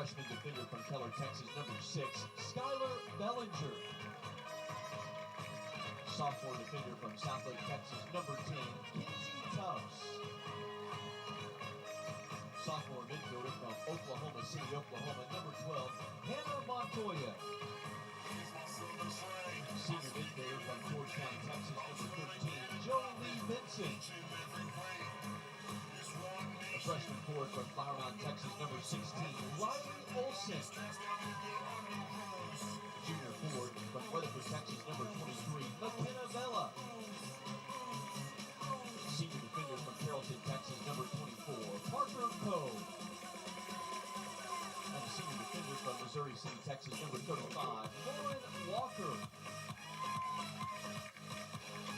freshman defender from Keller, Texas, number 6, Skylar Bellinger. Sophomore defender from Southlake, Texas, number 10, Kinsey Tufts. Sophomore midfielder from Oklahoma City, Oklahoma, number 12, Hannah Montoya. Senior midfielder from Georgetown, Texas, number 13, Jolie Benson. A freshman forward from Flower Mound, Texas, number 16, Riley Olsen. Junior forward from Weatherford, Texas, number 23, McKenna Vela. Senior defender from Carrollton, Texas, number 24, Parker Coe. And the senior defender from Missouri City, Texas, number 35, Lauren Walker.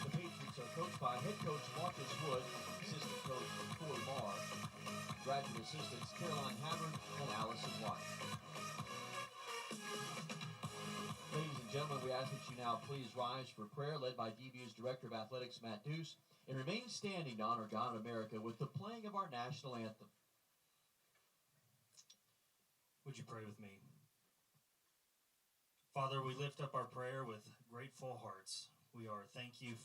The Patriots are coached by head coach Marcus Wood, assistant coach Corey Marr, graduate assistants Caroline Havard and Allison White. Ladies and gentlemen, we ask that you now please rise for prayer led by DBU's Director of Athletics, Matt Deuce, and remain standing to honor God of America with the playing of our national anthem. Would you pray with me? Father, we lift up our prayer with grateful hearts. We thank you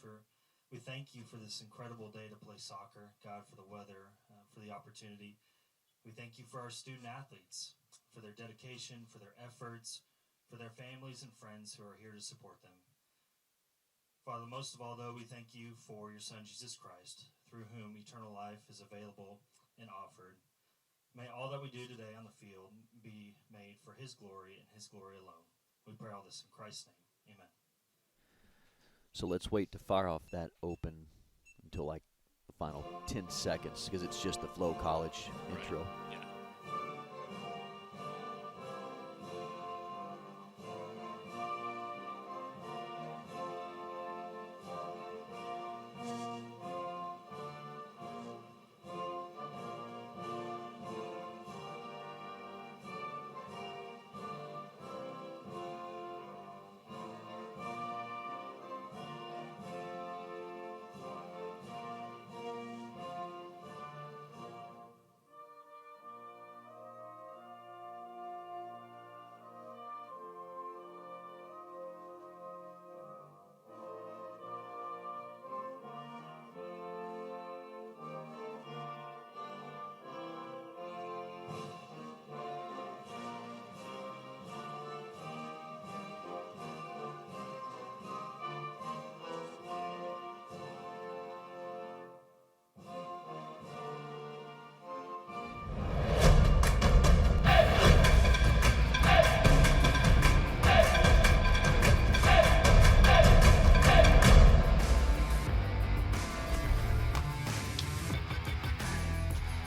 for this incredible day to play soccer, God, for the weather, for the opportunity. We thank you for our student athletes, for their dedication, for their efforts, for their families and friends who are here to support them. Father, most of all, though, we thank you for your Son, Jesus Christ, through whom eternal life is available and offered. May all that we do today on the field be made for his glory and his glory alone. We pray all this in Christ's name. Amen. So let's wait to fire off that open until like the final 10 seconds because it's just the FloCollege intro. Right. Yeah.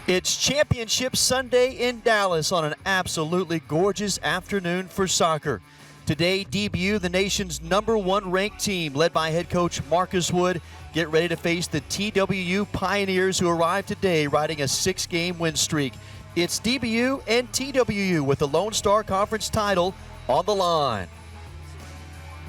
It's Championship Sunday in Dallas on an absolutely gorgeous afternoon for soccer. Today, DBU, the nation's #1 ranked team, led by head coach Marcus Wood, get ready to face the TWU Pioneers, who arrived today riding a 6-game win streak. It's DBU and TWU with the Lone Star Conference title on the line.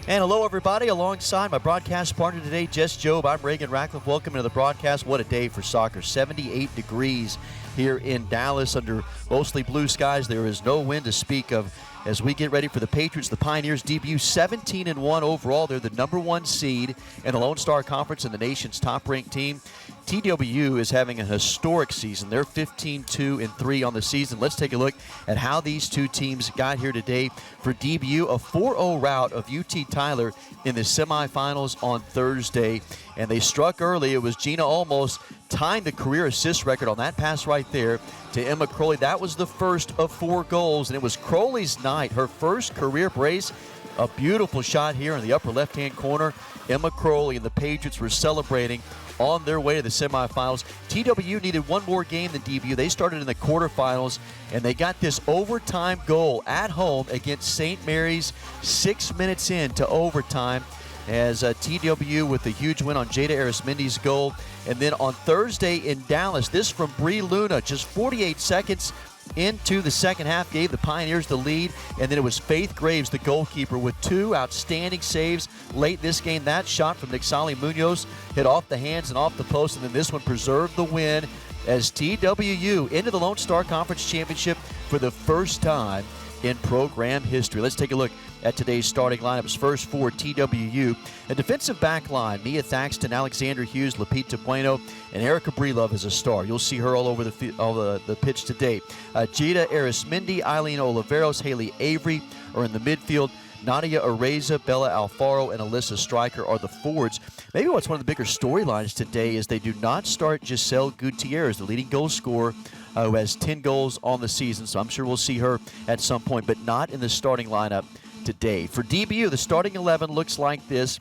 And hello, everybody. Alongside my broadcast partner today, Jess Jobe, I'm Reagan Ratcliffe. Welcome to the broadcast. What a day for soccer. 78 degrees here in Dallas under mostly blue skies. There is no wind to speak of as we get ready for the Patriots. The Pioneers debut 17-1 overall. They're the #1 seed in the Lone Star Conference and the nation's top-ranked team. TWU is having a historic season. They're 15-2-3 on the season. Let's take a look at how these two teams got here today. For DBU, a 4-0 rout of UT Tyler in the semifinals on Thursday. And they struck early. It was Gina Olmos tying the career assist record on that pass right there to Emma Crowley. That was the first of 4 goals, and it was Crowley's night, her first career brace. A beautiful shot here in the upper left-hand corner. Emma Crowley and the Patriots were celebrating on their way to the semifinals. TWU needed one more game than DBU. They started in the quarterfinals, and they got this overtime goal at home against St. Mary's 6 minutes into overtime as TWU with a huge win on Jada Arismendi's goal. And then on Thursday in Dallas, this from Bree Luna, just 48 seconds into the second half, gave the Pioneers the lead, and then it was Faith Graves, the goalkeeper, with 2 outstanding saves late this game. That shot from Nixali Munoz hit off the hands and off the post, and then this one preserved the win as TWU into the Lone Star Conference Championship for the first time in program history. Let's take a look at today's starting lineups. First for TWU, a defensive back line: Mia Thaxton, Alexander Hughes, Lapita Bueno, and Erica Breelove as a star. You'll see her all over the pitch today. Gita Arismendi, Eileen Oliveros, Haley Avery are in the midfield. Nadia Areza, Bella Alfaro, and Alyssa Stryker are the forwards. Maybe what's one of the bigger storylines today is they do not start Giselle Gutierrez, the leading goal scorer, who has 10 goals on the season, so I'm sure we'll see her at some point, but not in the starting lineup today. For DBU, the starting 11 looks like this.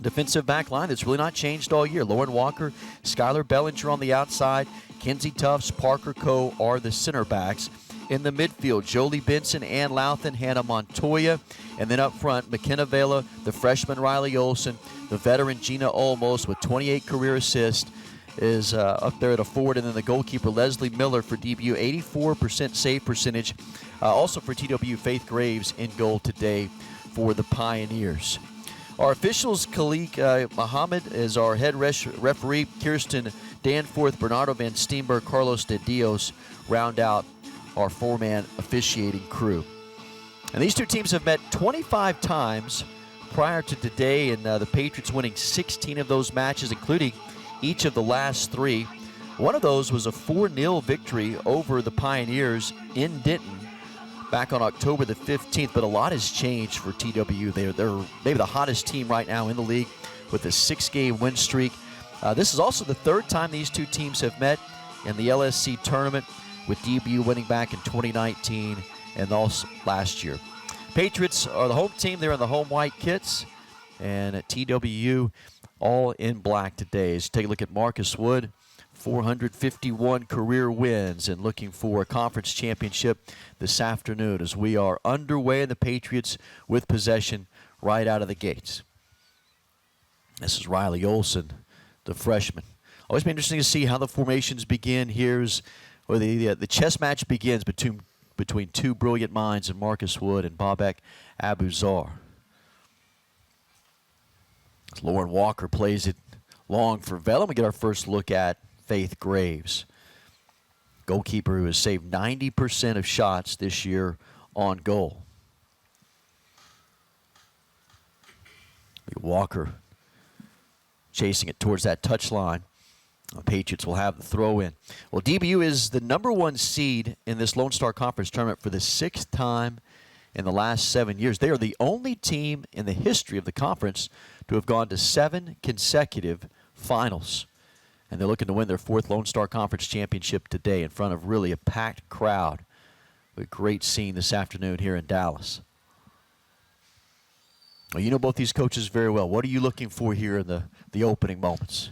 Defensive back line that's really not changed all year. Lauren Walker, Skylar Bellinger on the outside, Kenzie Tufts, Parker Coe are the center backs. In the midfield, Jolie Benson, Ann Louthan, Hannah Montoya. And then up front, McKenna Vela, the freshman Riley Olson, the veteran Gina Olmos with 28 career assists is up there at a forward. And then the goalkeeper, Leslie Miller for DBU, 84% save percentage. Also for TW, Faith Graves in goal today for the Pioneers. Our officials, Khalik Muhammad is our head referee. Kirsten Danforth, Bernardo Van Steenberg, Carlos De Dios round out our four-man officiating crew. And these two teams have met 25 times prior to today, and the Patriots winning 16 of those matches, including each of the last 3. One of those was a 4-0 victory over the Pioneers in Denton back on October the 15th, but a lot has changed for TWU. They're maybe the hottest team right now in the league with a 6-game win streak. This is also the third time these two teams have met in the LSC tournament, with DBU winning back in 2019 and also last year. Patriots are the home team. They're in the home white kits. And at TWU, all in black today. As you take a look at Marcus Wood, 451 career wins and looking for a conference championship this afternoon as we are underway in the Patriots with possession right out of the gates. This is Riley Olson, the freshman. Always be interesting to see how the formations begin. Here's where the chess match begins between two brilliant minds in Marcus Wood and Babak Abuzar. Lauren Walker plays it long for Vela. We get our first look at Faith Graves, goalkeeper who has saved 90% of shots this year on goal. Walker chasing it towards that touchline. The Patriots will have the throw in. Well, DBU is the #1 seed in this Lone Star Conference tournament for the 6th time in the last 7 years. They are the only team in the history of the conference to have gone to 7 consecutive finals. And they're looking to win their 4th Lone Star Conference championship today in front of really a packed crowd. A great scene this afternoon here in Dallas. Well, you know both these coaches very well. What are you looking for here in the opening moments?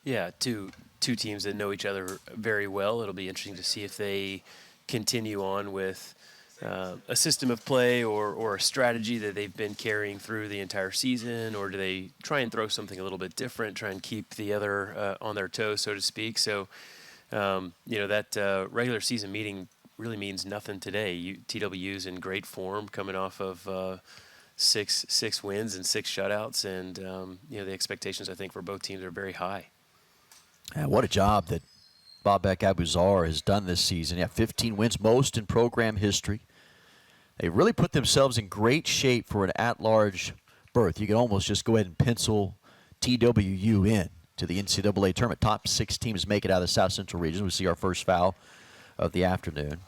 Yeah, two teams that know each other very well. It'll be interesting to see if they continue on with a system of play or a strategy that they've been carrying through the entire season, or do they try and throw something a little bit different, try and keep the other on their toes, so to speak. So, that regular season meeting really means nothing today. TWU's in great form, coming off of six wins and 6 shutouts, and the expectations, I think, for both teams are very high. Yeah, what a job that Babak Abuzar has done this season. Yeah, 15 wins, most in program history. They really put themselves in great shape for an at-large berth. You can almost just go ahead and pencil TWU in to the NCAA tournament. Top 6 teams make it out of the South Central region. We see our first foul of the afternoon.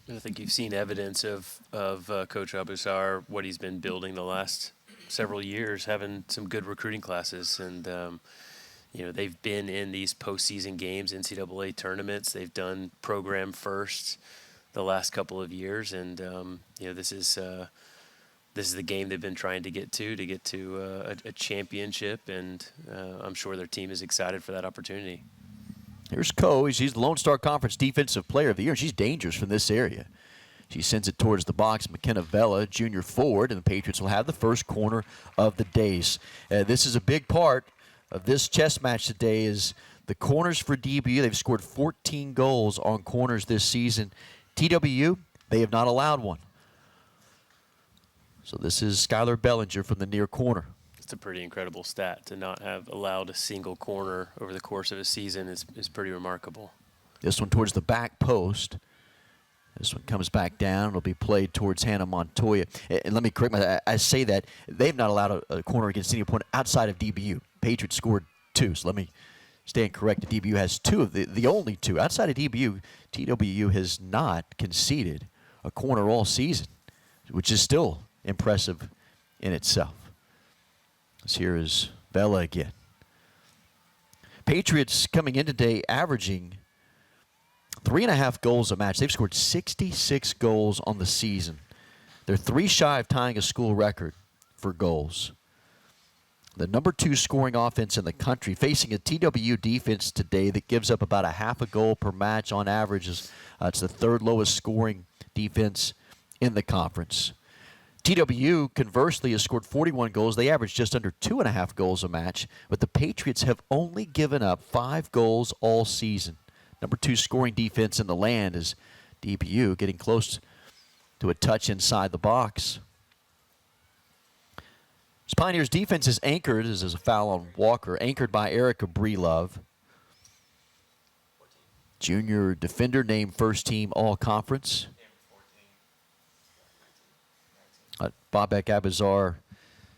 I think you've seen evidence of Coach Abuzar, what he's been building the last several years, having some good recruiting classes, and they've been in these postseason games, NCAA tournaments. They've done program first the last couple of years, and this is the game they've been trying to get to a championship, and I'm sure their team is excited for that opportunity. Here's Coe. She's the Lone Star Conference Defensive Player of the Year. She's dangerous from this area. She sends it towards the box. McKenna Vela, junior forward, and the Patriots will have the first corner of the days. This is a big part of this chess match today is the corners for DBU. They've scored 14 goals on corners this season. TWU, they have not allowed one. So this is Skylar Bellinger from the near corner. It's a pretty incredible stat. To not have allowed a single corner over the course of a season is pretty remarkable. This one towards the back post. This one comes back down. It'll be played towards Hannah Montoya. And let me correct myself. I say that they've not allowed a corner against any opponent outside of DBU. Patriots scored 2, so let me stand corrected. DBU has 2 of the only 2. Outside of DBU, TWU has not conceded a corner all season, which is still impressive in itself. This here is Bella again. Patriots coming in today averaging 3.5 goals a match. They've scored 66 goals on the season. They're 3 shy of tying a school record for goals. The number 2 scoring offense in the country, facing a TWU defense today that gives up about 0.5 goal per match on average. It's the 3rd lowest scoring defense in the conference. TWU, conversely, has scored 41 goals. They average just under 2.5 goals a match, but the Patriots have only given up 5 goals all season. Number 2 scoring defense in the land is DBU, getting close to a touch inside the box. This Pioneers defense is anchored, as there's a foul on Walker, anchored by Erica Breelove. Junior defender named first team all-conference. Bobek Abizar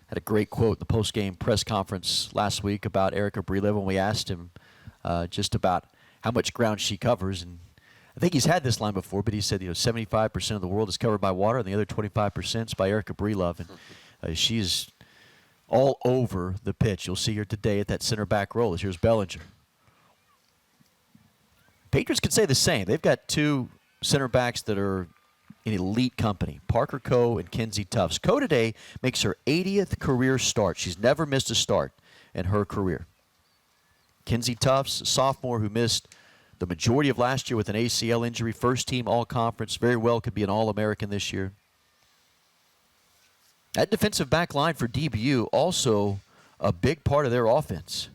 had a great quote in the post-game press conference last week about Erica Breelove when we asked him just about how much ground she covers. And I think he's had this line before, but he said, 75% of the world is covered by water, and the other 25% is by Erica Breelove. And she's all over the pitch. You'll see her today at that center back role. Here's Bellinger. Patriots can say the same. They've got 2 center backs that are in elite company, Parker Coe and Kenzie Tufts. Coe today makes her 80th career start. She's never missed a start in her career. Kenzie Tufts, a sophomore who missed the majority of last year with an ACL injury, first team all-conference, very well could be an All-American this year. That defensive back line for DBU, also a big part of their offense.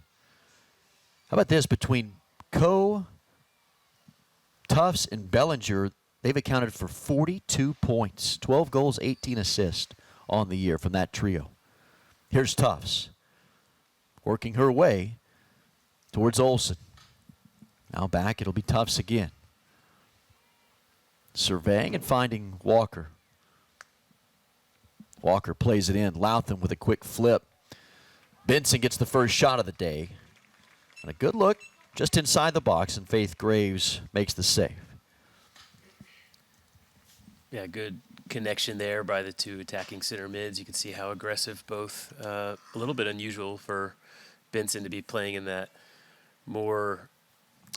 How about this? Between Coe, Tufts, and Bellinger, they've accounted for 42 points, 12 goals, 18 assists on the year from that trio. Here's Tufts, working her way towards Olsen. Now back, it'll be Tufts again. Surveying and finding Walker. Walker plays it in. Lauthan with a quick flip. Benson gets the first shot of the day. And a good look just inside the box, and Faith Graves makes the save. Yeah, good connection there by the 2 attacking center mids. You can see how aggressive both. A little bit unusual for Benson to be playing in that more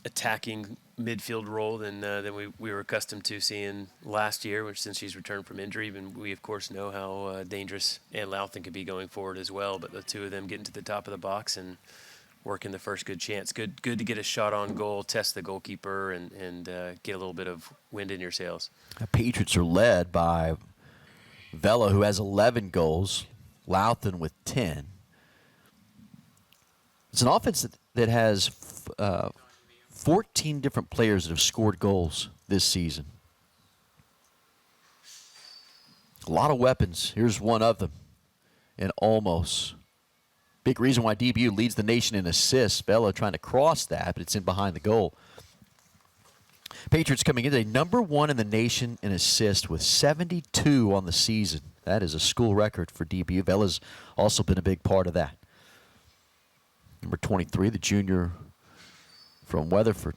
attacking midfield role than we were accustomed to seeing last year, which since she's returned from injury. And we, of course, know how dangerous Ann Lauthan could be going forward as well. But the 2 of them getting to the top of the box and working the first good chance. Good to get a shot on goal, test the goalkeeper, and get a little bit of wind in your sails. The Patriots are led by Vela, who has 11 goals, Lauthan with 10. It's an offense that has 14 different players that have scored goals this season. A lot of weapons. Here's one of them in Olmos. Big reason why DBU leads the nation in assists. Bella trying to cross that, but it's in behind the goal. Patriots coming in today, number 1 in the nation in assists with 72 on the season. That is a school record for DBU. Bella's also been a big part of that. Number 23, the junior from Weatherford.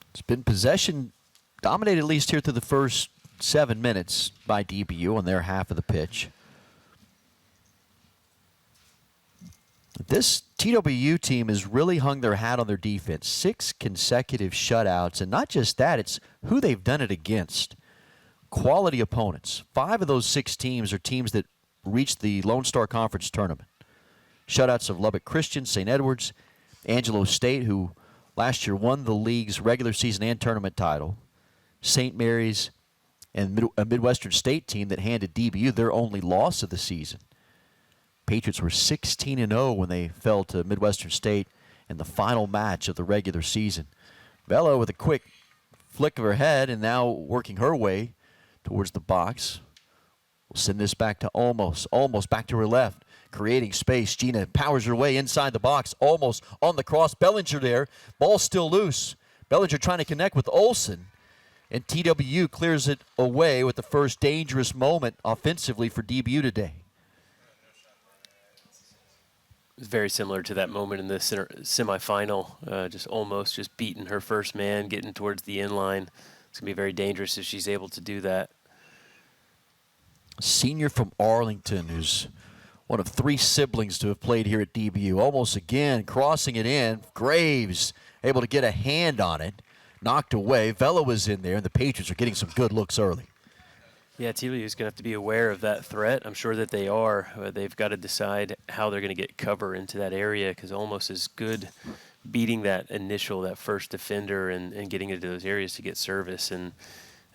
It's been possession dominated, at least here through the first 7 minutes, by DBU on their half of the pitch. This TWU team has really hung their hat on their defense. 6 consecutive shutouts, and not just that, it's who they've done it against. Quality opponents. 5 of those 6 teams are teams that reached the Lone Star Conference tournament. Shutouts of Lubbock Christian, St. Edwards, Angelo State, who last year won the league's regular season and tournament title, St. Mary's, and a Midwestern State team that handed DBU their only loss of the season. Patriots were 16-0 when they fell to Midwestern State in the final match of the regular season. Bello with a quick flick of her head and now working her way towards the box. We'll send this back to Almost. Almost back to her left, creating space. Gina powers her way inside the box. Almost on the cross. Bellinger there. Ball still loose. Bellinger trying to connect with Olsen. And TWU clears it away with the first dangerous moment offensively for DBU today. It's very similar to that moment in the semifinal. Just beating her first man, getting towards the end line. It's going to be very dangerous if she's able to do that. Senior from Arlington, who's one of 3 siblings to have played here at DBU. Almost again, crossing it in. Graves able to get a hand on it. Knocked away. Vela was in there, and the Patriots are getting some good looks early. Yeah, TWU is going to have to be aware of that threat. I'm sure that they are. They've got to decide how they're going to get cover into that area, because Almost is good beating that first defender and getting into those areas to get service. And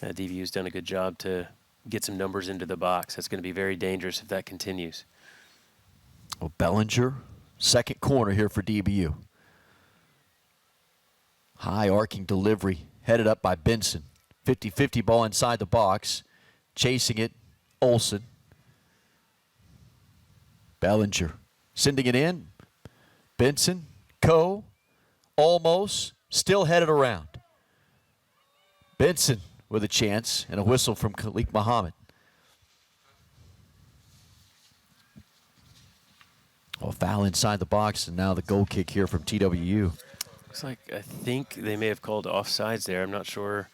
DBU's done a good job to get some numbers into the box. That's going to be very dangerous if that continues. Well, Bellinger, second corner here for DBU. High arcing delivery, headed up by Benson. 50-50 ball inside the box. Chasing it, Olsen. Bellinger sending it in. Benson, Almost, still headed around. Benson with a chance and a whistle from Khalik Muhammad. Well, foul inside the box, and now the goal kick here from TWU. Looks like I think they may have called offsides there. I'm not sure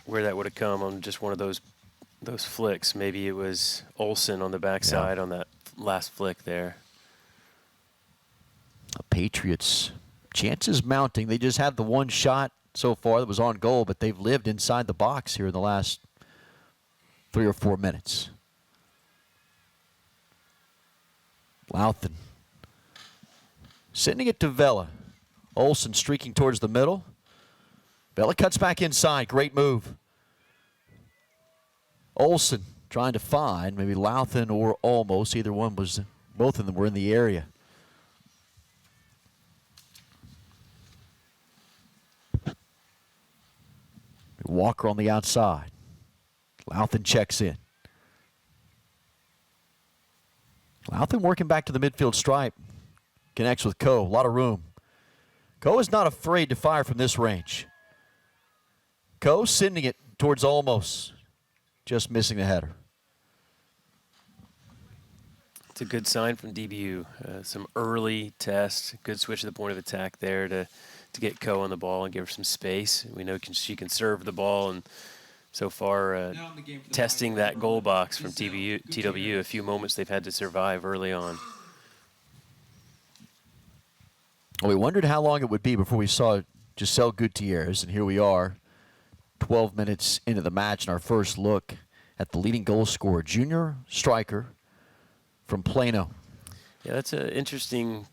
where that would have come on just one of those flicks. Maybe it was Olsen on the backside on that last flick there. The Patriots, chances mounting. They just had the one shot so far that was on goal, but they've lived inside the box here in the last 3 or 4 minutes. Louthan sending it to Vela. Olsen streaking towards the middle. Vela cuts back inside. Great move. Olsen trying to find maybe Louthan or Almost. Either one was, both of them were in the area. Walker on the outside. Louthan checks in. Louthan working back to the midfield stripe. Connects with Coe. A lot of room. Coe is not afraid to fire from this range. Coe sending it towards Almost. Just missing the header. It's a good sign from DBU. Some early test. Good switch to the point of attack there to get Coe on the ball and give her some space. We know she can serve the ball, and so far testing that goal box from TWU. A few moments they've had to survive early on. Well, we wondered how long it would be before we saw Giselle Gutierrez, and here we are, 12 minutes into the match, and our first look at the leading goal scorer, junior striker from Plano. Yeah, that's an interesting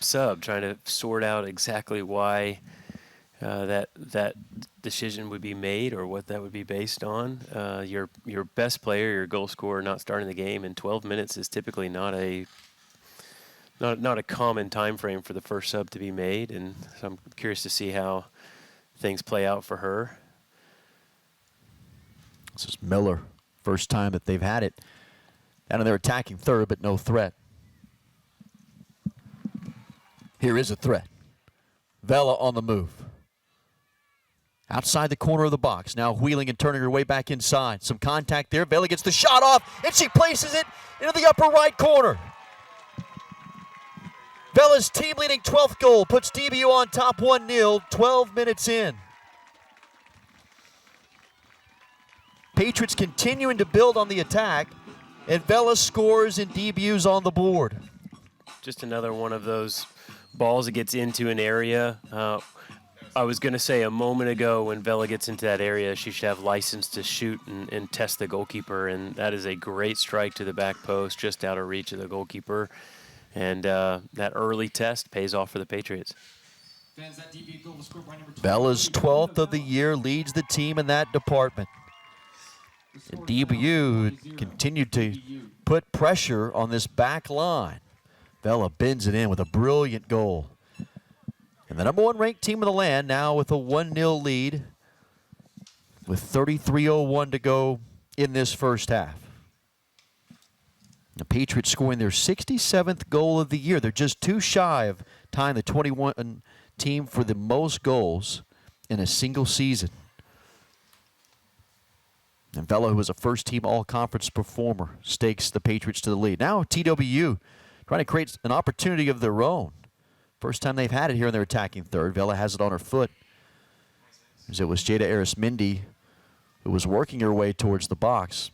sub, trying to sort out exactly why that decision would be made or what that would be based on. Your best player, your goal scorer, not starting the game in 12 minutes is typically not a common time frame for the first sub to be made, and so I'm curious to see how things play out for her. This is Miller, first time that they've had it. And they're attacking third, but no threat. Here is a threat. Vela on the move. Outside the corner of the box, now wheeling and turning her way back inside. Some contact there. Vela gets the shot off, and she places it into the upper right corner. Vela's team-leading 12th goal puts DBU on top 1-0, 12 minutes in. Patriots continuing to build on the attack, and Vela scores and DBU's on the board. Just another one of those balls that gets into an area. I was going to say a moment ago, when Vela gets into that area, she should have license to shoot and test the goalkeeper, and that is a great strike to the back post, just out of reach of the goalkeeper. And that early test pays off for the Patriots. Vela's 12th of the year leads the team in that department. And DBU continued to put pressure on this back line. Vela bends it in with a brilliant goal. And the #1 ranked team of the land now with a 1-0 lead with 33:01 to go in this first half. The Patriots scoring their 67th goal of the year. They're just too shy of tying the 21 team for the most goals in a single season. And Vela, who was a first-team all-conference performer, stakes the Patriots to the lead. Now TWU trying to create an opportunity of their own. First time they've had it here in their attacking third. Vela has it on her foot, as it was Jada Arismendi who was working her way towards the box.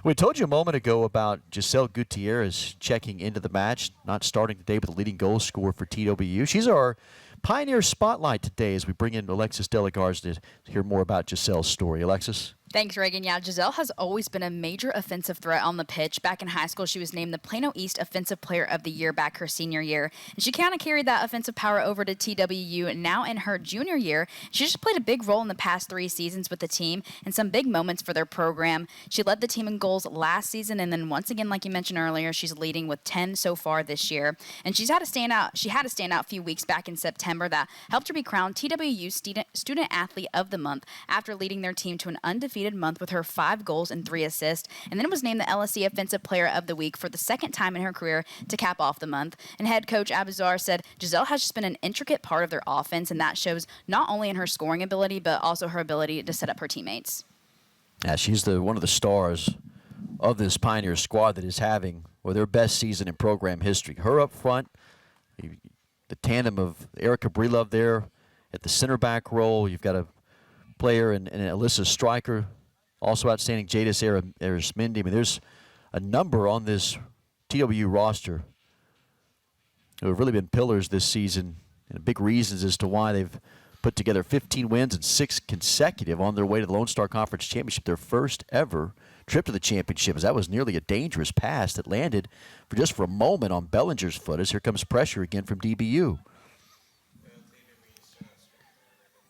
We told you a moment ago about Giselle Gutierrez checking into the match, not starting today, but the leading goal scorer for TWU. She's our Pioneer Spotlight today as we bring in Alexis Delagarde to hear more about Giselle's story. Alexis? Thanks, Reagan. Yeah, Giselle has always been a major offensive threat on the pitch. Back in high school, she was named the Plano East Offensive Player of the Year back her senior year. And she kind of carried that offensive power over to TWU now in her junior year. She just played a big role in the past 3 seasons with the team and some big moments for their program. She led the team in goals last season, and then once again, like you mentioned earlier, she's leading with 10 so far this year. And she had a standout few weeks back in September that helped her be crowned TWU Student Athlete of the Month after leading their team to an undefeated month with her 5 goals and 3 assists, and then was named the LSC Offensive Player of the Week for the second time in her career to cap off the month. And head coach Abuzar said Giselle has just been an intricate part of their offense, and that shows not only in her scoring ability, but also her ability to set up her teammates. Yeah, she's one of the stars of this Pioneer squad that is having their best season in program history. Her up front, the tandem of Erica Brelove there at the center back role. You've got a player in Alyssa Stryker, also outstanding Jadis Arismendi. I mean, there's a number on this TWU roster who have really been pillars this season, and big reasons as to why they've put together 15 wins and 6 consecutive on their way to the Lone Star Conference Championship, their first ever trip to the championship, as that was nearly a dangerous pass that landed for a moment on Bellinger's foot, as here comes pressure again from DBU.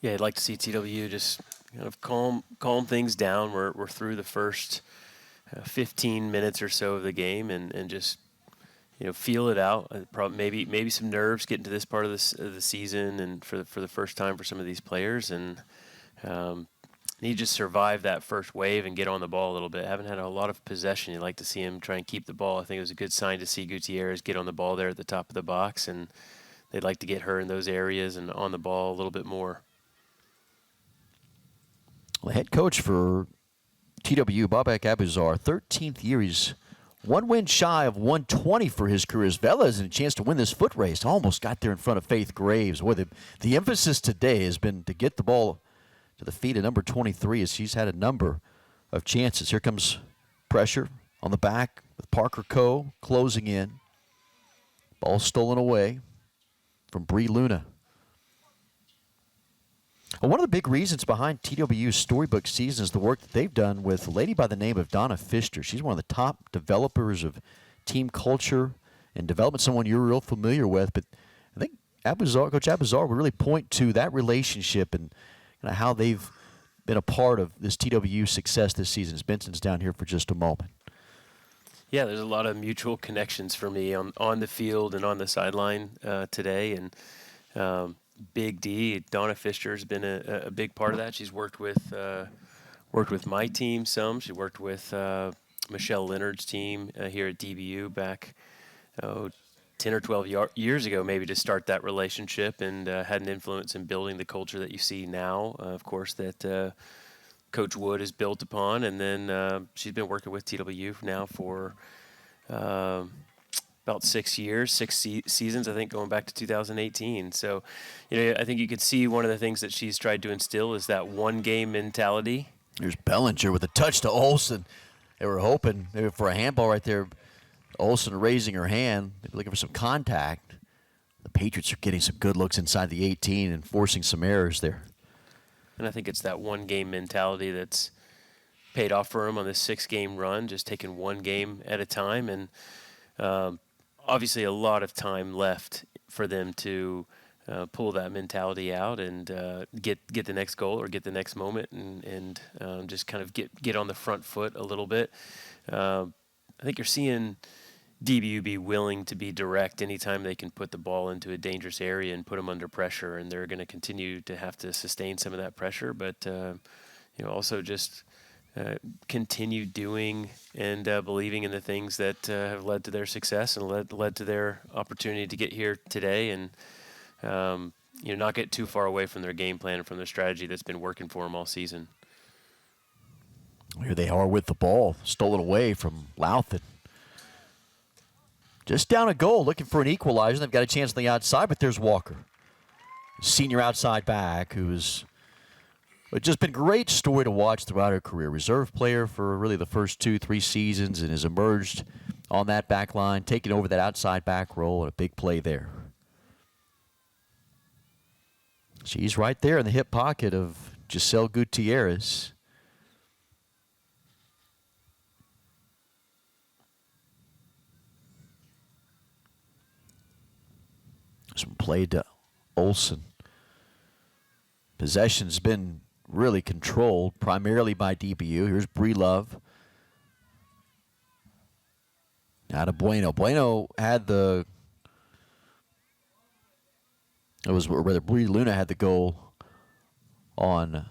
Yeah, I'd like to see TWU just kind of calm things down. We're through the first 15 minutes or so of the game, and just feel it out. Probably maybe some nerves getting to this part of the season, and for the first time for some of these players, and need to just survive that first wave and get on the ball a little bit. Haven't had a lot of possession. You'd like to see him try and keep the ball. I think it was a good sign to see Gutierrez get on the ball there at the top of the box, and they'd like to get her in those areas and on the ball a little bit more. Well, head coach for TWU, Babak Abuzar, 13th year. He's 1 win shy of 120 for his career. As Vela has a chance to win this foot race. Almost got there in front of Faith Graves. Boy, the emphasis today has been to get the ball to the feet of number 23, as she's had a number of chances. Here comes pressure on the back with Parker Coe closing in. Ball stolen away from Bree Luna. Well, one of the big reasons behind TWU's storybook season is the work that they've done with a lady by the name of Donna Pfister. She's one of the top developers of team culture and development, someone you're real familiar with. But I think Coach Abuzar would really point to that relationship and how they've been a part of this TWU success this season. As Benson's down here for just a moment. Yeah, there's a lot of mutual connections for me on the field and on the sideline today. And Big D, Donna Pfister has been a big part of that. She's worked with my team some. She worked with Michelle Leonard's team here at DBU back 10 or 12 years ago, maybe, to start that relationship, and had an influence in building the culture that you see now, of course, that Coach Wood has built upon. And then she's been working with TWU now for about 6 years, 6 seasons, I think, going back to 2018. So, I think you could see one of the things that she's tried to instill is that one-game mentality. Here's Bellinger with a touch to Olsen. They were hoping maybe for a handball right there. Olsen raising her hand, maybe looking for some contact. The Patriots are getting some good looks inside the 18 and forcing some errors there. And I think it's that one-game mentality that's paid off for them on this 6-game run, just taking one game at a time. And obviously a lot of time left for them to pull that mentality out and get the next goal or get the next moment and just kind of get on the front foot a little bit. I think you're seeing DBU be willing to be direct anytime they can put the ball into a dangerous area and put them under pressure, and they're going to continue to have to sustain some of that pressure. But also just continue doing and believing in the things that have led to their success and led to their opportunity to get here today, and not get too far away from their game plan and from their strategy that's been working for them all season. Here they are with the ball, stolen away from Louthen. Just down a goal, looking for an equalizer. They've got a chance on the outside, but there's Walker, senior outside back, who's just been a great story to watch throughout her career. Reserve player for really the first 2-3 seasons, and has emerged on that back line, taking over that outside back role, and a big play there. She's right there in the hip pocket of Giselle Gutierrez. Some play to Olsen. Possession's been really controlled primarily by DBU. Here's Bree Love. Now to Bueno. Bueno had the... Bree Luna had the goal on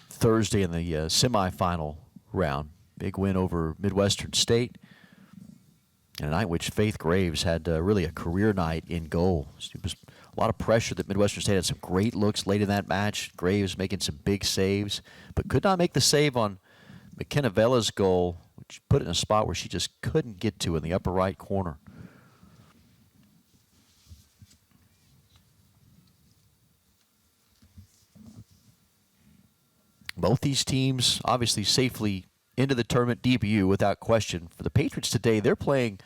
Thursday in the semifinal round. Big win over Midwestern State. And a night which Faith Graves had really a career night in goal. It was a lot of pressure that Midwestern State had some great looks late in that match. Graves making some big saves, but could not make the save on McKenna Vela's goal, which put it in a spot where she just couldn't get to in the upper right corner. Both these teams obviously safely into the tournament. DBU without question. For the Patriots today, they're playing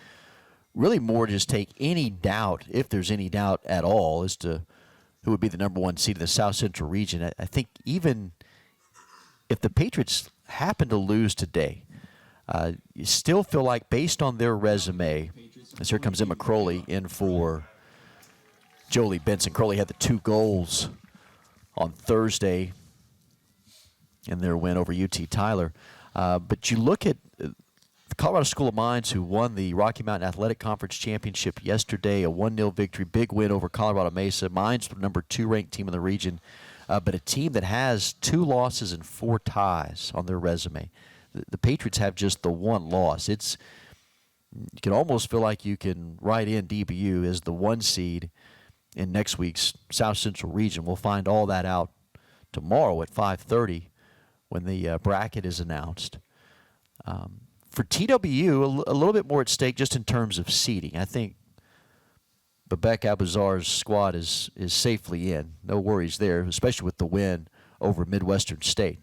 really more to just take any doubt, if there's any doubt at all, as to who would be the number one seed in the South Central region. I think even if the Patriots happen to lose today, you still feel like, based on their resume, as here comes Emma Crowley in for Jolie Benson. Crowley had the 2 goals on Thursday in their win over UT Tyler. But you look at the Colorado School of Mines, who won the Rocky Mountain Athletic Conference Championship yesterday, a 1-0 victory, big win over Colorado Mesa. Mines, the number 2 ranked team in the region, but a team that has 2 losses and 4 ties on their resume. The Patriots have just the 1 loss. You can almost feel like you can write in DBU as the 1 seed in next week's South Central region. We'll find all that out tomorrow at 5:30 when the bracket is announced. For TWU, a little bit more at stake just in terms of seeding. I think Babek Abuzar's squad is safely in. No worries there, especially with the win over Midwestern State.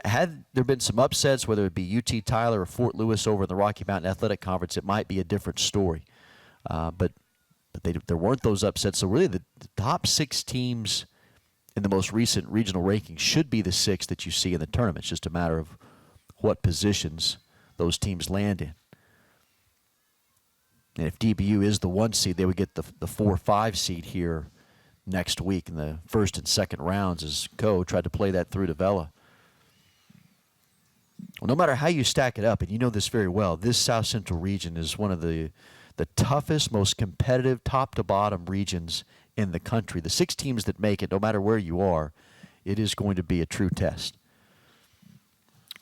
Had there been some upsets, whether it be UT Tyler or Fort Lewis over in the Rocky Mountain Athletic Conference, it might be a different story. But there weren't those upsets. So really the top 6 teams in the most recent regional rankings should be the 6 that you see in the tournament. It's just a matter of what positions those teams land in. And if DBU is the 1 seed, they would get the 4-5 seed here next week in the first and second rounds, as Co tried to play that through to Vela. Well, no matter how you stack it up, and you know this very well, this South Central region is one of the toughest, most competitive, top-to-bottom regions in the country. The 6 teams that make it, no matter where you are, it is going to be a true test.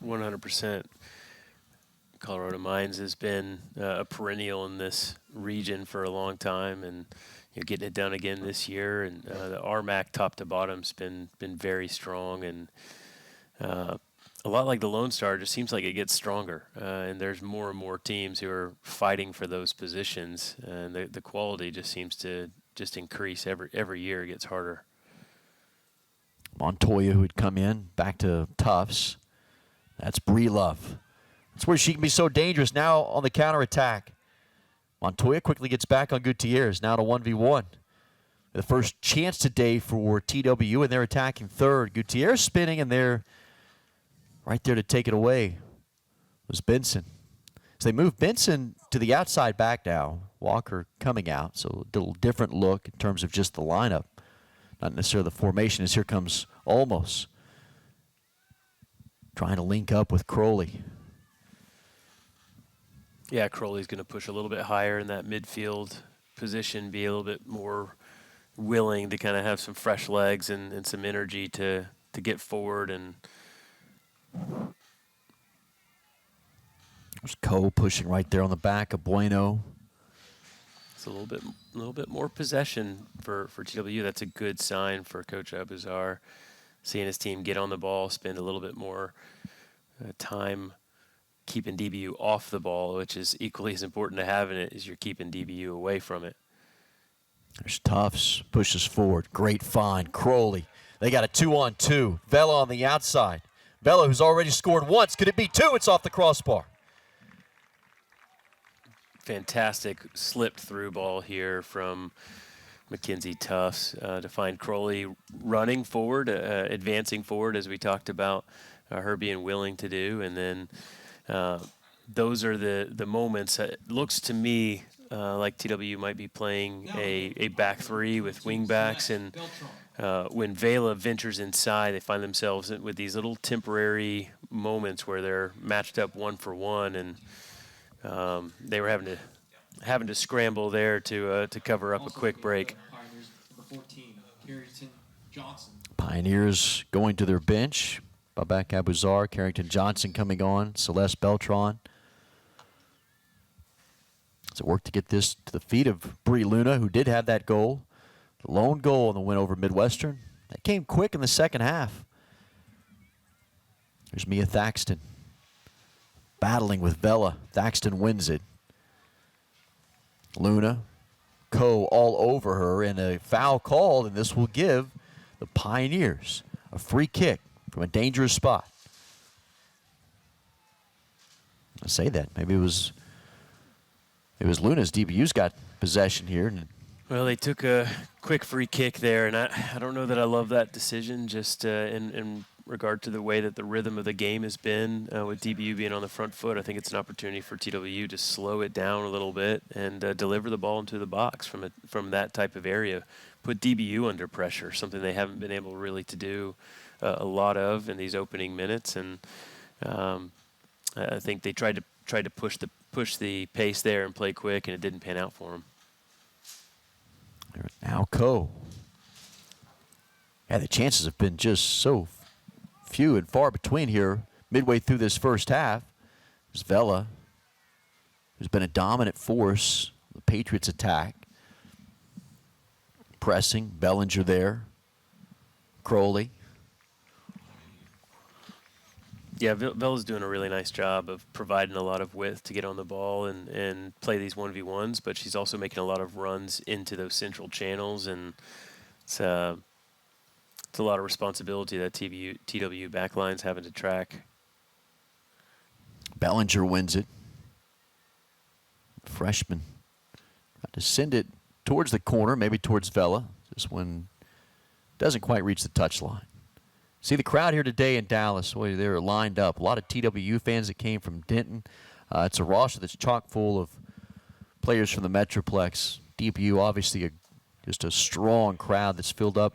100%. Colorado Mines has been a perennial in this region for a long time, and getting it done again this year. And the RMAC top to bottom's been very strong, and a lot like the Lone Star, it just seems like it gets stronger. And there's more and more teams who are fighting for those positions, and the quality just seems to just increase every year. It gets harder. Montoya, who had come in back to Tufts. That's Bree Love. That's where she can be so dangerous now on the counterattack. Montoya quickly gets back on Gutierrez, now to 1v1. The first chance today for TWU, and they're attacking third. Gutierrez spinning, and they're right there to take it away was Benson. So they move Benson to the outside back now. Walker coming out, so a little different look in terms of just the lineup. Not necessarily the formation, as here comes Olmos trying to link up with Crowley. Yeah, Crowley's going to push a little bit higher in that midfield position, be a little bit more willing to kind of have some fresh legs and some energy to get forward. And There's Coe pushing right there on the back of Bueno. it's a little bit more possession for TWU. That's a good sign for Coach Abuzar, seeing his team get on the ball, spend a little bit more time keeping DBU off the ball, which is equally as important to having it as you're keeping DBU away from it. There's Tufts, pushes forward. Great find. Crowley. They got a 2-on-2. Vela on the outside. Vela, who's already scored once. Could it be two? It's off the crossbar. Fantastic slipped through ball here from Mackenzie Tufts to find Crowley running forward, advancing forward, as we talked about her being willing to do. And then those are the moments. It looks to me like TW might be playing a back three with wing backs, and when Vela ventures inside, they find themselves with these little temporary moments where they're matched up 1-for-1, and they were having to scramble there to cover up a quick break. Pioneers going to their bench. Babak Abuzar, Carrington Johnson coming on, Celeste Beltran. Does it work to get this to the feet of Bree Luna, who did have that goal? The lone goal in the win over Midwestern. That came quick in the second half. There's Mia Thaxton battling with Vela. Thaxton wins it. Luna, Coe all over her, and a foul called, and this will give the Pioneers a free kick from a dangerous spot. I say that. Maybe it was Luna's. DBU's got possession here. Well, they took a quick free kick there, and I don't know that I love that decision, just in regard to the way that the rhythm of the game has been with DBU being on the front foot. I think it's an opportunity for TWU to slow it down a little bit and deliver the ball into the box from that type of area. Put DBU under pressure, something they haven't been able really to do a lot of in these opening minutes. And I think they tried to push the pace there and play quick, and it didn't pan out for them. Now Coe. Yeah, the chances have been just so few and far between here midway through this first half. There's Vela, who's been a dominant force. The Patriots attack. Pressing, Bellinger there. Crowley. Yeah, Vela's doing a really nice job of providing a lot of width to get on the ball and play these 1v1s, but she's also making a lot of runs into those central channels, and it's a lot of responsibility that TW backline's having to track. Bellinger wins it. Freshman. Trying to send it towards the corner, maybe towards Vela. This one doesn't quite reach the touchline. See the crowd here today in Dallas. Boy, they're lined up. A lot of TWU fans that came from Denton. It's a roster that's chock full of players from the Metroplex. DBU, obviously, just a strong crowd that's filled up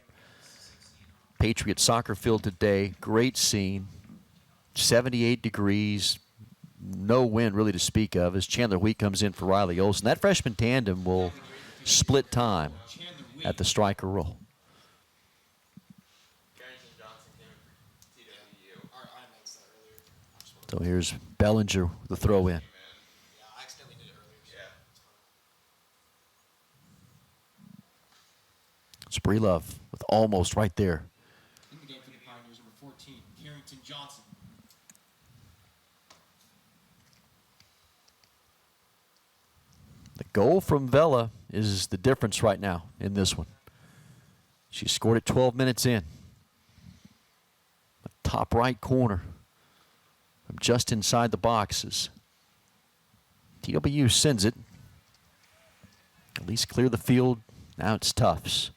Patriot soccer field today. Great scene. 78 degrees. No wind really to speak of as Chandler Wheat comes in for Riley Olsen. That freshman tandem will split time at the striker role. So here's Bellinger with the throw in. Spree Love with almost right there. In the game for the Pioneers, number 14, Carrington Johnson. The goal from Vela is the difference right now in this one. She scored it 12 minutes in. The top right corner. From just inside the boxes. TWU sends it. At least clear the field. Now it's Tufts.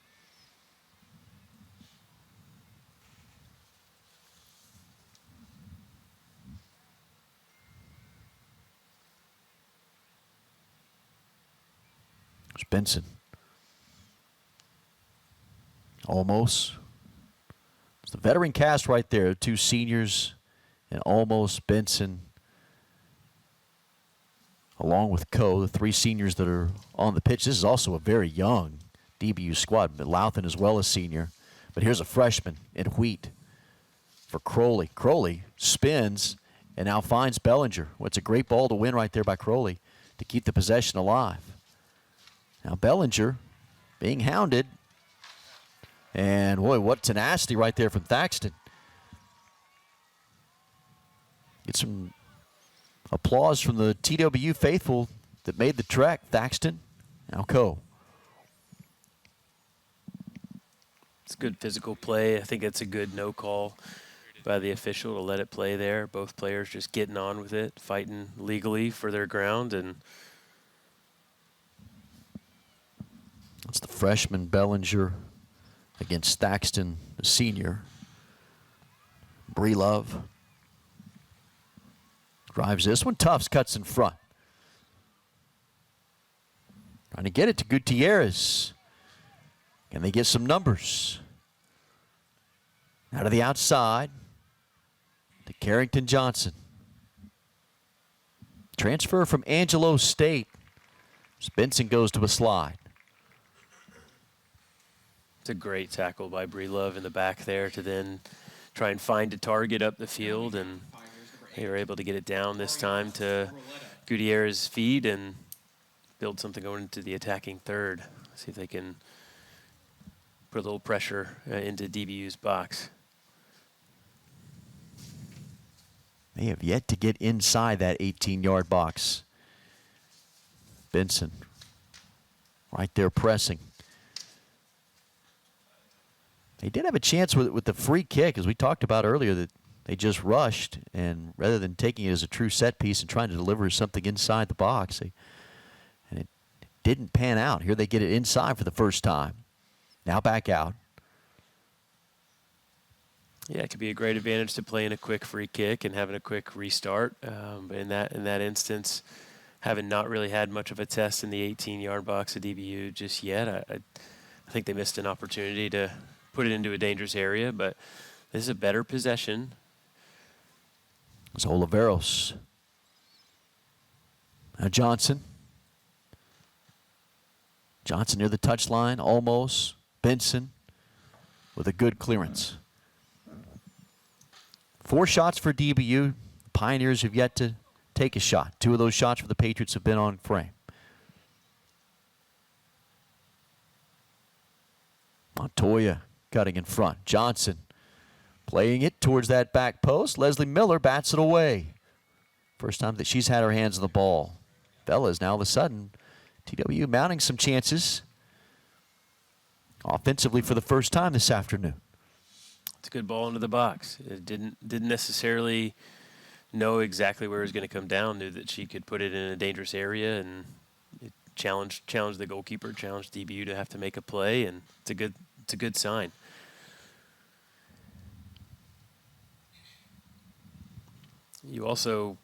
There's Benson. Almost. It's the veteran cast right there. Two seniors. And almost Benson, along with Coe, the three seniors that are on the pitch. This is also a very young DBU squad, but Louthan as well as senior. But here's a freshman in Wheat. for Crowley. Crowley spins and now finds Bellinger. Well, it's a great ball to win right there by Crowley to keep the possession alive. Now Bellinger being hounded. And boy, what tenacity right there from Thaxton. Get some applause from the TWU faithful that made the trek. Thaxton, now Coe. It's good physical play. I think it's a good no call by the official to let it play there. Both players just getting on with it, fighting legally for their ground. And it's the freshman Bellinger against Thaxton, the senior. Breelove drives this one. Tufts cuts in front. Trying to get it to Gutierrez. Can they get some numbers? Out of the outside to Carrington Johnson. Transfer from Angelo State. Benson goes to a slide. it's a great tackle by Breelove in the back there to then try and find a target up the field, and they were able to get it down this time to Gutierrez's feet and build something going into the attacking third. See if they can put a little pressure into DBU's box. They have yet to get inside that 18-yard box. Benson right there pressing. They did have a chance with the free kick, as we talked about earlier, that they just rushed, and rather than taking it as a true set piece and trying to deliver something inside the box, and it didn't pan out. Here they get it inside for the first time. Now back out. Yeah, it could be a great advantage to playing a quick free kick and having a quick restart. But in that instance, having not really had much of a test in the 18-yard box of DBU just yet, I think they missed an opportunity to put it into a dangerous area. But this is a better possession. It's Oliveros. Now Johnson. Johnson near the touchline, almost. Benson with a good clearance. 4 shots for DBU. Pioneers have yet to take a shot. 2 of those shots for the Patriots have been on frame. Montoya cutting in front. Johnson playing it towards that back post. Leslie Miller bats it away. First time that she's had her hands on the ball. Fellas, now all of a sudden, TWU mounting some chances offensively for the first time this afternoon. It's a good ball into the box. It didn't necessarily know exactly where it was going to come down. Knew that she could put it in a dangerous area, and it challenged the goalkeeper, challenged DBU to have to make a play, and it's a good sign. You also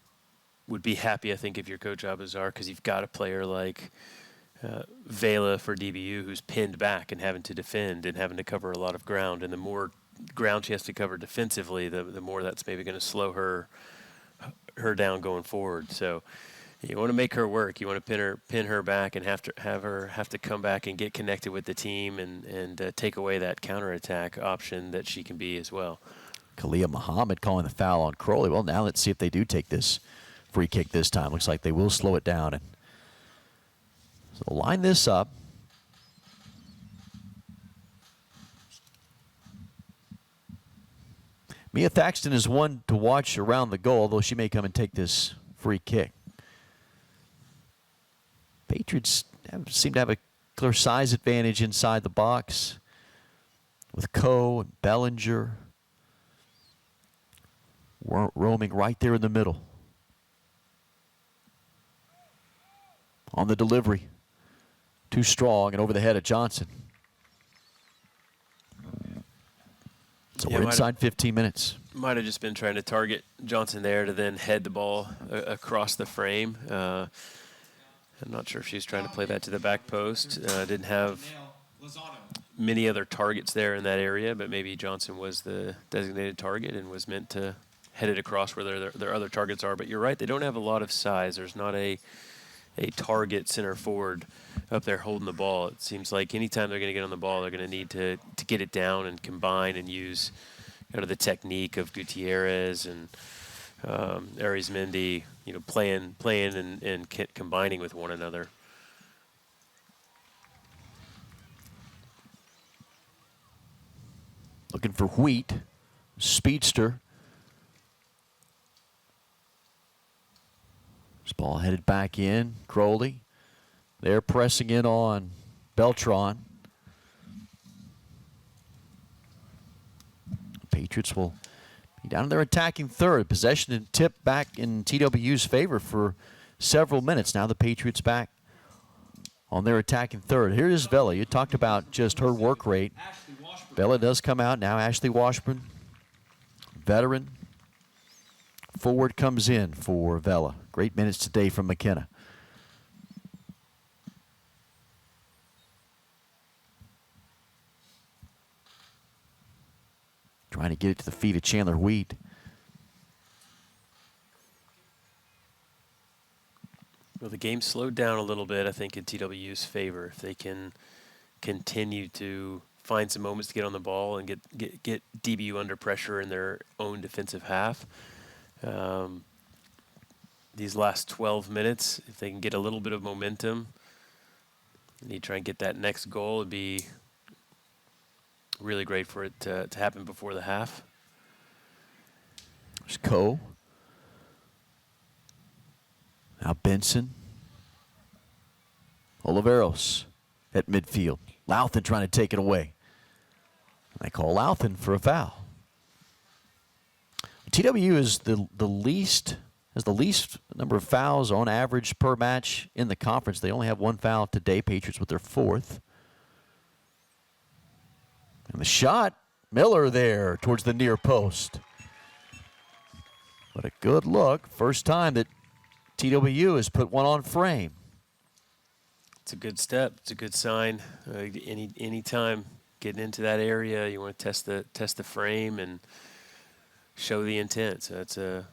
would be happy, I think, if you're Coach Abazar, because you've got a player like Vela for DBU who's pinned back and having to defend and having to cover a lot of ground, and the more ground she has to cover defensively, the more that's maybe going to slow her down going forward. So you want to make her work. You want to pin her back and have to come back and get connected with the team and take away that counterattack option that she can be as well. Kalia Muhammad calling the foul on Crowley. Well, now let's see if they do take this free kick this time. Looks like they will slow it down. And so line this up. Mia Thaxton is one to watch around the goal, though she may come and take this free kick. Patriots seem to have a clear size advantage inside the box with Coe and Bellinger roaming right there in the middle. On the delivery. Too strong and over the head of Johnson. So we're inside 15 minutes. Might have just been trying to target Johnson there to then head the ball across the frame. I'm not sure if she was trying to play that to the back post. Didn't have many other targets there in that area, but maybe Johnson was the designated target and was meant to head it across where their other targets are. But you're right, they don't have a lot of size. There's not a target center forward up there holding the ball. It seems like anytime they're going to get on the ball, they're going to need to get it down and combine and use kind of the technique of Gutierrez and Arizmendi, playing and combining with one another. Looking for Wheat, speedster. This ball headed back in. Crowley. They're pressing in on Beltran. Patriots will be down in their attacking third. Possession and tip back in TWU's favor for several minutes. Now the Patriots back on their attacking third. Here is Vela. You talked about just her work rate. Vela does come out now. Ashley Washburn, veteran. Forward comes in for Vela. Great minutes today from McKenna. Trying to get it to the feet of Chandler Wheat. Well, the game slowed down a little bit, I think, in TWU's favor. If they can continue to find some moments to get on the ball and get DBU under pressure in their own defensive half. These last 12 minutes, if they can get a little bit of momentum and you try and get that next goal, it'd be really great for it to happen before the half. There's Coe. Now Benson. Oliveros at midfield. Louthan trying to take it away. They call Louthan for a foul. TWU is has the least number of fouls on average per match in the conference. They only have one foul today. Patriots with their fourth. And the shot, Miller there towards the near post. But a good look. First time that TWU has put one on frame. It's a good step. It's a good sign. Any time getting into that area, you want to test the frame and show the intent. So that's a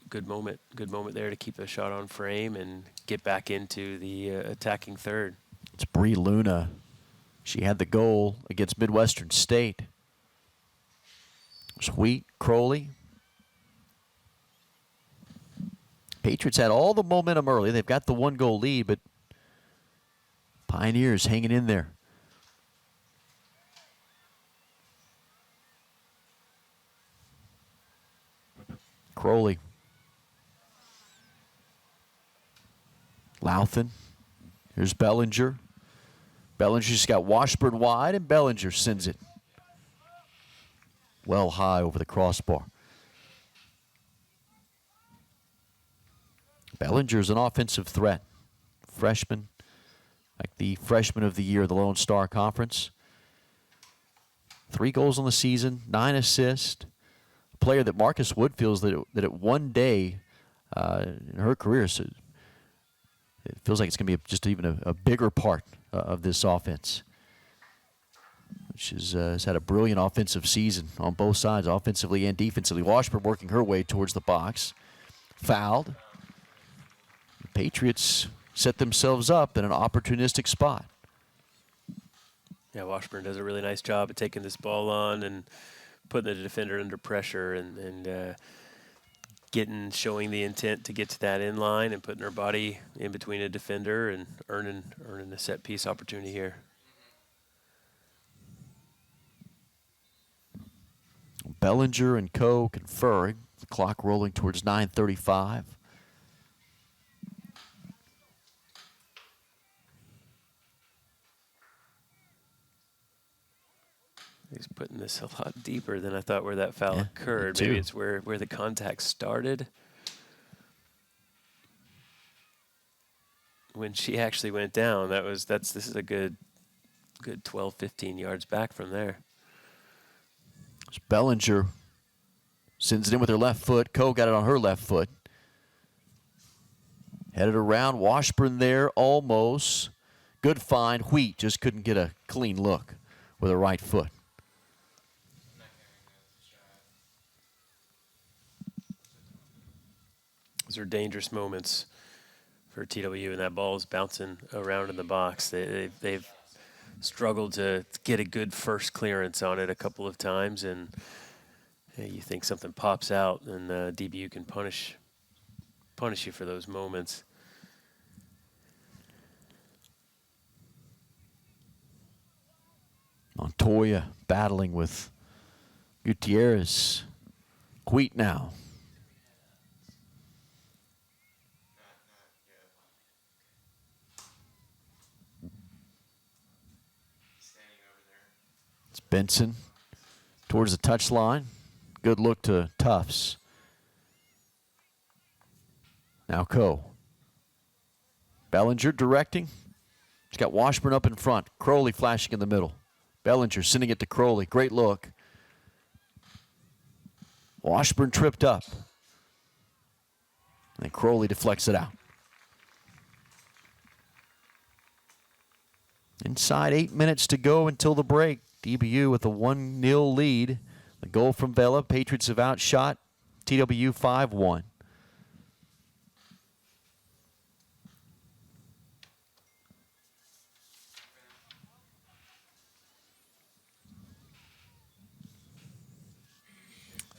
good moment. Good moment there to keep a shot on frame and get back into the attacking third. It's Bree Luna. She had the goal against Midwestern State. There's Wheat, Crowley. Patriots had all the momentum early. They've got the 1-goal lead, but Pioneers hanging in there. Crowley. Louthan. Here's Bellinger. Bellinger's got Washburn wide, and Bellinger sends it well high over the crossbar. Bellinger's an offensive threat. Freshman, like the freshman of the year, the Lone Star Conference. 3 goals on the season, 9 assists. A player that Marcus Wood feels that at one day in her career, so it feels like it's going to be just even a bigger part of this offense, which has had a brilliant offensive season on both sides, offensively and defensively. Washburn working her way towards the box. Fouled. The Patriots set themselves up in an opportunistic spot. Yeah, Washburn does a really nice job of taking this ball on and putting the defender under pressure and showing the intent to get to that in line and putting her body in between a defender and earning a set piece opportunity here. Bellinger and Coe conferring. The clock rolling towards 9:35. He's putting this a lot deeper than I thought where that foul occurred. Maybe it's where the contact started. When she actually went down, this is a good 12, 15 yards back from there. Bellinger sends it in with her left foot. Coe got it on her left foot. Headed around. Washburn there almost. Good find. Wheat just couldn't get a clean look with her right foot. Those are dangerous moments for TWU, and that ball is bouncing around in the box. They've struggled to get a good first clearance on it a couple of times, and you think something pops out, and DBU can punish you for those moments. Montoya battling with Gutierrez. Wheat now. It's Benson towards the touchline. Good look to Tufts. Now Coe. Bellinger directing. He's got Washburn up in front. Crowley flashing in the middle. Bellinger sending it to Crowley. Great look. Washburn tripped up. And then Crowley deflects it out. Inside 8 minutes to go until the break. DBU with a 1-0 lead. The goal from Vela. Patriots have outshot TWU 5-1.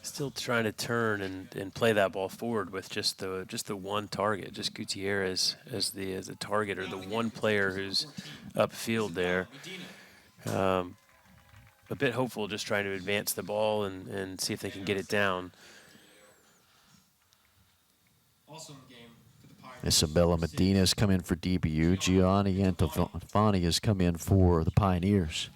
Still trying to turn and play that ball forward with just the one target, just Gutierrez as the target, or the one player who's upfield there. A bit hopeful, just trying to advance the ball and see if they can get it down. Isabella Medina has come in for DBU. Gianni Antofani has come in for the Pioneers.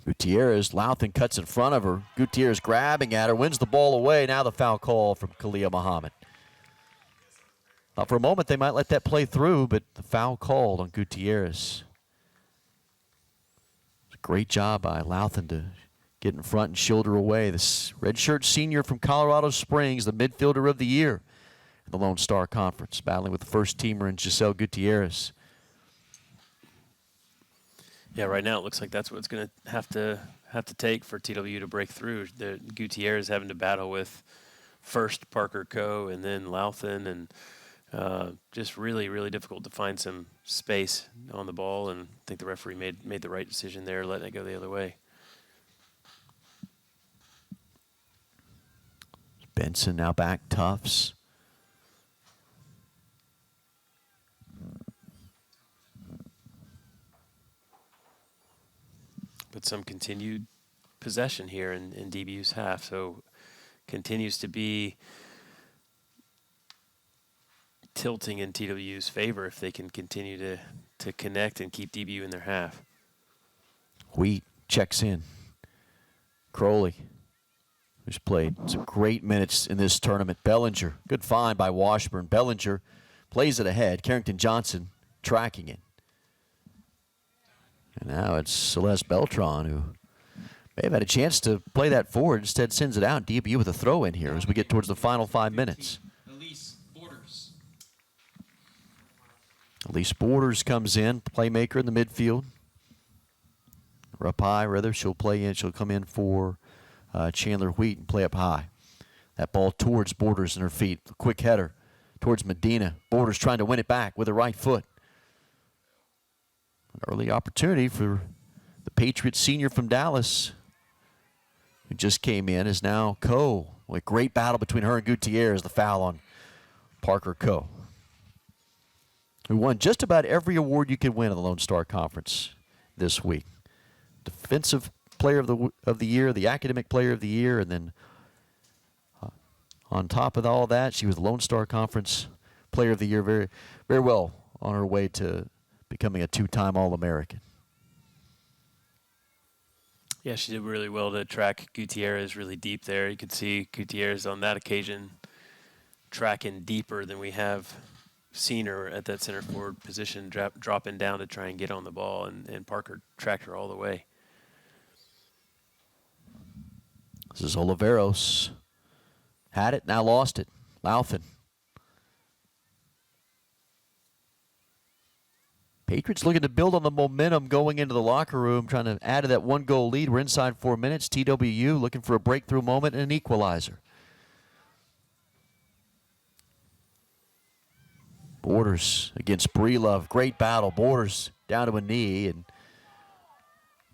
Gutierrez, Louthan cuts in front of her. Gutierrez grabbing at her, wins the ball away. Now the foul call from Khalil Muhammad. Thought for a moment they might let that play through, but the foul called on Gutierrez. Great job by Louthan to get in front and shoulder away. This redshirt senior from Colorado Springs, the midfielder of the year in the Lone Star Conference, battling with the first teamer in Giselle Gutierrez. Yeah, right now it looks like that's what it's going to have to take for TWU to break through. The Gutierrez having to battle with first Parker Coe and then Louthan, and just really, really difficult to find some space on the ball. And I think the referee made the right decision there, letting it go the other way. Benson now back, Tufts. But some continued possession here in DBU's half, so continues to be tilting in TWU's favor if they can continue to connect and keep DBU in their half. Wheat checks in. Crowley, who's played some great minutes in this tournament. Bellinger, good find by Washburn. Bellinger plays it ahead. Carrington Johnson tracking it. And now it's Celeste Beltran, who may have had a chance to play that forward. Instead sends it out. DBU with a throw in here as we get towards the final 5 minutes. Elise Borders comes in, playmaker in the midfield. Or up high, rather. She'll come in for Chandler Wheat and play up high. That ball towards Borders in her feet. A quick header towards Medina. Borders trying to win it back with her right foot. An early opportunity for the Patriots senior from Dallas, who just came in, is now Coe. A great battle between her and Gutierrez. The foul on Parker Coe, who won just about every award you could win in the Lone Star Conference this week. Defensive Player of the Year, the Academic Player of the Year, and then on top of all that, she was the Lone Star Conference Player of the Year. Very, very well on her way to becoming a two-time All-American. Yeah, she did really well to track Gutierrez really deep there. You could see Gutierrez on that occasion tracking deeper than we have seen her at that center forward position, dropping down to try and get on the ball, and Parker tracked her all the way. This is Oliveros. Had it, now lost it. Louthan. Patriots looking to build on the momentum going into the locker room, trying to add to that 1-goal lead. We're inside 4 minutes. TWU looking for a breakthrough moment and an equalizer. Borders against Breelove. Great battle. Borders down to a knee, and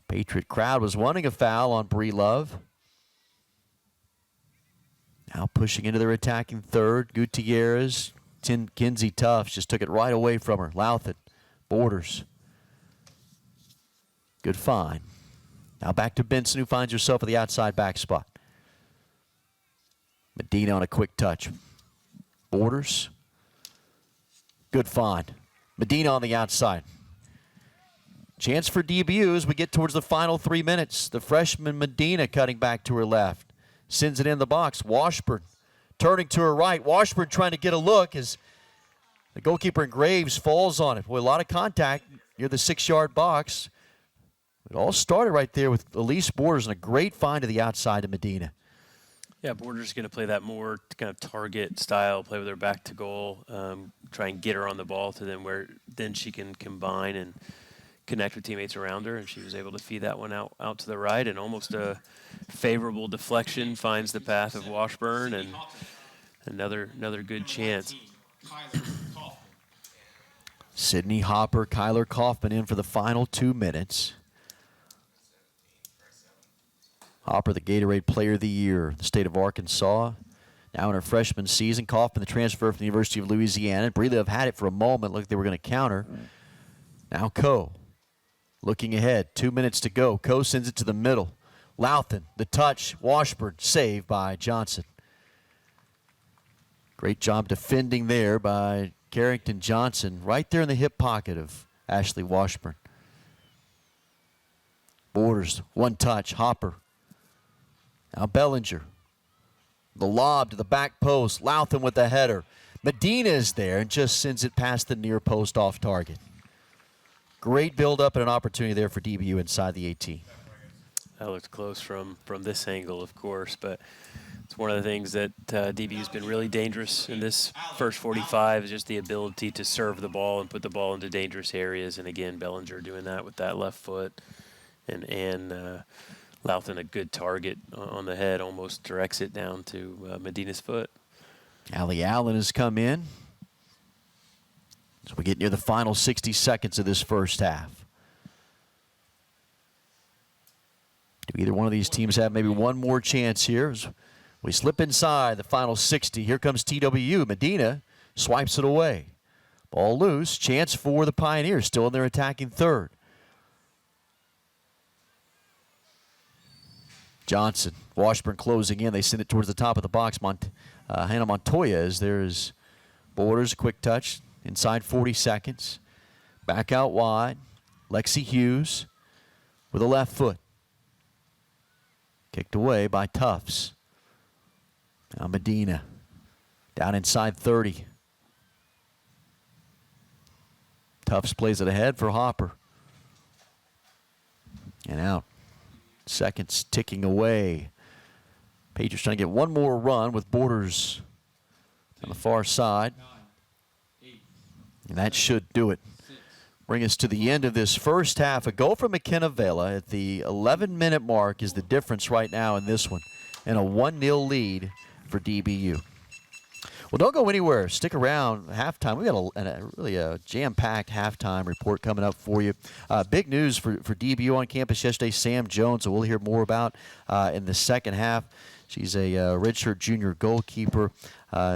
Patriot crowd was wanting a foul on Breelove. Now pushing into their attacking third. Gutierrez. Kinsey Tufts just took it right away from her. Louthen. Borders. Good find. Now back to Benson, who finds herself at the outside back spot. Medina on a quick touch. Borders. Good find. Medina on the outside. Chance for DBU as we get towards the final 3 minutes. The freshman Medina cutting back to her left. Sends it in the box. Washburn turning to her right. Washburn trying to get a look as the goalkeeper in Graves falls on it. Boy, a lot of contact near the 6-yard box. It all started right there with Elise Borders and a great find to the outside of Medina. Yeah, Borders going to play that more kind of target style, play with her back to goal, try and get her on the ball to them where then she can combine and connect with teammates around her, and she was able to feed that one out to the right, and almost a favorable deflection finds the path of Washburn, and another good chance. Sydney Hopper, Kyler Kaufman in for the final 2 minutes. Hopper, the Gatorade Player of the Year, the state of Arkansas. Now in her freshman season, Kaufman, the transfer from the University of Louisiana. Breelove had it for a moment. Looked like they were going to counter. Now Coe, looking ahead. 2 minutes to go. Coe sends it to the middle. Louthen, the touch. Washburn, saved by Johnson. Great job defending there by Carrington Johnson, right there in the hip pocket of Ashley Washburn. Borders, one touch. Hopper. Now Bellinger. The lob to the back post. Louthen with the header. Medina is there and just sends it past the near post off target. Great build-up and an opportunity there for DBU inside the 18. That looked close from this angle, of course, but it's one of the things that DBU's been really dangerous in this first 45 is just the ability to serve the ball and put the ball into dangerous areas. And again, Bellinger doing that with that left foot, and Louthen a good target on the head, almost directs it down to Medina's foot. Allie Allen has come in as we get near the final 60 seconds of this first half. Do either one of these teams have maybe one more chance here? As we slip inside the final 60. Here comes TWU. Medina swipes it away. Ball loose. Chance for the Pioneers, still in their attacking third. Johnson, Washburn closing in. They send it towards the top of the box. Hannah Montoya is there is Borders, quick touch, inside 40 seconds. Back out wide. Lexi Hughes with a left foot. Kicked away by Tufts. Now Medina down inside 30. Tufts plays it ahead for Hopper. And out. Seconds ticking away. Patriots trying to get one more run with Borders on the far side. And that should do it. Bring us to the end of this first half. A goal from McKenna Vela at the 11-minute mark is the difference right now in this one. And a 1-0 lead for DBU. Well, don't go anywhere. Stick around. Halftime. We got a really jam-packed halftime report coming up for you. Big news for DBU on campus yesterday. Sam Jones, who we'll hear more about in the second half. She's a redshirt junior goalkeeper.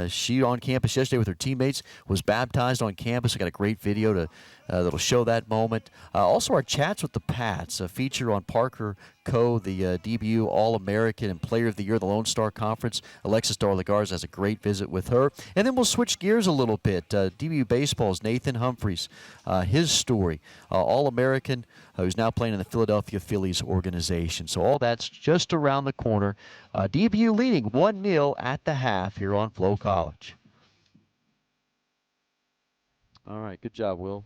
She on campus yesterday with her teammates, was baptized on campus. I got a great video that'll show that moment. Also, our chats with the Pats, a feature on Parker Coe, the DBU All-American and Player of the Year, the Lone Star Conference. Alexis Darlagarza has a great visit with her. And then we'll switch gears a little bit. DBU Baseball's Nathan Humphreys, his story. All-American, who's now playing in the Philadelphia Phillies organization. So all that's just around the corner. DBU leading 1-0 at the half here on FloCollege. All right, good job, Will.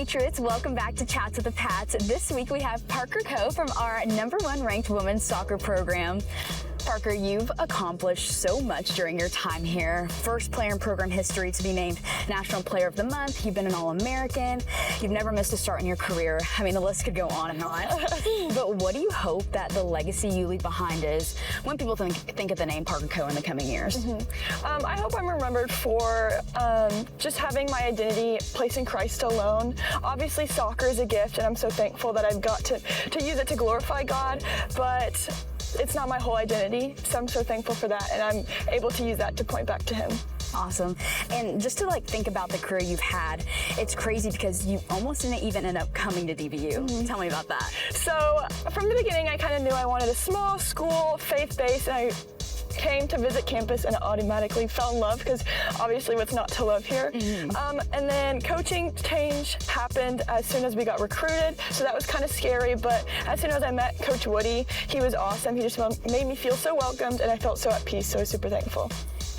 Patriots, welcome back to Chats with the Pats. This week we have Parker Coe from our #1 ranked women's soccer program. Parker, you've accomplished so much during your time here. First player in program history to be named National Player of the Month. You've been an All-American. You've never missed a start in your career. I mean, the list could go on and on. But what do you hope that the legacy you leave behind is when people think of the name Parker Coe in the coming years? I hope I'm remembered for just having my identity placed in Christ alone. Obviously, soccer is a gift, and I'm so thankful that I've got to use it to glorify God, but it's not my whole identity, so I'm so thankful for that, and I'm able to use that to point back to Him. Awesome. And just to think about the career you've had, it's crazy because you almost didn't even end up coming to DBU. Tell me about that. So from the beginning, I kind of knew I wanted a small school, faith-based, and I came to visit campus and automatically fell in love, because obviously what's not to love here. And then coaching change happened as soon as we got recruited, so that was kind of scary, but as soon as I met Coach Woody, he was awesome. He just made me feel so welcomed, and I felt so at peace, so I was super thankful.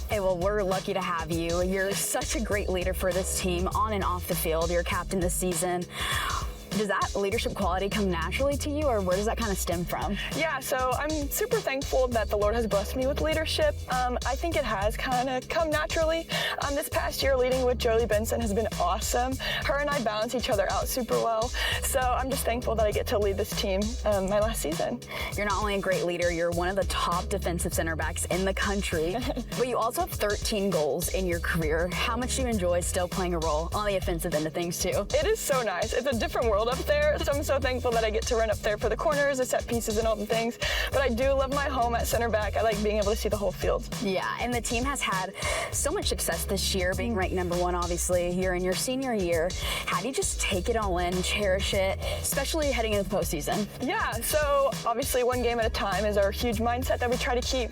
Hey, well, we're lucky to have you. You're such a great leader for this team on and off the field. You're captain this season. Does that leadership quality come naturally to you, or where does that kind of stem from? Yeah, so I'm super thankful that the Lord has blessed me with leadership. I think it has kind of come naturally. This past year, leading with Jolie Benson has been awesome. Her and I balance each other out super well. So I'm just thankful that I get to lead this team my last season. You're not only a great leader, you're one of the top defensive center backs in the country, but you also have 13 goals in your career. How much do you enjoy still playing a role on the offensive end of things too? It is so nice. It's a different world up there, so I'm so thankful that I get to run up there for the corners, the set pieces, and all the things. But I do love my home at center back. I like being able to see the whole field. Yeah, and the team has had so much success this year, being ranked #1, obviously. You're in your senior year. How do you just take it all in, cherish it, especially heading into the postseason? Yeah, so obviously one game at a time is our huge mindset that we try to keep.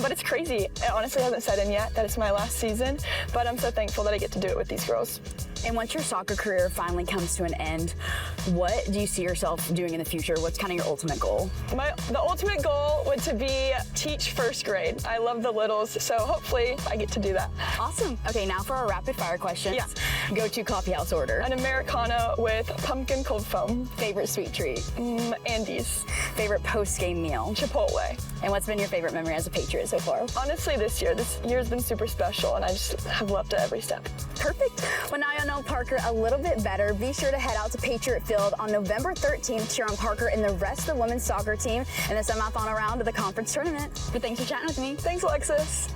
But it's crazy. It honestly hasn't set in yet that it's my last season, but I'm so thankful that I get to do it with these girls. And once your soccer career finally comes to an end, what do you see yourself doing in the future? What's kind of your ultimate goal? The ultimate goal would to be teach first grade. I love the littles, so hopefully I get to do that. Awesome. Okay, now for our rapid fire questions. Yeah. Go-to coffee house order. An Americano with pumpkin cold foam. Favorite sweet treat. Andes. Favorite post-game meal. Chipotle. And what's been your favorite memory as a Patriot so far? Honestly, this year's been super special, and I just have loved it every step. Perfect. Well, now you'll know Parker a little bit better. Be sure to head out to Patriot Field on November 13th to cheer on Parker and the rest of the women's soccer team in the semifinal round of the conference tournament. But thanks for chatting with me. Thanks, Alexis.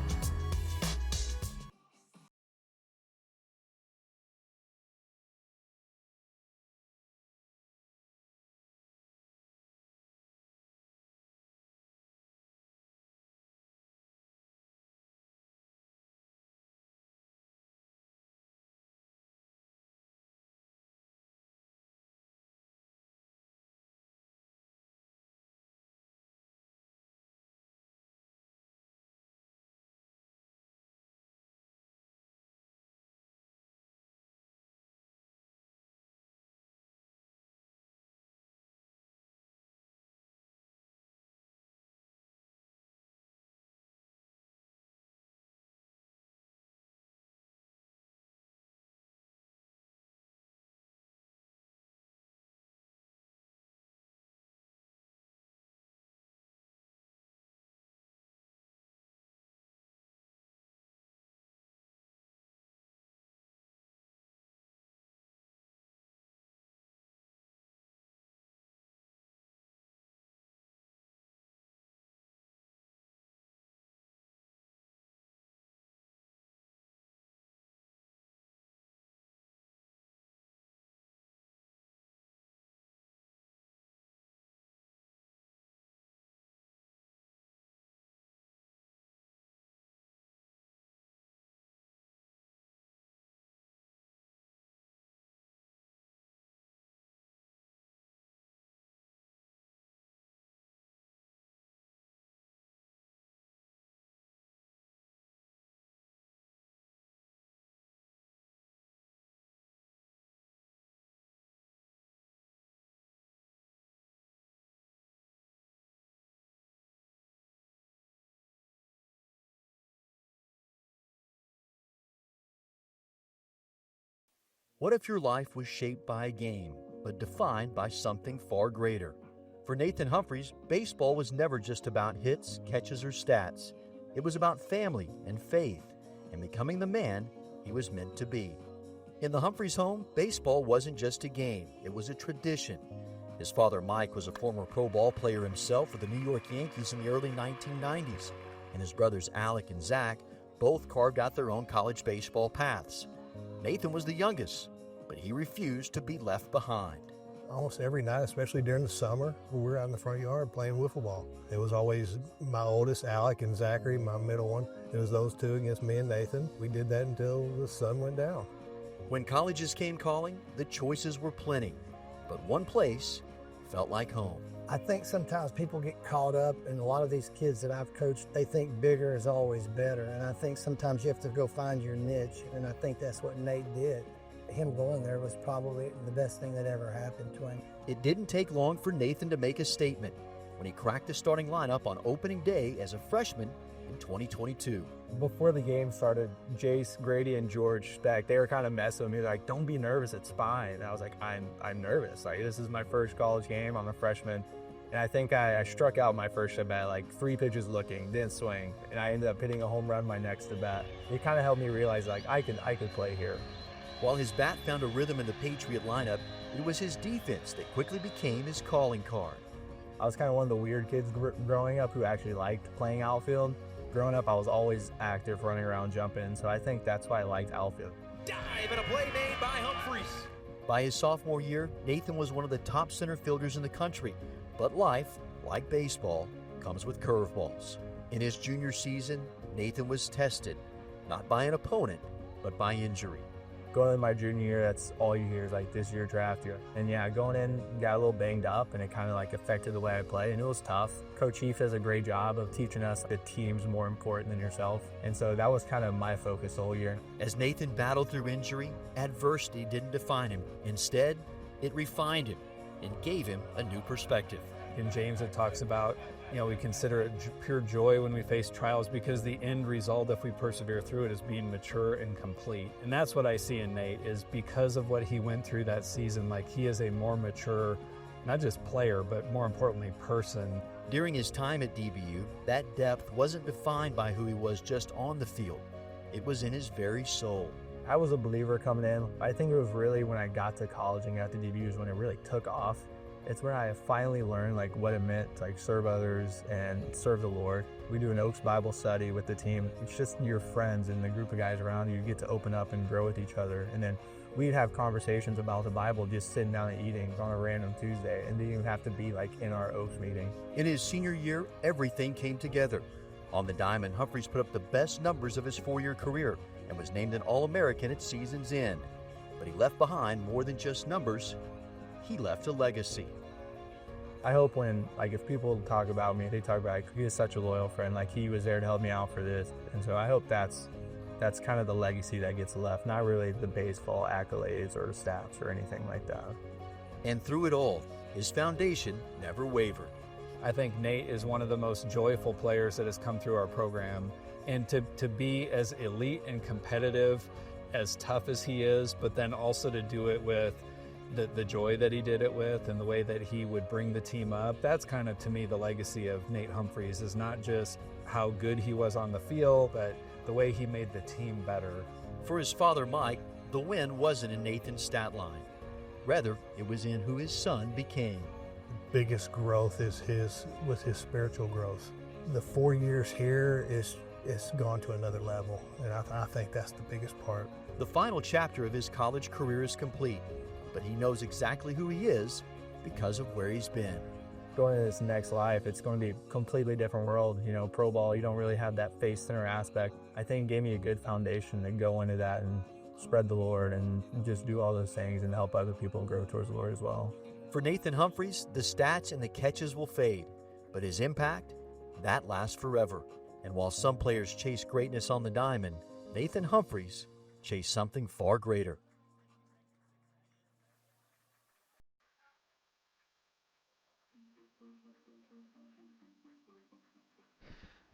What if your life was shaped by a game, but defined by something far greater? For Nathan Humphreys, baseball was never just about hits, catches, or stats. It was about family and faith and becoming the man he was meant to be. In the Humphreys home, baseball wasn't just a game, it was a tradition. His father, Mike, was a former pro ball player himself for the New York Yankees in the early 1990s, and his brothers Alec and Zach both carved out their own college baseball paths. Nathan was the youngest, but he refused to be left behind. Almost every night, especially during the summer, we were out in the front yard playing wiffle ball. It was always my oldest, Alec, and Zachary, my middle one. It was those two against me and Nathan. We did that until the sun went down. When colleges came calling, the choices were plenty, but one place felt like home. I think sometimes people get caught up, and a lot of these kids that I've coached, they think bigger is always better, and I think sometimes you have to go find your niche, and I think that's what Nate did. Him going there was probably the best thing that ever happened to him. It didn't take long for Nathan to make a statement when he cracked the starting lineup on opening day as a freshman in 2022. Before the game started, Jace, Grady, and George Speck, they were kind of messing with me. They're like, don't be nervous, it's fine. And I was like, I'm nervous. Like, this is my first college game, I'm a freshman. And I think I struck out my first at bat, like 3 pitches looking, didn't swing. And I ended up hitting a home run my next at bat. It kind of helped me realize, like, I could play here. While his bat found a rhythm in the Patriot lineup, it was his defense that quickly became his calling card. I was kind of one of the weird kids growing up who actually liked playing outfield. Growing up, I was always active, running around, jumping, so I think that's why I liked outfield. Dive and a play made by Humphreys. By his sophomore year, Nathan was one of the top center fielders in the country, but life, like baseball, comes with curveballs. In his junior season, Nathan was tested, not by an opponent, but by injury. Going into my junior year, that's all you hear is like this year draft year. And yeah, going in, got a little banged up, and it kind of like affected the way I play, and it was tough. Coach Heath does a great job of teaching us the team's more important than yourself. And so that was kind of my focus the whole year. As Nathan battled through injury, adversity didn't define him. Instead, it refined him and gave him a new perspective. In James, it talks about, we consider it pure joy when we face trials because the end result, if we persevere through it, is being mature and complete. And that's what I see in Nate, is because of what he went through that season, like he is a more mature, not just player, but more importantly, person. During his time at DBU, that depth wasn't defined by who he was just on the field. It was in his very soul. I was a believer coming in. I think it was really when I got to college and got to DBU is when it really took off. It's when I finally learned like what it meant to like serve others and serve the Lord. We do an Oaks Bible study with the team. It's just your friends and the group of guys around you. You get to open up and grow with each other. And then we'd have conversations about the Bible just sitting down and eating on a random Tuesday. And didn't even have to be like in our Oaks meeting. In his senior year, everything came together. On the diamond, Humphreys put up the best numbers of his 4-year career and was named an All-American at season's end. But he left behind more than just numbers. He left a legacy. I hope when, if people talk about me, they talk about, he was such a loyal friend, he was there to help me out for this. And so I hope that's kind of the legacy that gets left, not really the baseball accolades or stats or anything like that. And through it all, his foundation never wavered. I think Nate is one of the most joyful players that has come through our program. And to be as elite and competitive, as tough as he is, but then also to do it with the joy that he did it with and the way that he would bring the team up, that's kind of, to me, the legacy of Nate Humphreys, is not just how good he was on the field, but the way he made the team better. For his father, Mike, the win wasn't in Nathan's stat line. Rather, it was in who his son became. The biggest growth was his spiritual growth. The 4 years here is gone to another level, and I think that's the biggest part. The final chapter of his college career is complete, but he knows exactly who he is because of where he's been. Going into this next life, it's going to be a completely different world. Pro ball, you don't really have that face center aspect. I think it gave me a good foundation to go into that and spread the Lord and just do all those things and help other people grow towards the Lord as well. For Nathan Humphreys, the stats and the catches will fade, but his impact, that lasts forever. And while some players chase greatness on the diamond, Nathan Humphreys chased something far greater.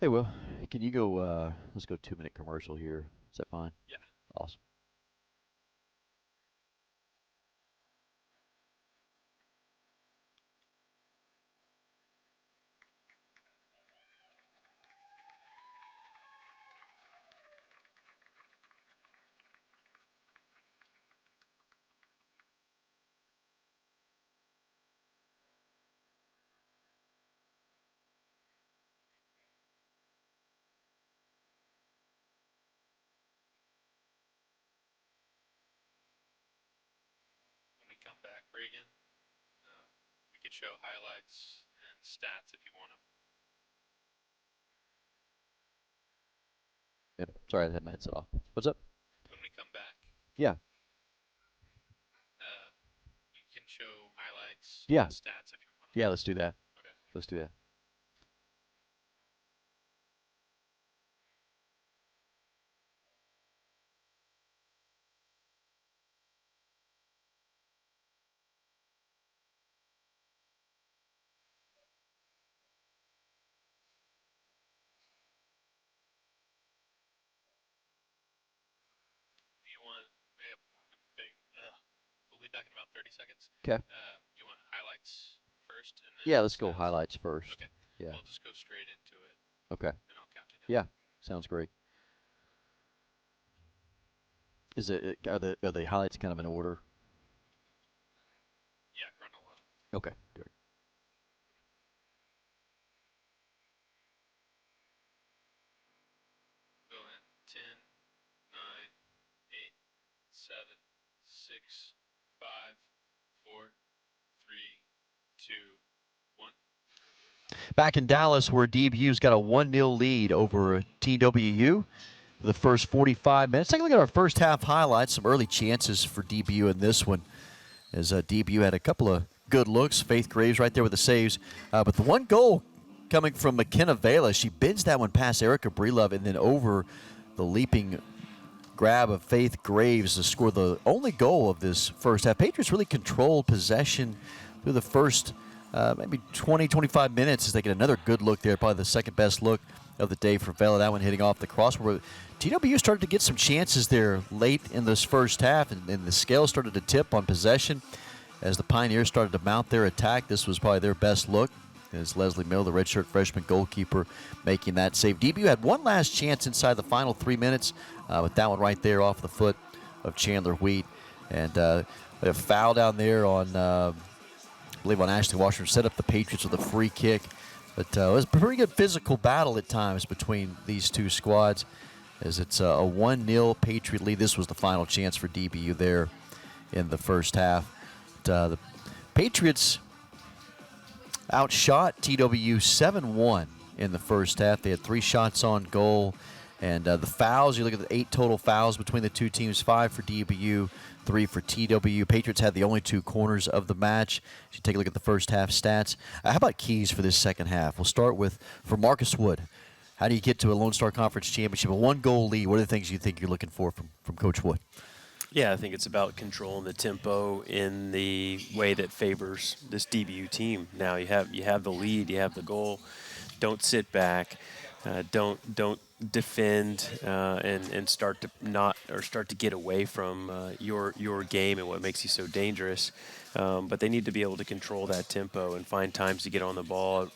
Hey, Will, can you go, let's go 2-minute commercial here. Is that fine? Yeah. Awesome. Reagan. We could show highlights and stats if you want them. Yeah, sorry, I had my headset off. What's up? When we come back, Yeah. we can show highlights Yeah. and stats if you want them. Yeah, let's do that. Okay. Let's do that. Do you want, we'll be back in about 30 seconds. Okay. You want highlights first? And then Yeah, let's go stats? highlights first. Okay. Yeah. We'll just go straight into it. Okay. And I'll count you down. Yeah, sounds great. Is it are the highlights kind of in order? Yeah, chronological. Okay. Good. Go in 10, 9, 8, 7, 6, 5, 4, 3, 2, 1. Back in Dallas, where DBU's got a 1-0 lead over TWU for the first 45 minutes. Take a look at our first half highlights. Some early chances for DBU in this one, as DBU had a couple of good looks. Faith Graves right there with the saves. But the one goal coming from McKenna Vela, she bends that one past Erica Breelove and then over the leaping grab of Faith Graves to score the only goal of this first half. Patriots really controlled possession through the first maybe 20, 25 minutes as they get another good look there, probably the second best look of the day for Vela. That one hitting off the crossbar. TWU started to get some chances there late in this first half, and the scale started to tip on possession as the Pioneers started to mount their attack. This was probably their best look, as Leslie Mill, the redshirt freshman goalkeeper, making that save. DBU had one last chance inside the final 3 minutes, with that one right there off the foot of Chandler Wheat. And a foul down there on, I believe on Ashley Washington, set up the Patriots with a free kick. But it was a pretty good physical battle at times between these two squads, as it's a 1-0 Patriot lead. This was the final chance for DBU there in the first half. But, the Patriots outshot TWU 7-1 in the first half. They had 3 shots on goal. And the fouls, you look at the 8 total fouls between the two teams, 5 for DBU, 3 for TWU. Patriots had the only 2 corners of the match. If you take a look at the first half stats. How about keys for this second half? We'll start with, for Marcus Wood. How do you get to a Lone Star Conference championship? A 1-goal lead. What are the things you think you're looking for from Coach Wood? Yeah, I think it's about controlling the tempo in the way that favors this DBU team. Now you have the lead, you have the goal. Don't sit back. Don't defend and start to get away from your game and what makes you so dangerous. But they need to be able to control that tempo and find times to get on the ball.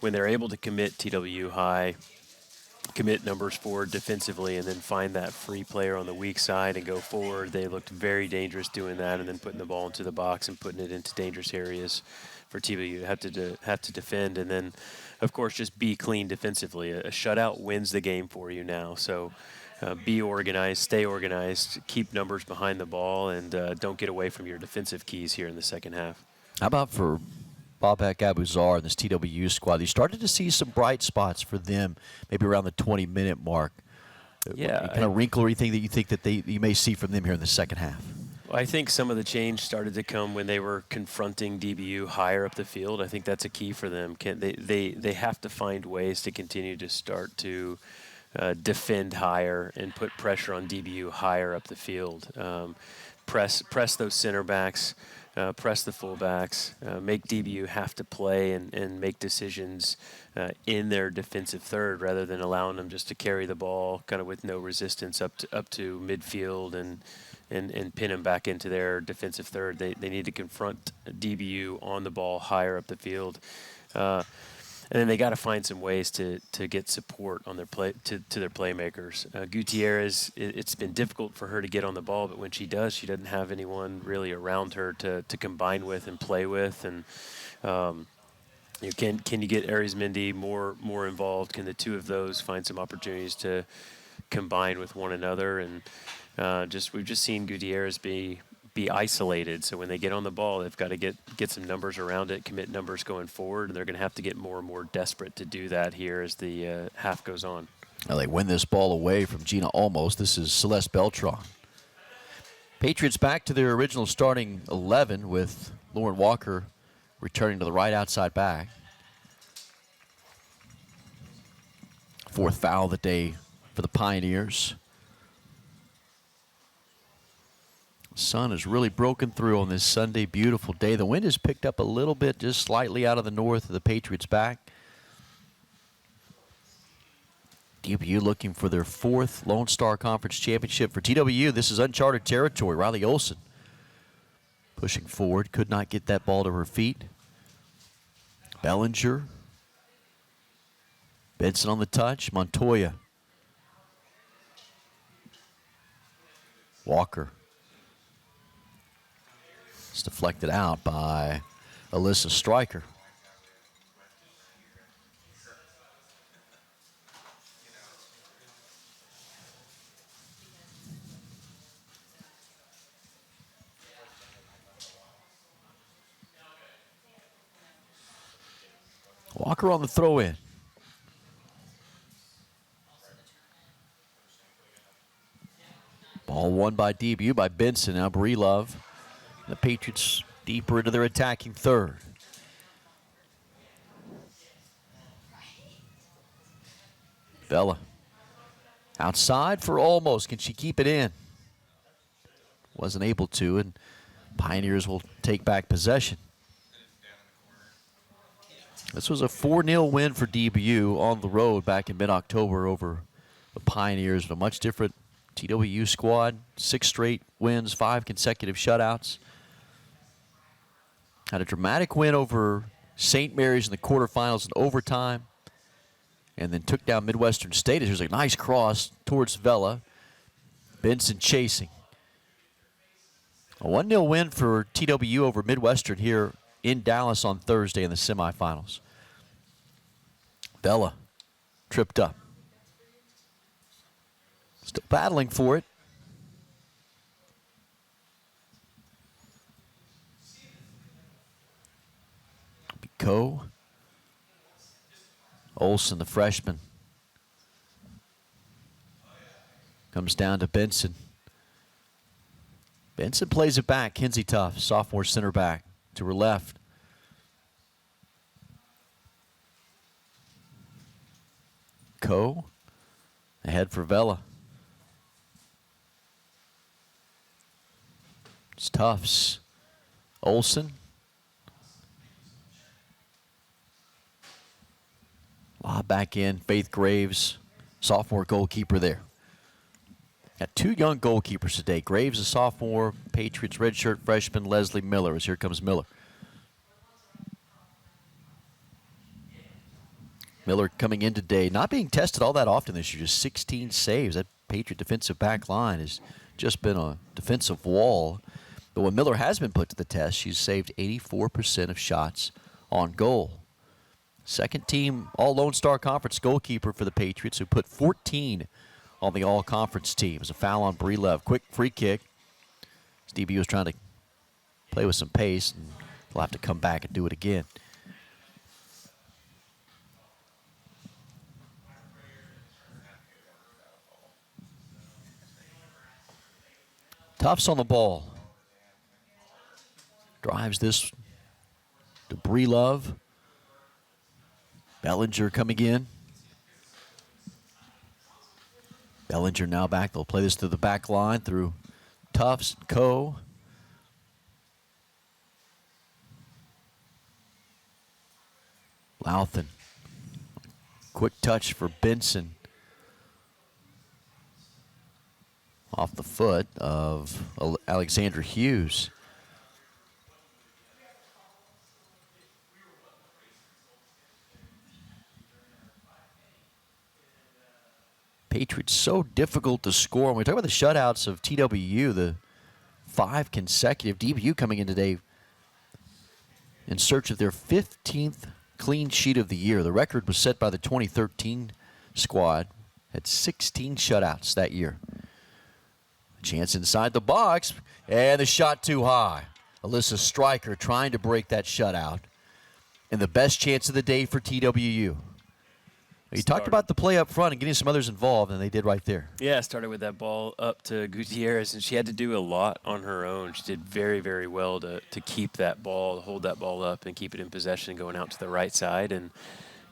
When they're able to commit TWU high, commit numbers forward defensively, and then find that free player on the weak side and go forward, they looked very dangerous doing that, and then putting the ball into the box and putting it into dangerous areas for TWU to have to defend. And then, of course, just be clean defensively. A shutout wins the game for you now. So be organized, stay organized, keep numbers behind the ball, and don't get away from your defensive keys here in the second half. How about for Babak Abuzar and this TWU squad? You started to see some bright spots for them, maybe around the 20-minute mark. Yeah. Any kind of wrinkle or anything that you think that you may see from them here in the second half? Well, I think some of the change started to come when they were confronting DBU higher up the field. I think that's a key for them. They have to find ways to continue to start to defend higher and put pressure on DBU higher up the field. Press those center backs. Press the fullbacks, make DBU have to play and make decisions in their defensive third rather than allowing them just to carry the ball kind of with no resistance up to midfield and pin them back into their defensive third. They need to confront DBU on the ball higher up the field. And then they got to find some ways to get support on their play to their playmakers. Gutierrez, it's been difficult for her to get on the ball, but when she does, she doesn't have anyone really around her to combine with and play with. And can you get Arizmendi more involved? Can the two of those find some opportunities to combine with one another? And we've just seen Gutierrez be be isolated. So when they get on the ball, they've got to get some numbers around it, commit numbers going forward, and they're going to have to get more and more desperate to do that here as the half goes on. Now they win this ball away from Gina Olmos. This is Celeste Beltran. Patriots back to their original starting 11 with Lauren Walker returning to the right outside back. Fourth foul of the day for the Pioneers. Sun has really broken through on this Sunday, beautiful day. The wind has picked up a little bit, just slightly out of the north of the Patriots' back. DBU looking for their fourth Lone Star Conference championship. For TWU, this is uncharted territory. Riley Olson pushing forward, could not get that ball to her feet. Bellinger. Benson on the touch. Montoya. Walker. It's deflected out by Alyssa Stryker. Walker on the throw-in. Ball won by DBU by Benson. Now Breelove. The Patriots deeper into their attacking third. Bella. Outside for Olmos. Can she keep it in? Wasn't able to, and Pioneers will take back possession. This was a 4-0 win for DBU on the road back in mid-October over the Pioneers. A much different TWU squad. 6 straight wins, 5 consecutive shutouts. Had a dramatic win over St. Mary's in the quarterfinals in overtime. And then took down Midwestern State. There's a nice cross towards Vela. Benson chasing. A 1-0 win for TWU over Midwestern here in Dallas on Thursday in the semifinals. Bella tripped up. Still battling for it. Coe. Olson, the freshman. Comes down to Benson. Benson plays it back. Kinsey Tuff, sophomore center back, to her left. Coe ahead for Vela. It's Tufts. Olson. Lob back in. Faith Graves, sophomore goalkeeper there. Got 2 young goalkeepers today. Graves, a sophomore. Patriots redshirt freshman Leslie Miller, as here comes Miller. Miller coming in today, not being tested all that often this year, just 16 saves. That Patriot defensive back line has just been a defensive wall. But when Miller has been put to the test, she's saved 84% of shots on goal. Second team All-Lone Star Conference goalkeeper for the Patriots, who put 14 on the All-Conference team. It was a foul on Breelove. Quick free kick. DBU was trying to play with some pace, and they'll have to come back and do it again. Tufts on the ball. Drives this to Breelove. Bellinger coming in. Bellinger now back. They'll play this to the back line through Tufts and Coe. Louthan. Quick touch for Benson. Off the foot of Alexandra Hughes. Patriots so difficult to score. When we talk about the shutouts of TWU, the 5 consecutive, DBU coming in today in search of their 15th clean sheet of the year. The record was set by the 2013 squad. Had 16 shutouts that year. Chance inside the box, and the shot too high. Alyssa Stryker trying to break that shutout. And the best chance of the day for TWU. You talked about the play up front and getting some others involved, and they did right there. Yeah, started with that ball up to Gutierrez, and she had to do a lot on her own. She did very, very well to keep that ball, hold that ball up, and keep it in possession going out to the right side, and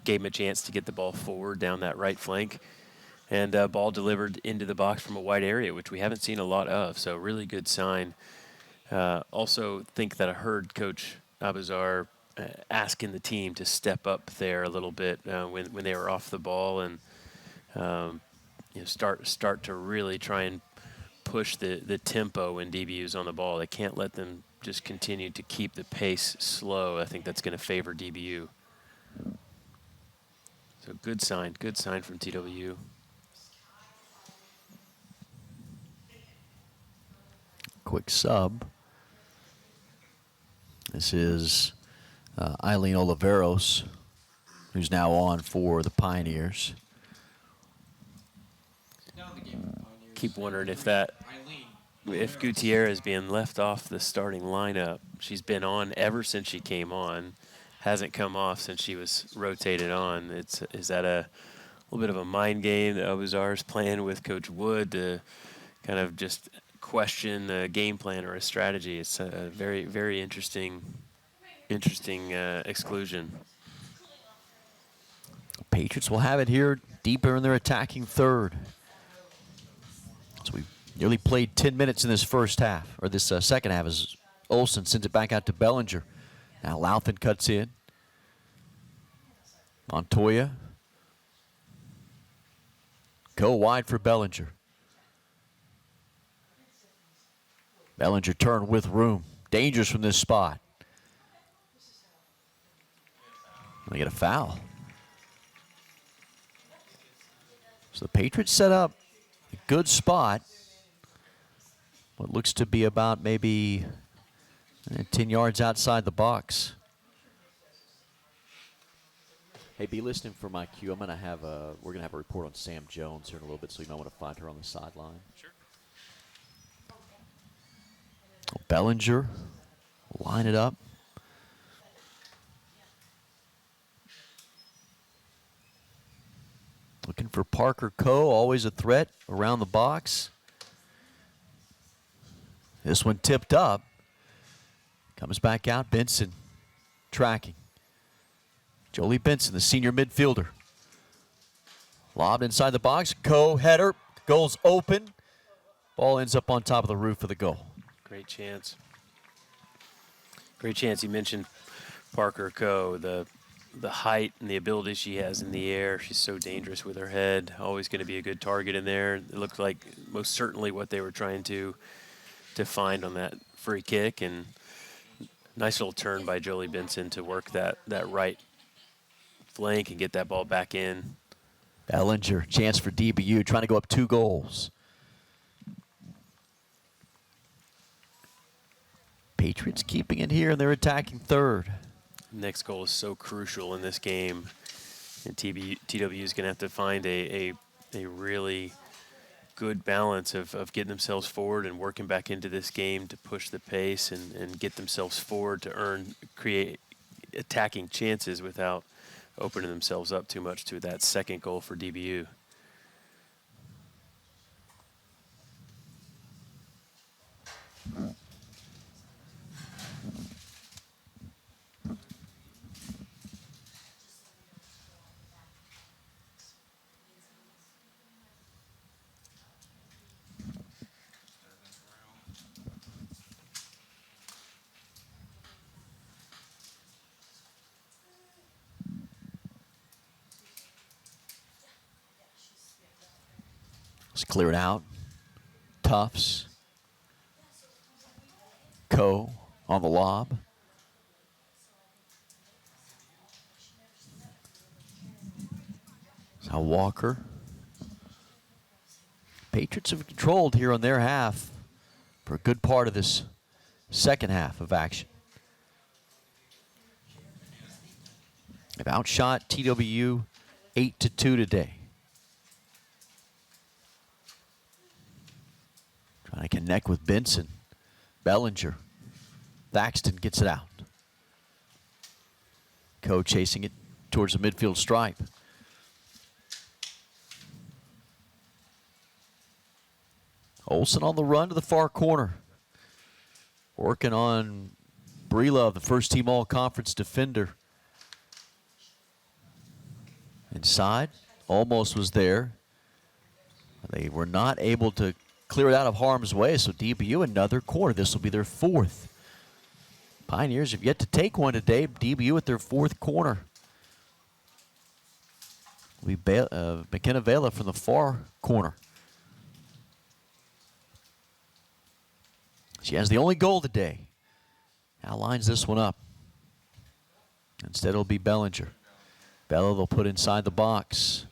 gave him a chance to get the ball forward down that right flank. And ball delivered into the box from a wide area, which we haven't seen a lot of, so really good sign. Also think that I heard Coach Abazar asking the team to step up there a little bit when they were off the ball, and start to really try and push the tempo when DBU's on the ball. They can't let them just continue to keep the pace slow. I think that's going to favor DBU. So good sign from TWU. Quick sub. This is Eileen Oliveros, who's now on for the Pioneers. Keep wondering if Gutierrez being left off the starting lineup. She's been on ever since she came on, hasn't come off since she was rotated on. Is that a little bit of a mind game that Abuzar's playing with Coach Wood to kind of just question a game plan or a strategy? It's a very, very interesting exclusion. Patriots will have it here deeper in their attacking third. So we've nearly played 10 minutes in this first half, or this second half, as Olsen sends it back out to Bellinger. Now Louthan cuts in. Montoya. Go wide for Bellinger. Bellinger turn with room. Dangerous from this spot. They get a foul. So the Patriots set up a good spot. What looks to be about maybe 10 yards outside the box. Hey, be listening for my cue. We're gonna have a report on Sam Jones here in a little bit, so you might want to find her on the sideline. Sure. Bellinger, line it up. Looking for Parker Coe, always a threat around the box. This one tipped up. Comes back out, Benson tracking. Jolie Benson, the senior midfielder. Lobbed inside the box, Coe, header, goal's open. Ball ends up on top of the roof of the goal. Great chance. Great chance. You mentioned Parker Coe, the height and the ability she has in the air. She's so dangerous with her head. Always going to be a good target in there. It looked like most certainly what they were trying to find on that free kick. And nice little turn by Jolie Benson to work that right flank and get that ball back in. Bellinger, chance for DBU, trying to go up 2 goals. Patriots keeping it here, and they're attacking third. Next goal is so crucial in this game, and TW is going to have to find a really good balance of getting themselves forward and working back into this game to push the pace and get themselves forward to create attacking chances without opening themselves up too much to that second goal for DBU. Let's clear it out. Tufts. Coe on the lob. Now Walker. Patriots have controlled here on their half for a good part of this second half of action. They've outshot TWU 8-2 today. Trying to Connect with Benson. Bellinger. Thaxton gets it out. Coe chasing it towards the midfield stripe. Olsen on the run to the far corner. Working on Breelove, the first team all-conference defender. Inside, almost was there. They were not able to clear it out of harm's way, so DBU another corner. This will be their fourth. Pioneers have yet to take one today. DBU at their fourth corner. We McKenna Vela from the far corner. She has the only goal today. Now lines this one up. Instead it'll be Bellinger. Bella they'll put inside the box.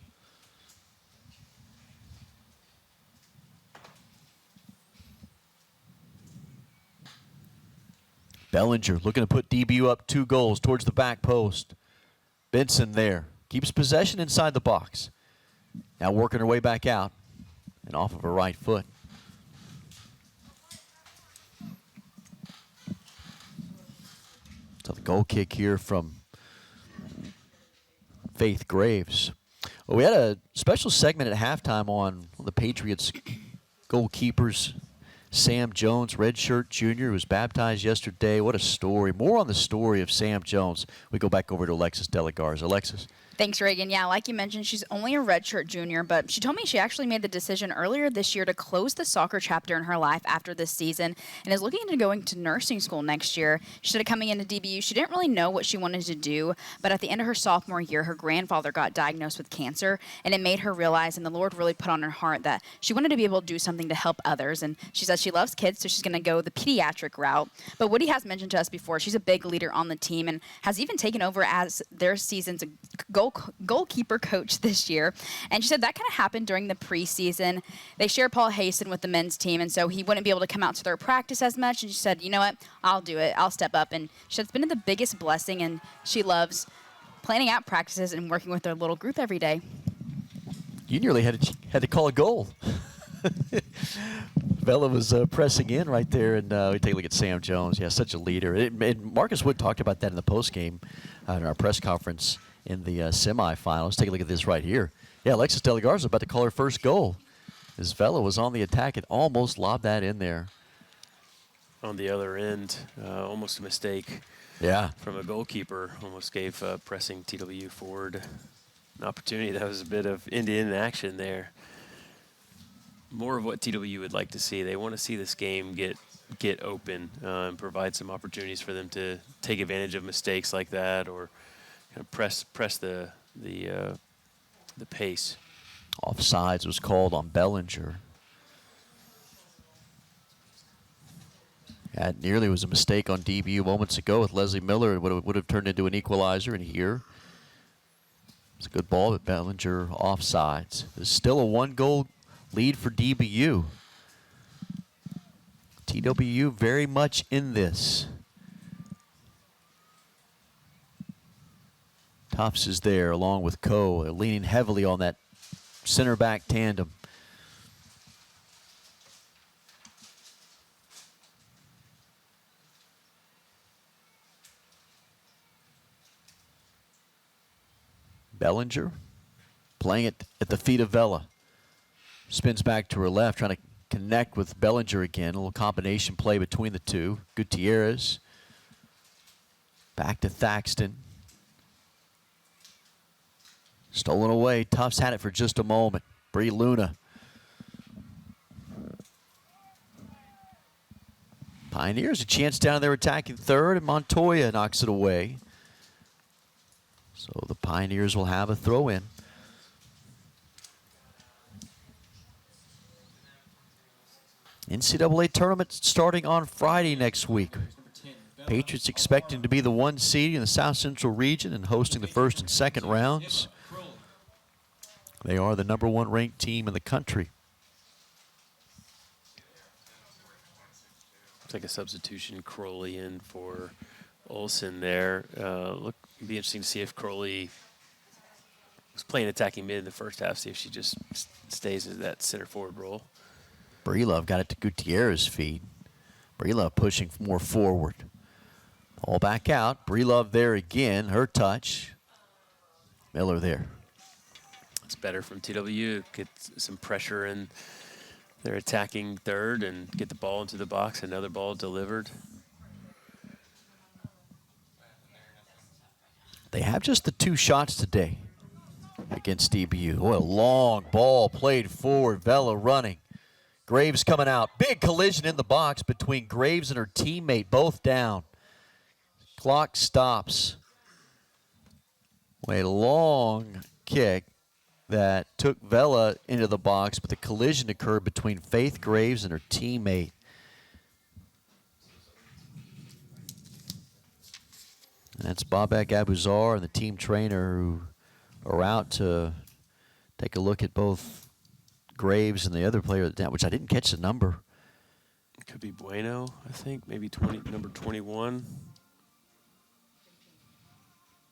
Bellinger looking to put DBU up 2 goals towards the back post. Benson there. Keeps possession inside the box. Now working her way back out and off of her right foot. So the goal kick here from Faith Graves. Well, we had a special segment at halftime on the Patriots goalkeepers. Sam Jones, redshirt junior, who was baptized yesterday. What a story. More on the story of Sam Jones. We go back over to Alexis Delagarza. Alexis. Thanks, Reagan. Yeah, like you mentioned, she's only a redshirt junior, but she told me she actually made the decision earlier this year to close the soccer chapter in her life after this season and is looking into going to nursing school next year. She said coming into DBU, she didn't really know what she wanted to do, but at the end of her sophomore year, her grandfather got diagnosed with cancer, and it made her realize, and the Lord really put on her heart, that she wanted to be able to do something to help others. And she says she loves kids, so she's going to go the pediatric route. But Woody has mentioned to us before, she's a big leader on the team and has even taken over as their season's goalkeeper coach this year. And she said that kind of happened during the preseason. They share Paul Haston with the men's team, and so he wouldn't be able to come out to their practice as much. And she said, you know what, I'll do it. I'll step up. And she said it's been the biggest blessing, and she loves planning out practices and working with their little group every day. You nearly had to call a goal. Vela was pressing in right there, and we take a look at Sam Jones. Yeah, such a leader. And Marcus Wood talked about that in the postgame in our press conference in the semifinals. Let's take a look at this right here. Yeah, Alexis Delagarza about to call her first goal. As Vela was on the attack and almost lobbed that in there. On the other end, almost a mistake. Yeah. From a goalkeeper, almost gave pressing TW forward an opportunity. That was a bit of end-to-end action there. More of what TW would like to see. They want to see this game get open and provide some opportunities for them to take advantage of mistakes like that, or kind of press the pace. Offsides was called on Bellinger. That nearly was a mistake on DBU moments ago with Leslie Miller. It would have turned into an equalizer, and here it's a good ball, but Bellinger offsides. There's still a 1-goal lead for DBU. TWU very much in this. Tufts is there along with Coe. They're leaning heavily on that center back tandem. Bellinger playing it at the feet of Vela. Spins back to her left, trying to connect with Bellinger again. A little combination play between the two. Gutierrez. Back to Thaxton. Stolen away. Tufts had it for just a moment. Bree Luna. Pioneers a chance down there attacking third, and Montoya knocks it away. So the Pioneers will have a throw in. NCAA tournament starting on Friday next week. Patriots expecting to be the 1 seed in the South Central region and hosting the first and second rounds. They are the #1 ranked team in the country. It's like a substitution, Crowley in for Olsen there. It'd be interesting to see if Crowley was playing attacking mid in the first half, see if she just stays in that center forward role. Breelove got it to Gutierrez's feet. Breelove pushing more forward. All back out. Breelove there again. Her touch. Miller there. It's better from TWU. Get some pressure in their attacking third and get the ball into the box. Another ball delivered. They have just the 2 shots today against DBU. Boy, a long ball played forward. Vela running. Graves coming out. Big collision in the box between Graves and her teammate, both down. Clock stops. A long kick that took Vela into the box, but the collision occurred between Faith Graves and her teammate. And that's Babak Abuzar and the team trainer who are out to take a look at both Graves and the other player, which I didn't catch the number. Could be Bueno, I think. Maybe number 21.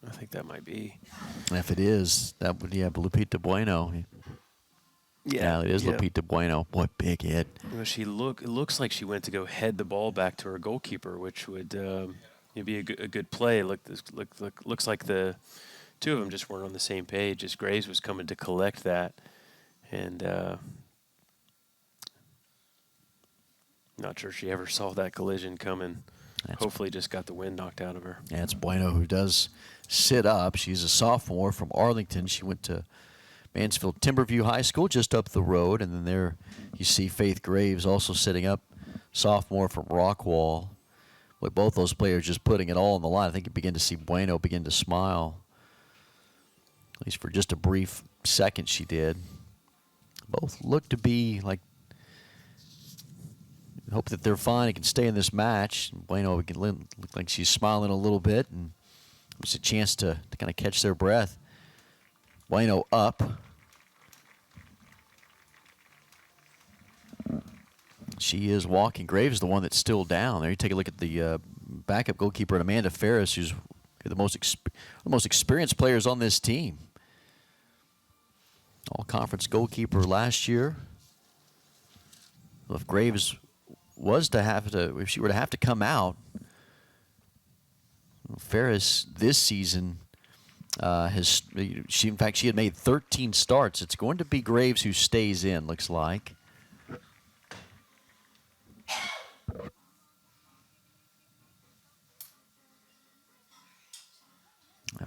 I think that might be. If it is, that would, yeah, Lupita Bueno. Yeah, it is Lupita Bueno. Boy, big hit. Well, it looks like she went to go head the ball back to her goalkeeper, which would be a good play. Looks like the two of them just weren't on the same page as Graves was coming to collect that. And not sure she ever saw that collision coming. Hopefully just got the wind knocked out of her. Yeah, it's Bueno who does sit up. She's a sophomore from Arlington. She went to Mansfield Timberview High School just up the road. And then there you see Faith Graves also sitting up, sophomore from Rockwall. With both those players just putting it all on the line. I think you begin to see Bueno begin to smile. At least for just a brief second she did. Both look to be like, hope that they're fine and can stay in this match. Bueno can look like she's smiling a little bit, and it's a chance to kind of catch their breath. Bueno up. She is walking. Graves is the one that's still down. There you take a look at the backup goalkeeper, Amanda Ferris, who's the most experienced players on this team. All-conference goalkeeper last year. Well, if Graves was to have to, if she were to have to come out, Ferris this season in fact, she had made 13 starts. It's going to be Graves who stays in, looks like.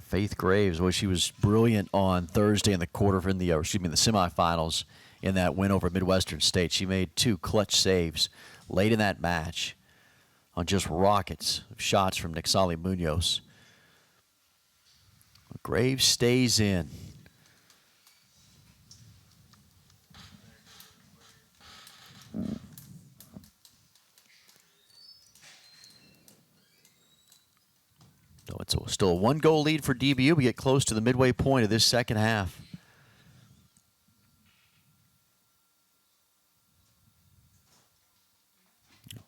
Faith Graves, well, she was brilliant on Thursday in the the semifinals in that win over Midwestern State. She made 2 clutch saves late in that match on just rockets of shots from Nixali Munoz. Graves stays in. So it's still a 1-goal lead for DBU. We get close to the midway point of this second half.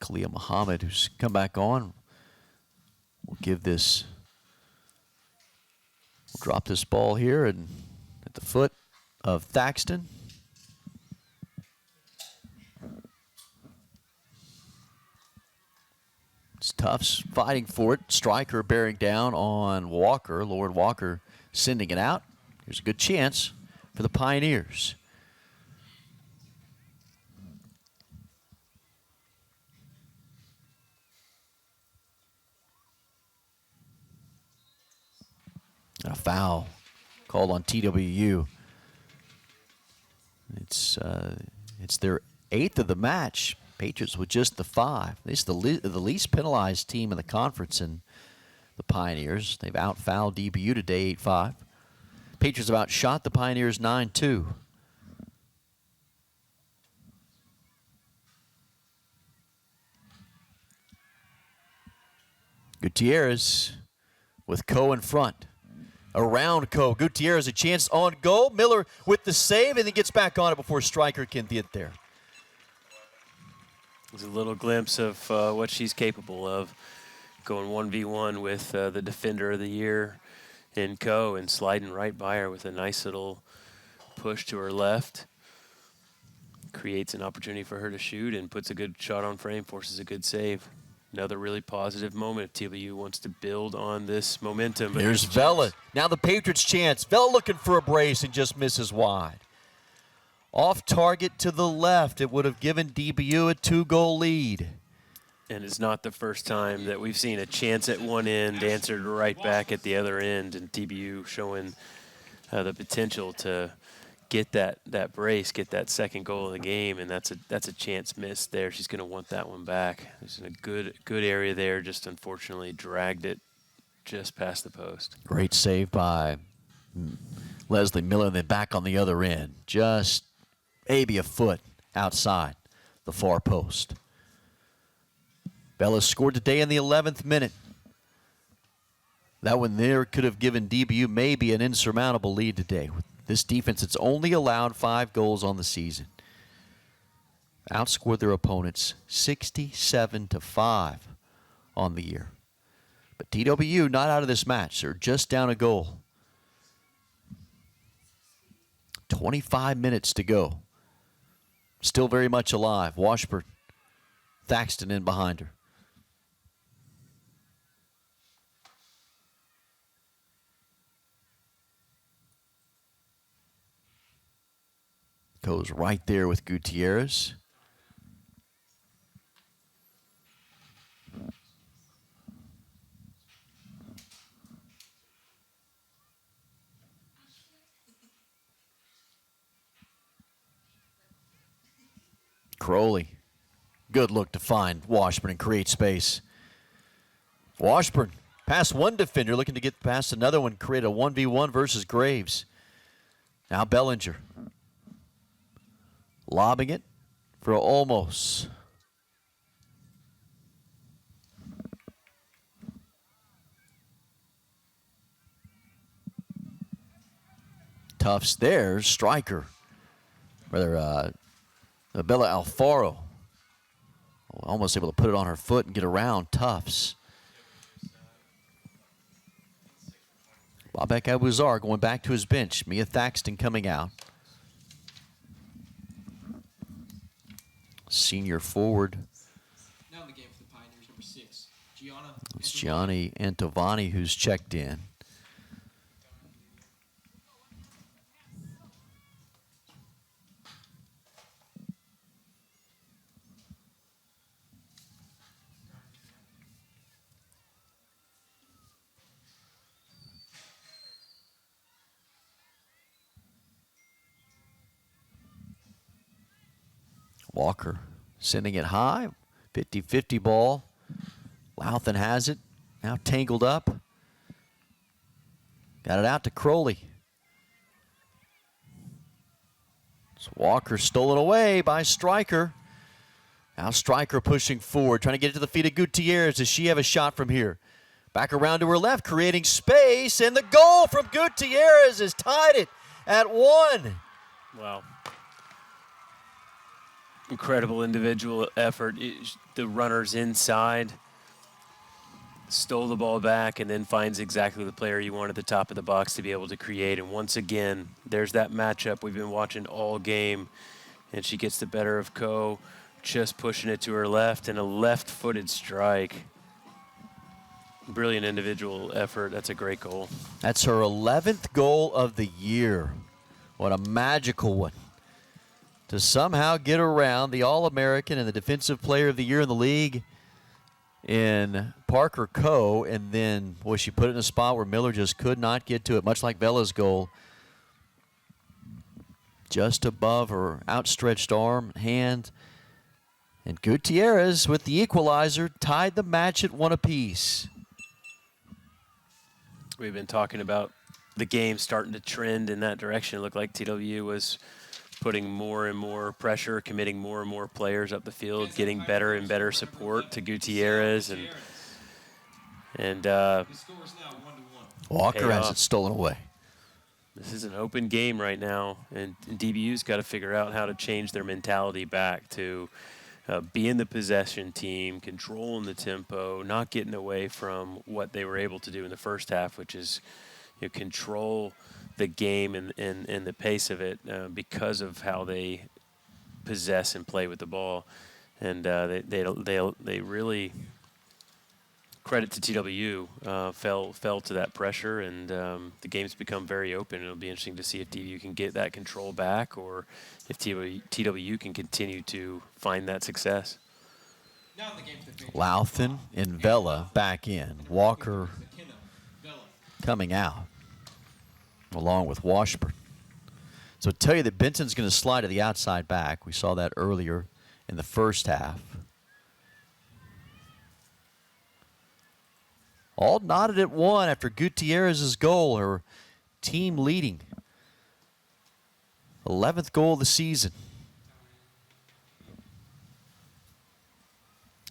Khalil Muhammad, who's come back on, will drop this ball here and at the foot of Thaxton. It's Tufts fighting for it. Striker bearing down on Walker. Lord Walker sending it out. Here's a good chance for the Pioneers. A foul called on TWU. It's their 8th of the match. Patriots with just the 5. This is the least penalized team in the conference in the Pioneers. They've outfouled DBU today 8-5. Patriots have outshot the Pioneers 9-2. Gutierrez with Coe in front. Around Coe. Gutierrez a chance on goal. Miller with the save, and he gets back on it before Striker can get there. There's a little glimpse of what she's capable of, going 1v1 with the Defender of the Year in Coe and sliding right by her with a nice little push to her left. creates an opportunity for her to shoot and puts a good shot on frame, forces a good save. Another really positive moment if TBU wants to build on this momentum. But There's Vela. Now the Patriots' chance. Vela looking for a brace and just misses wide. Off target to the left. It would have given DBU a 2-goal lead. And it's not the first time that we've seen a chance at one end answered right back at the other end, and TBU showing the potential to get that brace, get that second goal of the game, and that's a chance missed there. She's going to want that one back. It's in a good area there, just unfortunately dragged it just past the post. Great save by Leslie Miller, and then back on the other end. Just maybe a foot outside the far post. Bella scored today in the 11th minute. That one there could have given DBU maybe an insurmountable lead today. With this defense, it's only allowed 5 goals on the season. Outscored their opponents 67-5 on the year. But TWU not out of this match. They're just down a goal. 25 minutes to go. Still very much alive. Washburn, Thaxton in behind her. Goes right there with Gutierrez. Crowley. Good look to find Washburn and create space. Washburn past one defender, looking to get past another one, create a 1v1 versus Graves. Now Bellinger. Lobbing it for Olmos. Tufts there, striker. Rather, Bella Alfaro. Almost able to put it on her foot and get around Tufts. Bobek Abuzar going back to his bench. Mia Thaxton coming out. Senior forward. Now in the game for the Pioneers, number 6, Gianna. It's Gianni Antovani who's checked in. Walker sending it high. 50-50 ball. Louthan has it. Now tangled up. Got it out to Crowley. So Walker stolen away by Stryker. Now Stryker pushing forward, trying to get it to the feet of Gutierrez. Does she have a shot from here? Back around to her left, creating space, and the goal from Gutierrez has tied it at 1. Wow. Incredible individual effort. The runner's inside, stole the ball back, and then finds exactly the player you want at the top of the box to be able to create. And once again, there's that matchup we've been watching all game. And she gets the better of Ko, just pushing it to her left, and a left-footed strike. Brilliant individual effort. That's a great goal. That's her 11th goal of the year. What a magical one. To somehow get around the All-American and the Defensive Player of the Year in the league in Parker Ko, and then, boy, she put it in a spot where Miller just could not get to it, much like Vela's goal. Just above her outstretched arm, hand. And Gutierrez, with the equalizer, tied the match at 1 apiece. We've been talking about the game starting to trend in that direction. It looked like TWU was putting more and more pressure, committing more and more players up the field, getting better and better support to Gutierrez, and Walker has it stolen away. This is an open game right now, and DBU's got to figure out how to change their mentality back to being the possession team, controlling the tempo, not getting away from what they were able to do in the first half, which is control the game and the pace of it because of how they possess and play with the ball. And they really, credit to TWU, fell to that pressure, and the game's become very open. It'll be interesting to see if DBU can get that control back, or if TWU can continue to find that success. Louthan and Vela back in. Walker coming out, along with Washburn. So to tell you that Benson's going to slide to the outside back. We saw that earlier in the first half. All knotted at one after Gutierrez's goal, her team leading. 11th goal of the season.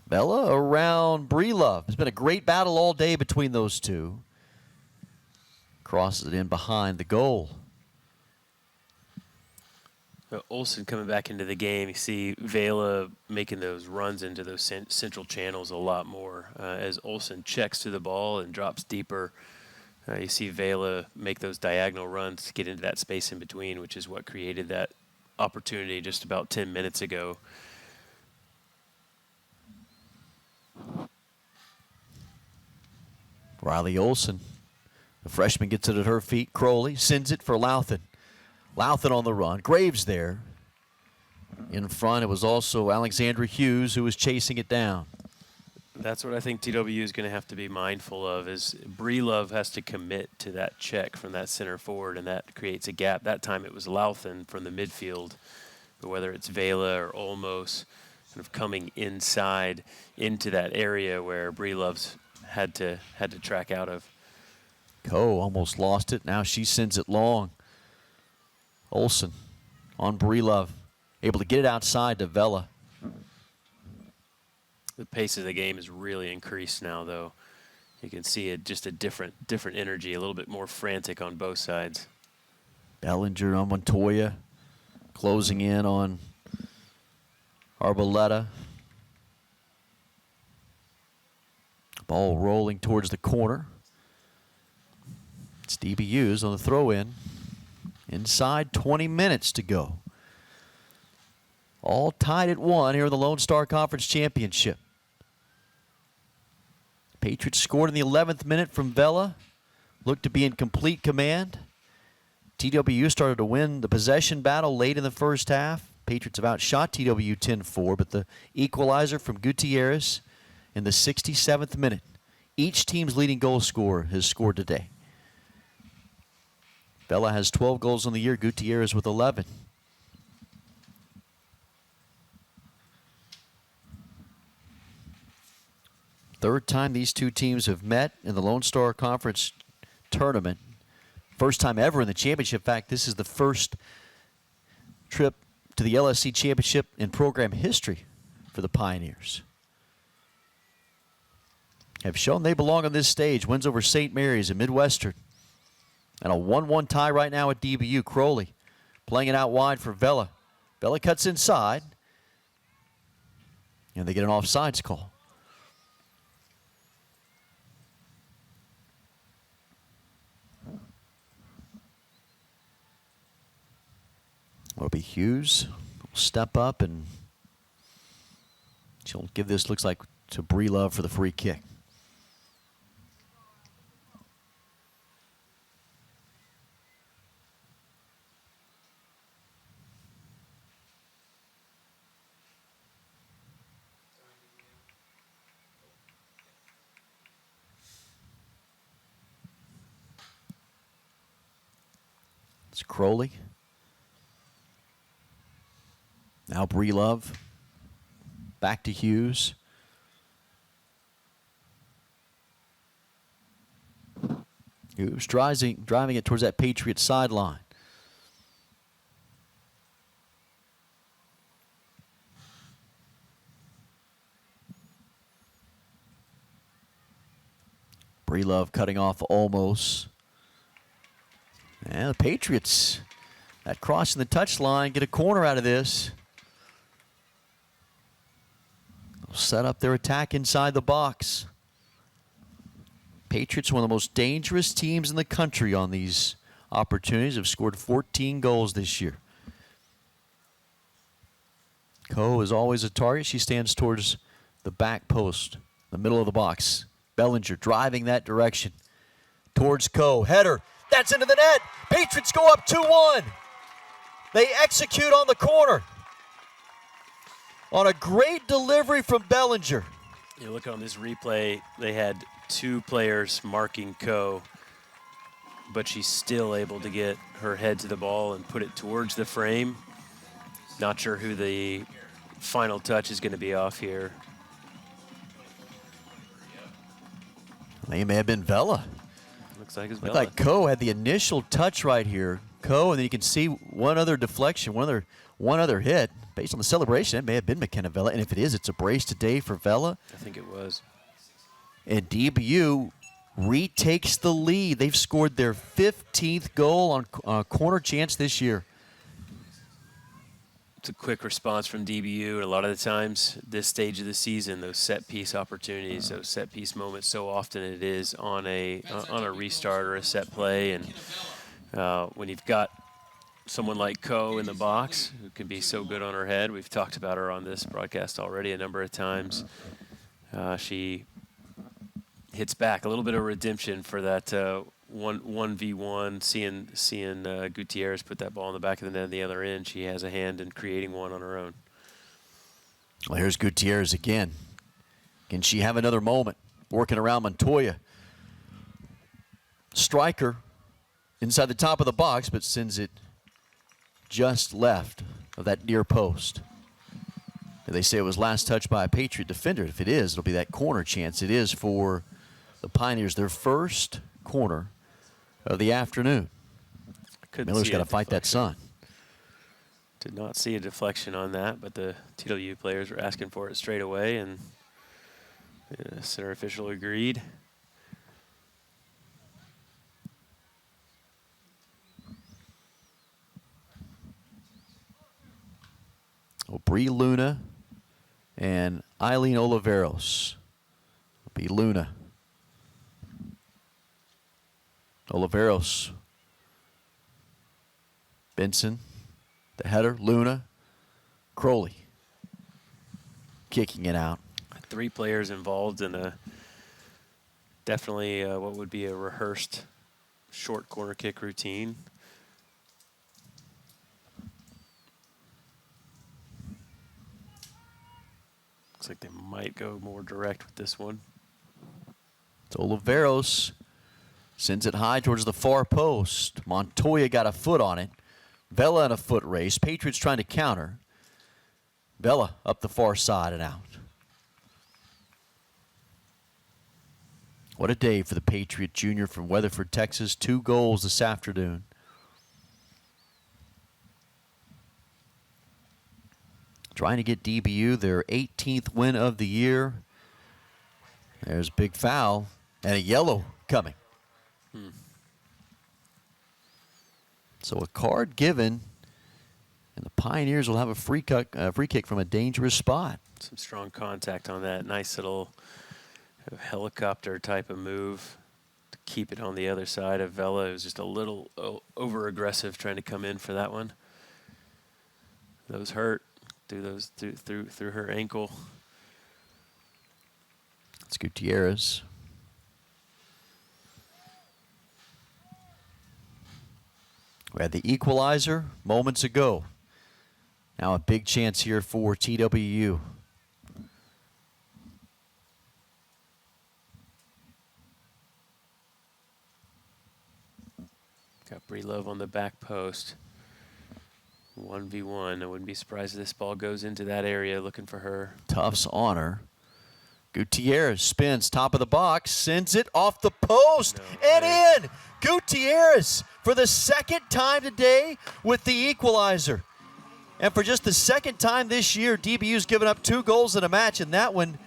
Bella around Breelove. It's been a great battle all day between those two. Crosses it in behind the goal. Olsen coming back into the game. You see Vela making those runs into those central channels a lot more. As Olsen checks to the ball and drops deeper, you see Vela make those diagonal runs to get into that space in between, which is what created that opportunity just about 10 minutes ago. Riley Olsen, the freshman, gets it at her feet. Crowley sends it for Louthan. Louthan on the run. Graves there. In front, it was also Alexandra Hughes who was chasing it down. That's what I think TWU is going to have to be mindful of, is Breelove has to commit to that check from that center forward, and that creates a gap. That time it was Louthan from the midfield, but whether it's Vela or Olmos kind of coming inside into that area where Breelove's had to track out of. Coe almost lost it. Now she sends it long. Olsen on Breelove, able to get it outside to Vela. The pace of the game has really increased now, though. You can see it, just a different energy, a little bit more frantic on both sides. Bellinger on Montoya, closing in on Arboleta. Ball rolling towards the corner. It's DBU's on the throw-in. Inside 20 minutes to go. All tied at 1 here in the Lone Star Conference Championship. Patriots scored in the 11th minute from Vela. Looked to be in complete command. TWU started to win the possession battle late in the first half. Patriots have outshot TWU 10-4, but the equalizer from Gutierrez in the 67th minute. Each team's leading goal scorer has scored today. Vela has 12 goals on the year, Gutierrez with 11. Third time these two teams have met in the Lone Star Conference tournament. First time ever in the championship. In fact, this is the first trip to the LSC championship in program history for the Pioneers. Have shown they belong on this stage. Wins over St. Mary's and Midwestern. And a 1-1 tie right now at DBU. Crowley playing it out wide for Vela. Vela cuts inside. And they get an offsides call. It'll be Hughes. Will step up, and she'll give this, looks like, to Breelove for the free kick. It's Crowley. Now Breelove. Back to Hughes. Hughes driving it towards that Patriot sideline. Breelove cutting off almost. And the Patriots, that crossing the touchline, get a corner out of this. They'll set up their attack inside the box. Patriots, one of the most dangerous teams in the country on these opportunities, have scored 14 goals this year. Coe is always a target. She stands towards the back post, the middle of the box. Bellinger driving that direction towards Coe. Header. That's into the net. Patriots go up 2-1. They execute on the corner. On a great delivery from Bellinger. You look on this replay, they had 2 players marking Coe, but she's still able to get her head to the ball and put it towards the frame. Not sure who the final touch is going to be off here. I think it may have been Vela. Looks like it's Looked Vela. like Coe had the initial touch right here. Coe, and then you can see one other deflection, one other hit. Based on the celebration, it may have been McKenna Vela, and if it is, it's a brace today for Vela. I think it was. And DBU retakes the lead. They've scored their 15th goal on a corner chance this year. It's a quick response from DBU. A lot of the times, this stage of the season, those set-piece opportunities, those set-piece moments, so often it is on a restart or a set play. And when you've got someone like Coe in the box who can be so good on her head, we've talked about her on this broadcast already a number of times. She hits back, a little bit of redemption for that 1v1, seeing Gutierrez put that ball in the back of the net on the other end. She has a hand in creating one on her own. Well, here's Gutierrez again. Can she have another moment working around Montoya? Striker inside the top of the box, but sends it just left of that near post. They say it was last touched by a Patriot defender. If it is, it'll be that corner chance. It is for the Pioneers, their first corner of the afternoon. Miller's got to fight that sun. Did not see a deflection on that, but the TWU players were asking for it straight away, and the center official agreed. Bree Luna and Eileen Oliveros. It'll be Luna. Oliveros. Benson. The header. Luna. Crowley. Kicking it out. 3 players involved in a definitely what would be a rehearsed short corner kick routine. Looks like they might go more direct with this one. It's Oliveros sends it high towards the far post. Montoya got a foot on it. Vela in a foot race. Patriots trying to counter. Vela up the far side and out. What a day for the Patriot junior from Weatherford, Texas. 2 goals this afternoon. Trying to get DBU their 18th win of the year. There's a big foul and a yellow coming. So a card given, and the Pioneers will have a free kick from a dangerous spot. Some strong contact on that. Nice little helicopter type of move to keep it on the other side of Vela. It was just a little over-aggressive trying to come in for that one. Those hurt. Through her ankle. It's Gutierrez. We had the equalizer moments ago. Now a big chance here for TWU. Got Bree Love on the back post. 1v1. I wouldn't be surprised if this ball goes into that area looking for her. Tufts on her. Gutierrez spins top of the box, sends it off the post and in. Gutierrez for the second time today with the equalizer. And for just the second time this year, DBU's given up 2 goals in a match, and that one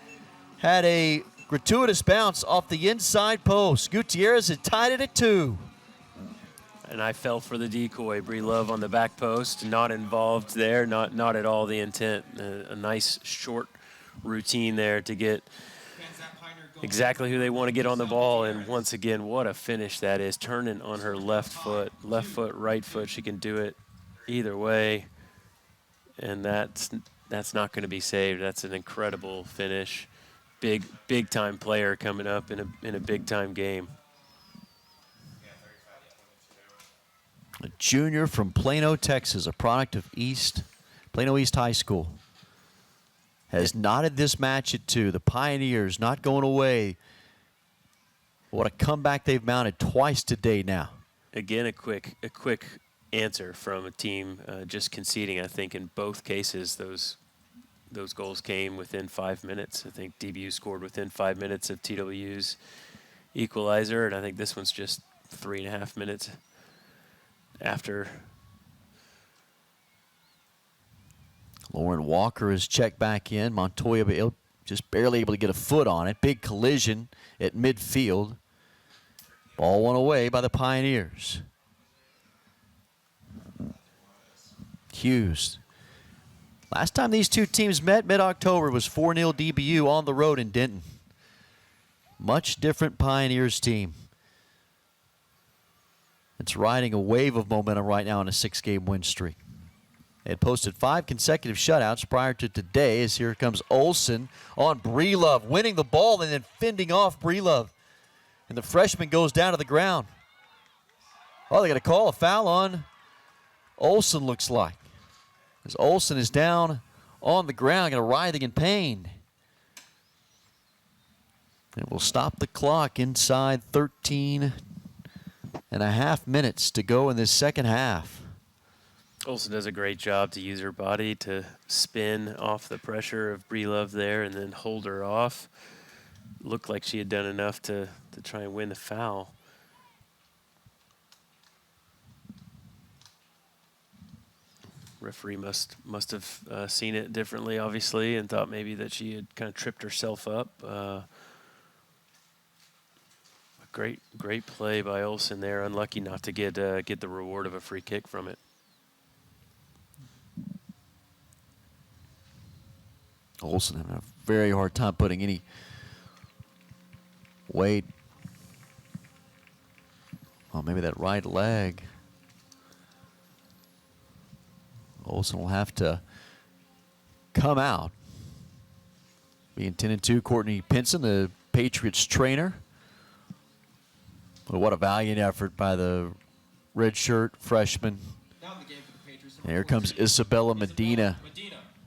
had a gratuitous bounce off the inside post. Gutierrez had tied it at 2. And I fell for the decoy. Bree Love on the back post, not involved there, not at all the intent. A nice short routine there to get exactly who they want to get on the ball. And once again, what a finish that is. Turning on her left foot, right foot. She can do it either way. And that's that's not going to be saved. That's an incredible finish. Big time player coming up in a big time game. A junior from Plano, Texas, a product of Plano East High School, has knotted this match at 2. The Pioneers not going away. What a comeback they've mounted twice today now. Again, a quick answer from a team just conceding. I think in both cases those goals came within 5 minutes. I think DBU scored within 5 minutes of TWU's equalizer, and I think this one's just 3.5 minutes after. Lauren Walker is checked back in. Montoya just barely able to get a foot on it. Big collision at midfield. Ball won away by the Pioneers. Hughes. Last time these two teams met, mid-October, was 4-0 DBU on the road in Denton. Much different Pioneers team. It's riding a wave of momentum right now on a 6-game win streak. They had posted 5 consecutive shutouts prior to today, as here comes Olsen on Breelove, winning the ball and then fending off Breelove. And the freshman goes down to the ground. Oh, they got to call a foul on Olsen, looks like. As Olsen is down on the ground, going to writhing in pain. It will stop the clock inside 13.5 minutes to go in this second half. Olsen does a great job to use her body to spin off the pressure of Breelove there and then hold her off. Looked like she had done enough to try and win the foul. Referee must have seen it differently, obviously, and thought maybe that she had kind of tripped herself up. Great play by Olsen there. Unlucky not to get the reward of a free kick from it. Olsen having a very hard time putting any weight. Oh, maybe that right leg. Olsen will have to come out. Being 10-2, Courtney Pinson, the Patriots trainer. But what a valiant effort by the redshirt freshman. And here comes Isabella Medina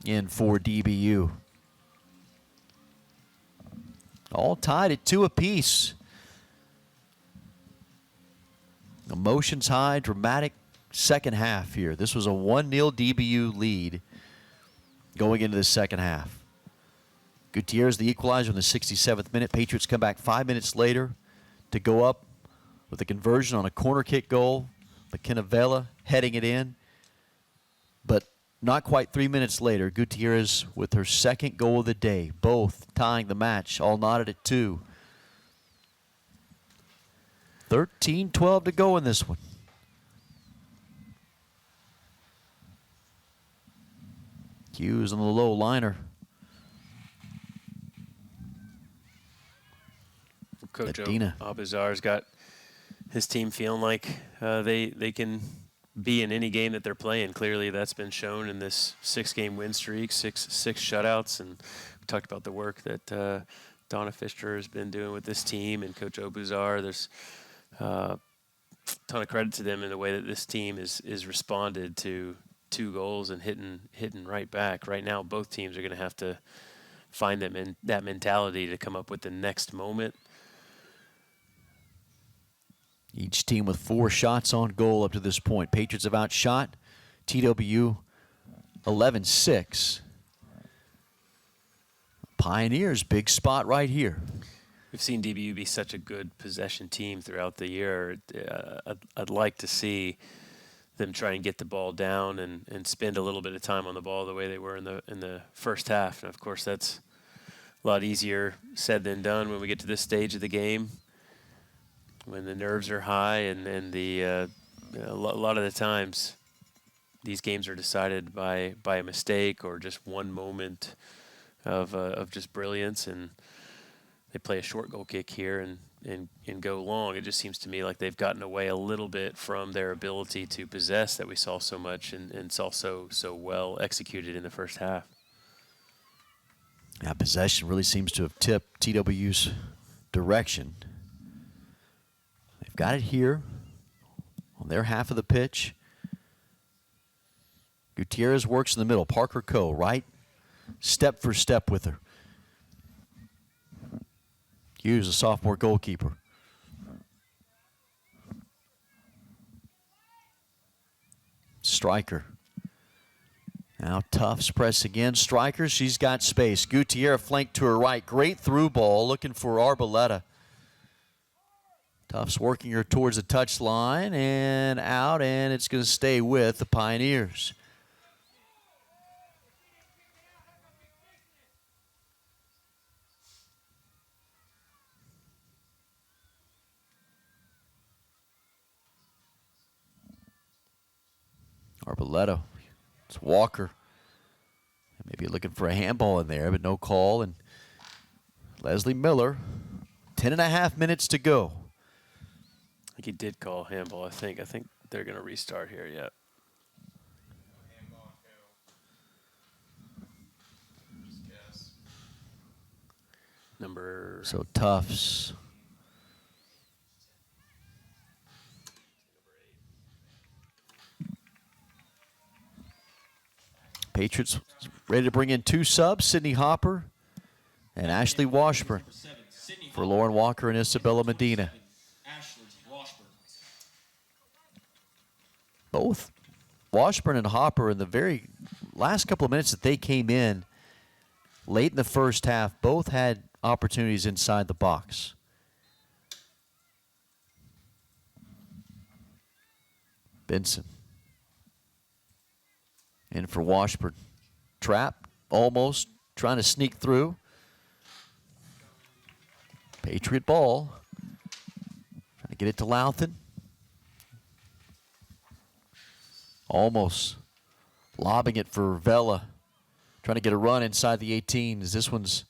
in for DBU. All tied at 2 apiece. Emotions high, dramatic second half here. This was a 1-0 DBU lead going into the second half. Gutierrez, the equalizer in the 67th minute. Patriots come back 5 minutes later to go up with a conversion on a corner kick goal. McKenna Vela heading it in. But not quite 3 minutes later, Gutierrez with her second goal of the day, both tying the match, all knotted at 2. 13-12 to go in this one. Hughes on the low liner. Coach Medina. Abuzar's got his team feeling like they can be in any game that they're playing. Clearly, that's been shown in this 6-game win streak, six shutouts, and we talked about the work that Donna Fischer has been doing with this team and Coach Abuzar. There's a ton of credit to them in the way that this team is responded to 2 goals and hitting right back. Right now, both teams are going to have to find that mentality to come up with the next moment. Each team with 4 shots on goal up to this point. Patriots have outshot TWU 11-6. Pioneers, big spot right here. We've seen DBU be such a good possession team throughout the year. I'd like to see them try and get the ball down and spend a little bit of time on the ball the way they were in the first half. And of course, that's a lot easier said than done when we get to this stage of the game, when the nerves are high and a lot of the times these games are decided by a mistake or just one moment of just brilliance, and they play a short goal kick here and go long. It just seems to me like they've gotten away a little bit from their ability to possess that we saw so much and saw so well executed in the first half. Now possession really seems to have tipped TWU's direction. They've got it here on their half of the pitch. Gutierrez works in the middle. Parker Coe right step for step with her. Hughes, a sophomore goalkeeper. Striker. Now Tufts press again. Striker, she's got space. Gutierrez flanked to her right. Great through ball, looking for Arboleta. Tufts working her towards the touchline and out, and it's going to stay with the Pioneers. Arboleta. It's Walker. Maybe looking for a handball in there, but no call. And Leslie Miller, 10.5 minutes to go. I think he did call handball, I think. I think they're going to restart here, yeah. Number... So Tufts. Patriots ready to bring in 2 subs, Sydney Hopper and Ashley Washburn for Lauren Walker and Isabella Medina. Both Washburn and Hopper in the very last couple of minutes that they came in late in the first half, both had opportunities inside the box. Benson. In for Washburn. Trap, almost, trying to sneak through. Patriot ball. Trying to get it to Louthan. Almost. Lobbing it for Vela. Trying to get a run inside the 18 as this one's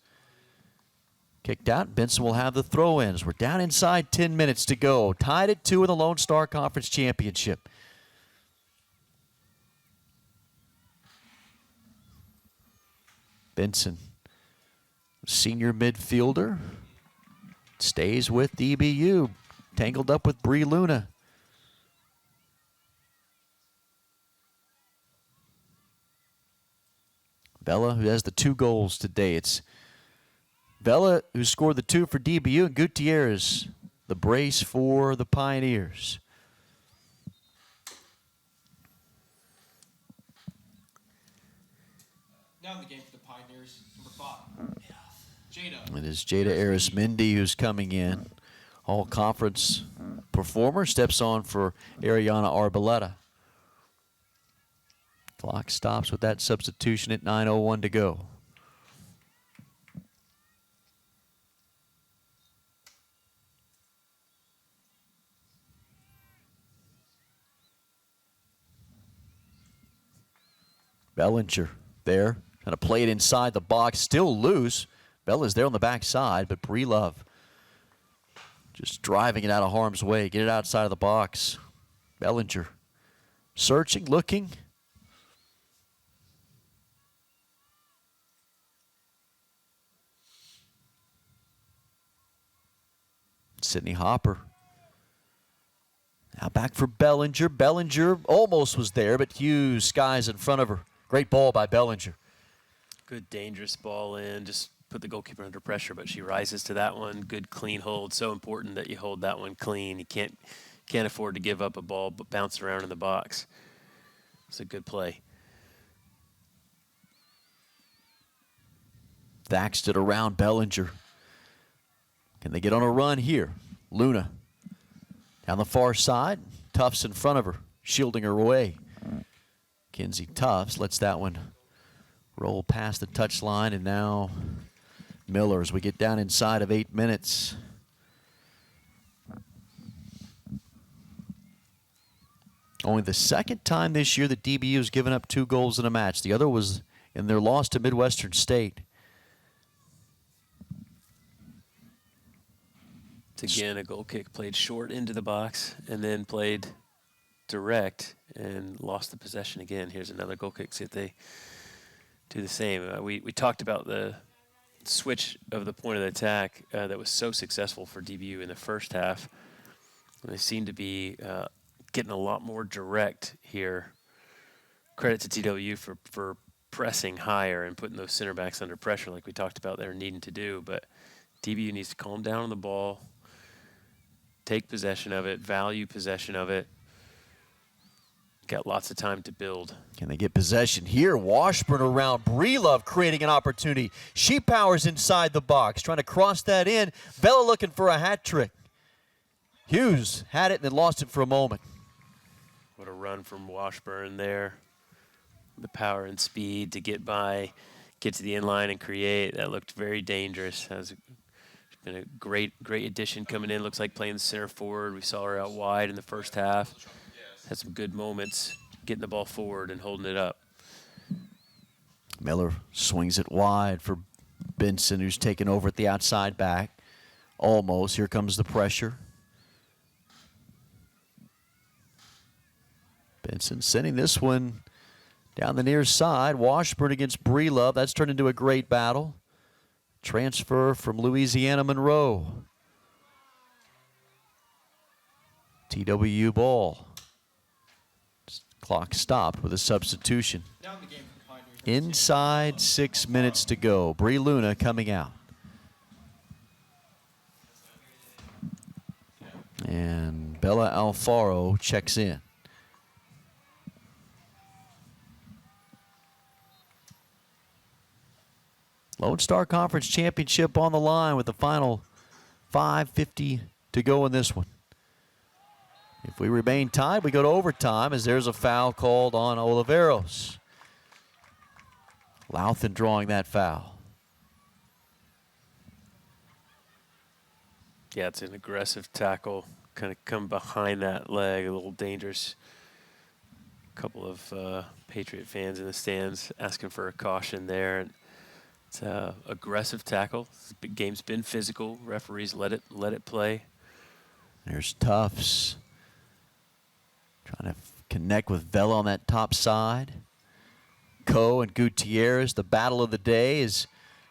kicked out. Benson will have the throw-ins. We're down inside 10 minutes to go. Tied at 2 in the Lone Star Conference Championship. Benson, senior midfielder, stays with DBU, tangled up with Bree Luna. Vela, who has the 2 goals today. It's Vela who scored the 2 for DBU, and Gutierrez, the brace for the Pioneers. Now in the game for the Pioneers, number 5. Jada. It is Jada Arismendi who's coming in. All-conference performer, steps on for Ariana Arboleta. Clock stops with that substitution at 9:01 to go. Bellinger there. Trying to play it inside the box. Still loose. Bella's there on the backside, but Bree Love just driving it out of harm's way. Get it outside of the box. Bellinger searching, looking. Sydney Hopper. Now back for Bellinger. Bellinger almost was there, but Hughes skies in front of her. Great ball by Bellinger. Good dangerous ball in, just put the goalkeeper under pressure, but she rises to that one. Good clean hold. So important that you hold that one clean. You can't afford to give up a ball but bounce around in the box. It's a good play. Thaxted it around Bellinger. Can they get on a run here? Luna down the far side. Tufts in front of her, shielding her away. Kinsey Tufts lets that one roll past the touchline, and now Miller as we get down inside of 8 minutes. Only the second time this year that DBU has given up 2 goals in a match. The other was in their loss to Midwestern State. It's again a goal kick played short into the box and then played direct and lost the possession again. Here's another goal kick. See if they do the same. We talked about the switch of the point of attack that was so successful for DBU in the first half. They seem to be getting a lot more direct here. Credit to TWU for pressing higher and putting those center backs under pressure like we talked about they're needing to do. But DBU needs to calm down on the ball, take possession of it, value possession of it. Got lots of time to build. Can they get possession here? Washburn around Breelove creating an opportunity. She powers inside the box, trying to cross that in. Bella looking for a hat trick. Hughes had it and then lost it for a moment. What a run from Washburn there. The power and speed to get by, get to the inline and create. That looked very dangerous. That was been a great addition coming in. Looks like playing the center forward. We saw her out wide in the first half. Had some good moments getting the ball forward and holding it up. Miller swings it wide for Benson, who's taken over at the outside back. Almost. Here comes the pressure. Benson sending this one down the near side. Washburn against Breelove. That's turned into a great battle. Transfer from Louisiana Monroe. TWU ball. Clock stopped with a substitution. Inside 6 minutes to go. Bree Luna coming out. And Bella Alfaro checks in. Lone Star Conference Championship on the line with the final 5:50 to go in this one. If we remain tied, we go to overtime as there's a foul called on Oliveros. Louthan drawing that foul. Yeah, it's an aggressive tackle. Kind of come behind that leg, a little dangerous. A couple of Patriot fans in the stands asking for a caution there. It's an aggressive tackle. The game's been physical. Referees let it play. There's Tufts trying to connect with Vela on that top side. Coe and Gutierrez, the battle of the day is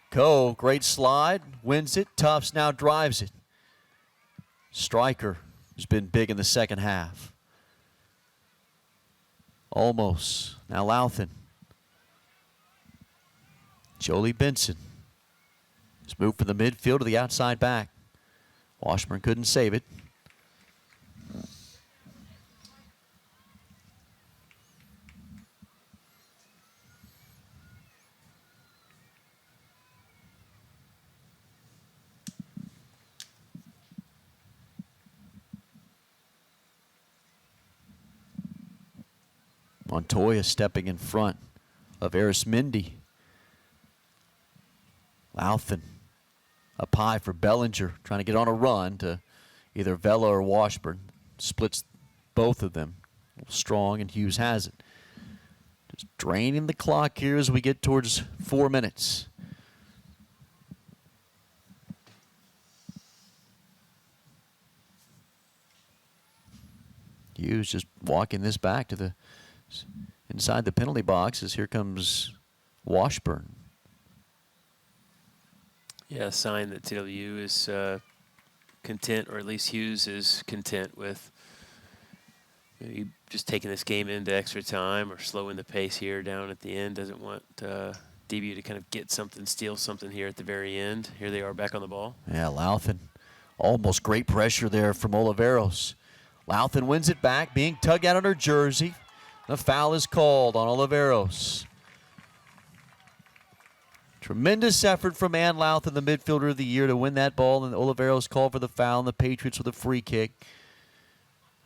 Coe, great slide, wins it. Tufts now drives it. Stryker has been big in the second half. Almost. Now Louthan. Jolie Benson. Just moved from the midfield to the outside back. Washburn couldn't save it. Montoya stepping in front of Arismendi. Louthan up high for Bellinger, trying to get on a run to either Vela or Washburn. Splits both of them. Strong, and Hughes has it. Just draining the clock here as we get towards 4 minutes. Hughes just walking this back to the inside the penalty box as here comes Washburn. Yeah, a sign that TWU is content, or at least Hughes is content with maybe just taking this game into extra time or slowing the pace here down at the end. Doesn't want DBU to kind of get something, steal something here at the very end. Here they are back on the ball. Yeah, Louthan. Almost great pressure there from Oliveros. Louthan wins it back, being tugged out on her jersey. The foul is called on Oliveros. Tremendous effort from Ann Louthan, the midfielder of the year, to win that ball, and Oliveros called for the foul, and the Patriots with a free kick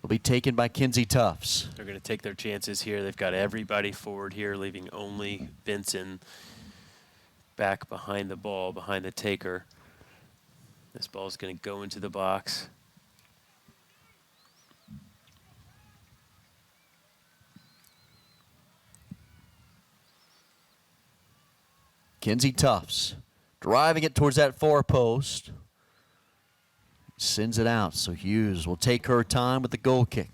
will be taken by Kinsey Tufts. They're going to take their chances here. They've got everybody forward here, leaving only Benson back behind the ball, behind the taker. This ball is going to go into the box. Kinsey Tufts driving it towards that far post. Sends it out, so Hughes will take her time with the goal kick.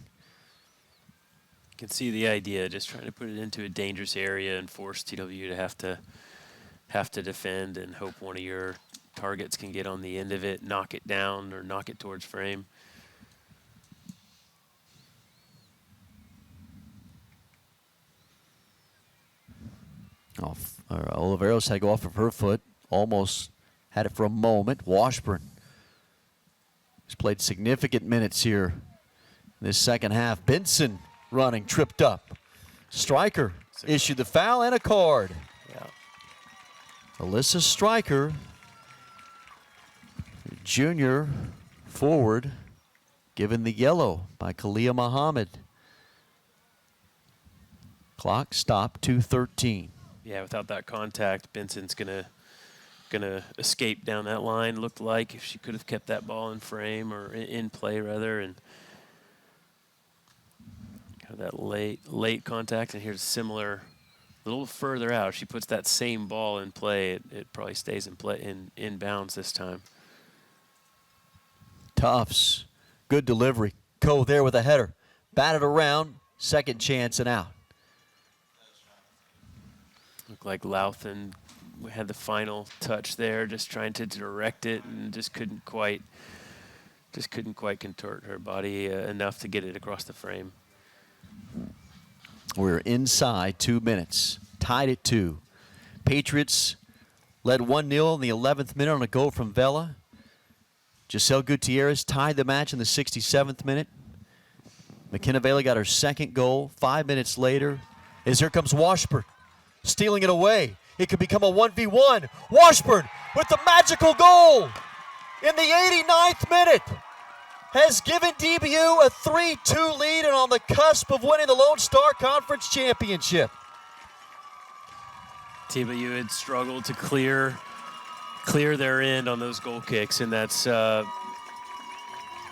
You can see the idea, just trying to put it into a dangerous area and force TW to have to have to defend and hope one of your targets can get on the end of it, knock it down, or knock it towards frame. Oliveros had to go off of her foot. Almost had it for a moment. Washburn has played significant minutes here in this second half. Benson running, tripped up. Stryker issued the foul and a card. Yeah. Alyssa Stryker, junior forward, given the yellow by Kalia Muhammad. Clock stopped, 2:13. Yeah, without that contact, Benson's gonna escape down that line. Looked like if she could have kept that ball in frame, or in play rather, and kind of that late contact. And here's similar, a little further out. If she puts that same ball in play, it probably stays in play in bounds this time. Tufts, good delivery. Coe there with a header, batted around, second chance and out. Looked like Louthan had the final touch there, just trying to direct it, and just couldn't quite contort her body enough to get it across the frame. We're inside 2 minutes, tied at 2. Patriots led 1-0 in the 11th minute on a goal from Vela. Giselle Gutierrez tied the match in the 67th minute. McKenna Vela got her second goal 5 minutes later. As here comes Washburn, stealing it away. It could become a 1v1. Washburn with the magical goal in the 89th minute has given DBU a 3-2 lead and on the cusp of winning the Lone Star Conference Championship. DBU had struggled to clear their end on those goal kicks, and that's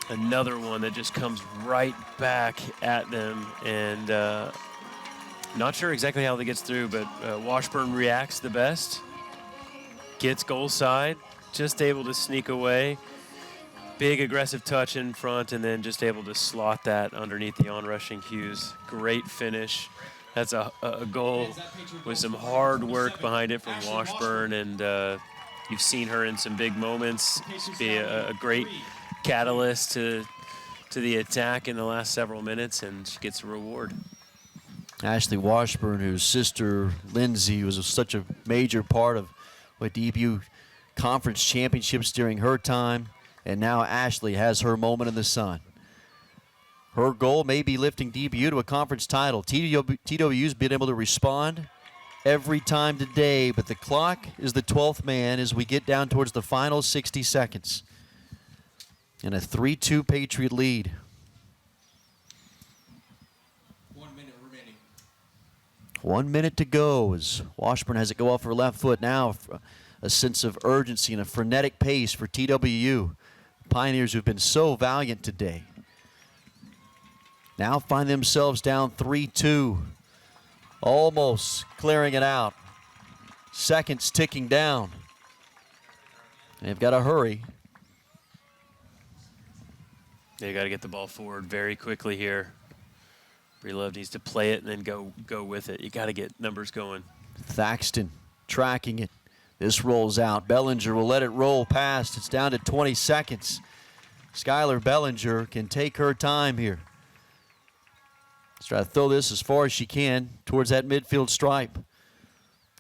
another one that just comes right back at them. And not sure exactly how that gets through, but Washburn reacts the best, gets goal side, just able to sneak away. Big aggressive touch in front, and then just able to slot that underneath the onrushing Hughes. Great finish. That's a goal with some hard work behind it from Washburn, and you've seen her in some big moments be a great catalyst to the attack in the last several minutes, and she gets a reward. Ashley Washburn, whose sister Lindsay was such a major part of what DBU conference championships during her time, and now Ashley has her moment in the sun. Her goal may be lifting DBU to a conference title. TWU's been able to respond every time today, but the clock is the 12th man as we get down towards the final 60 seconds. And a 3-2 Patriot lead. 1 minute remaining. 1 minute to go as Washburn has it go off her left foot now. A sense of urgency and a frenetic pace for TWU. Pioneers who've been so valiant today now find themselves down 3-2. Almost clearing it out. Seconds ticking down. They've got to hurry. They got to get the ball forward very quickly here. Breelove needs to play it and then go with it. You got to get numbers going. Thaxton tracking it. This rolls out. Bellinger will let it roll past. It's down to 20 seconds. Skylar Bellinger can take her time here. Let's try to throw this as far as she can towards that midfield stripe.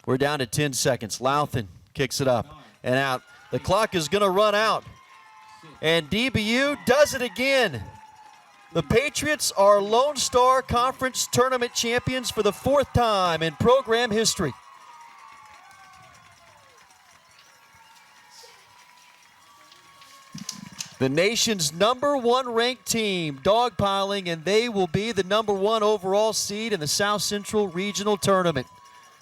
We're down to 10 seconds. Louthan kicks it up and out. The clock is going to run out. And DBU does it again. The Patriots are Lone Star Conference Tournament champions for the 4th time in program history. The nation's #1 ranked team dogpiling, and they will be the #1 overall seed in the South Central Regional Tournament.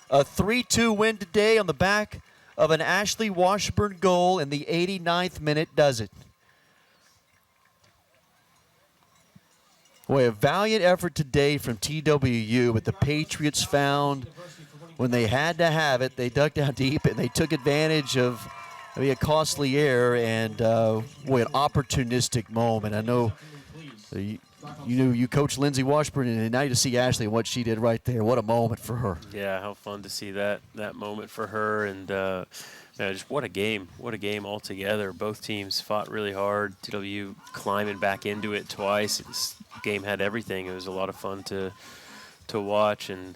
A 3-2 win today on the back of an Ashley Washburn goal in the 89th minute does it. Boy, a valiant effort today from TWU, but the Patriots found when they had to have it, they dug down deep and they took advantage of a costly error and boy, an opportunistic moment. I know you coach Lindsay Washburn, and now to see Ashley and what she did right there. What a moment for her. Yeah, how fun to see that moment for her, and just what a game altogether. Both teams fought really hard. TW climbing back into it twice. This game had everything. It was a lot of fun to watch, and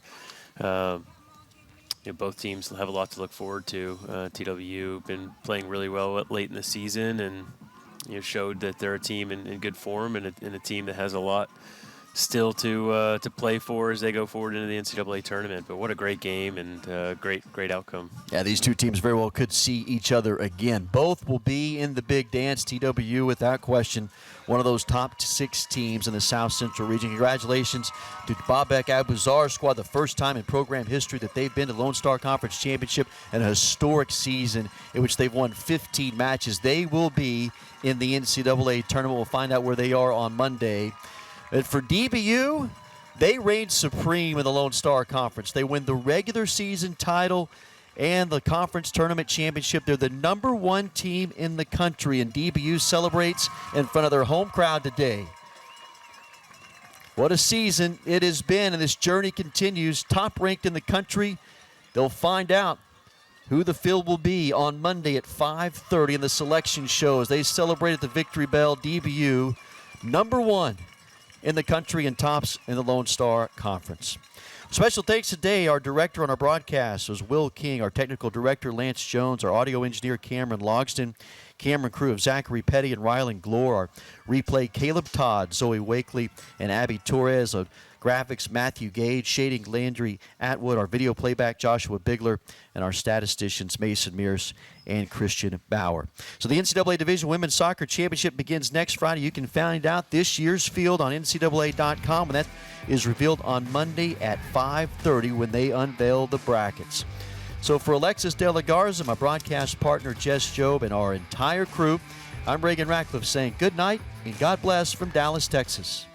both teams have a lot to look forward to. TW been playing really well late in the season, and showed that they're a team in good form, and a team that has a lot still to play for as they go forward into the NCAA tournament. But what a great game, and great outcome. Yeah, these two teams very well could see each other again. Both will be in the big dance. TWU, without question, one of those top 6 teams in the South Central region. Congratulations to Babek Abuzar squad, the first time in program history that they've been to the Lone Star Conference Championship, and a historic season in which they've won 15 matches. They will be in the NCAA tournament. We'll find out where they are on Monday. And for DBU, they reign supreme in the Lone Star Conference. They win the regular season title and the conference tournament championship. They're the #1 team in the country, and DBU celebrates in front of their home crowd today. What a season it has been, and this journey continues. Top ranked in the country. They'll find out who the field will be on Monday at 5:30 in the selection show as they celebrate at the Victory Bell. DBU, #1 in the country and tops in the Lone Star Conference. Special thanks today. Our director on our broadcast was Will King, our technical director Lance Jones, our audio engineer Cameron Logston, Cameron crew of Zachary Petty and Rylan Glore, our replay Caleb Todd, Zoe Wakely, and Abby Torres, our graphics Matthew Gage, shading Landry Atwood, our video playback Joshua Bigler, and our statisticians Mason Mears and Christian Bauer. So the NCAA Division Women's Soccer Championship begins next Friday. You can find out this year's field on NCAA.com, and that is revealed on Monday at 5:30 when they unveil the brackets. So for Alexis De La Garza, my broadcast partner Jess Jobe, and our entire crew, I'm Reagan Ratcliffe saying good night and God bless from Dallas, Texas.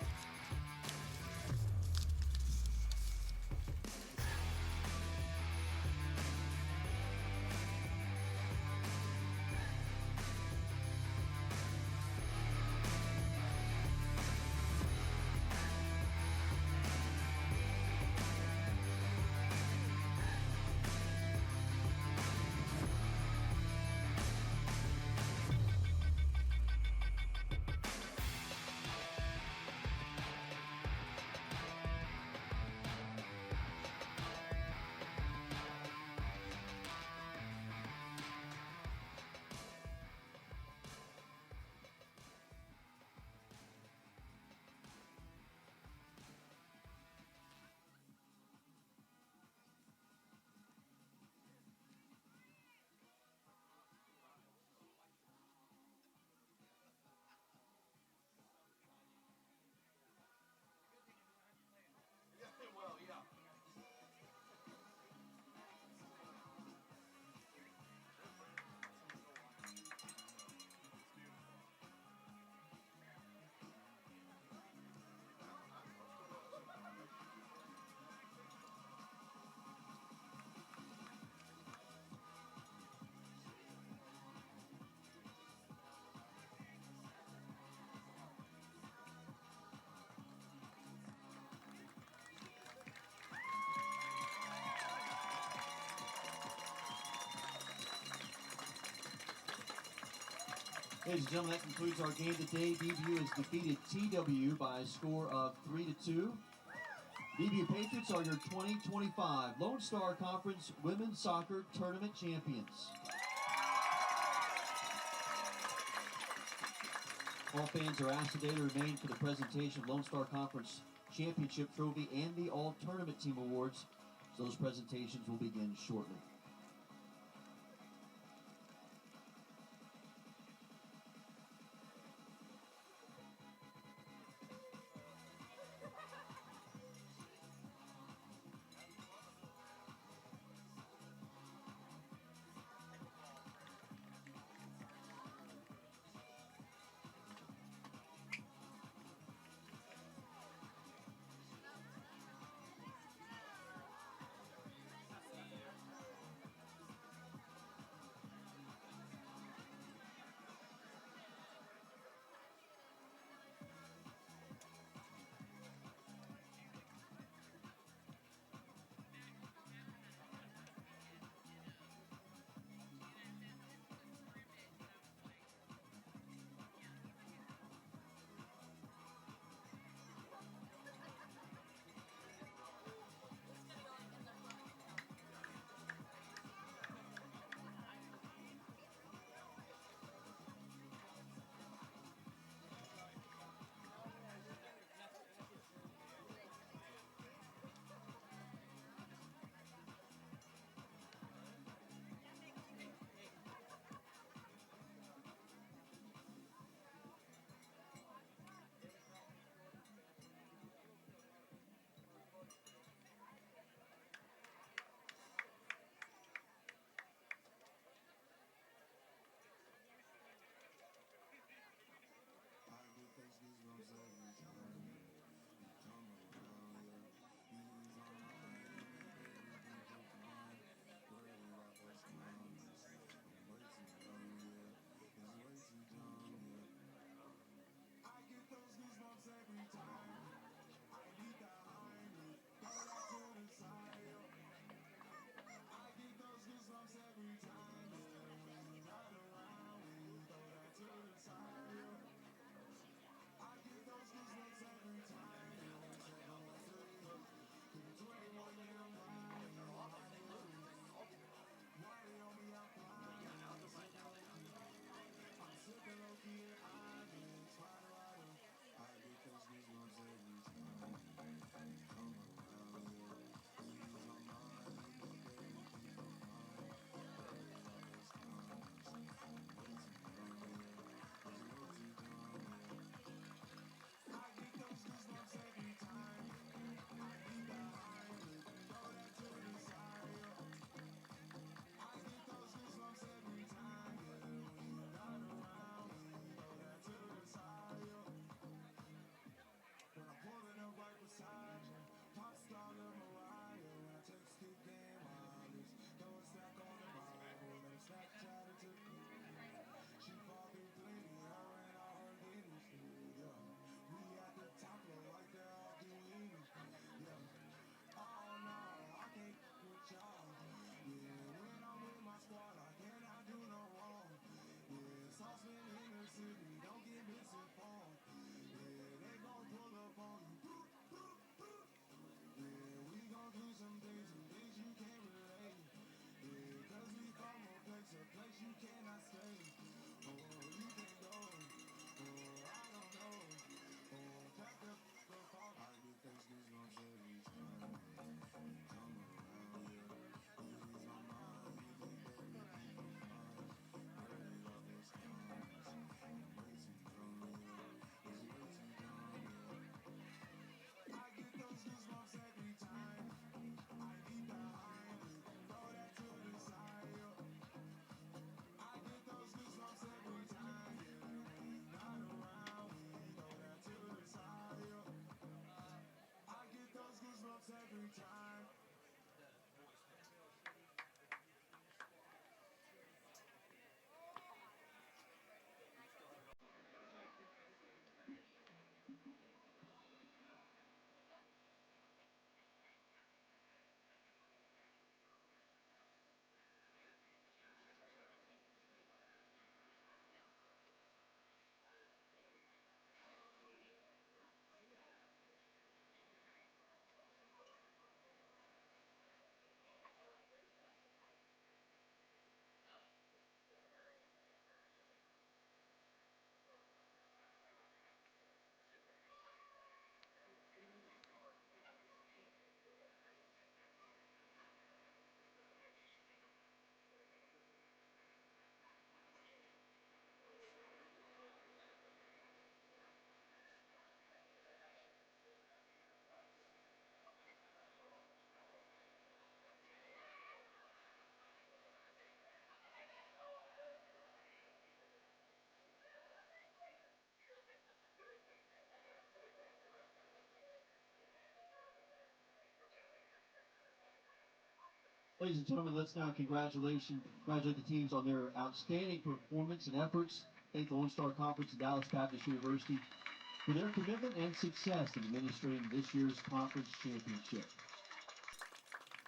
Ladies and gentlemen, that concludes our game today. DBU has defeated TWU by a score of 3-2. DBU Patriots are your 2025 Lone Star Conference Women's Soccer Tournament champions. All fans are asked today to remain for the presentation of Lone Star Conference Championship Trophy and the All-Tournament Team Awards. So those presentations will begin shortly. Ladies and gentlemen, let's now congratulate the teams on their outstanding performance and efforts. Thank the Lone Star Conference and Dallas Baptist University for their commitment and success in administering this year's conference championship.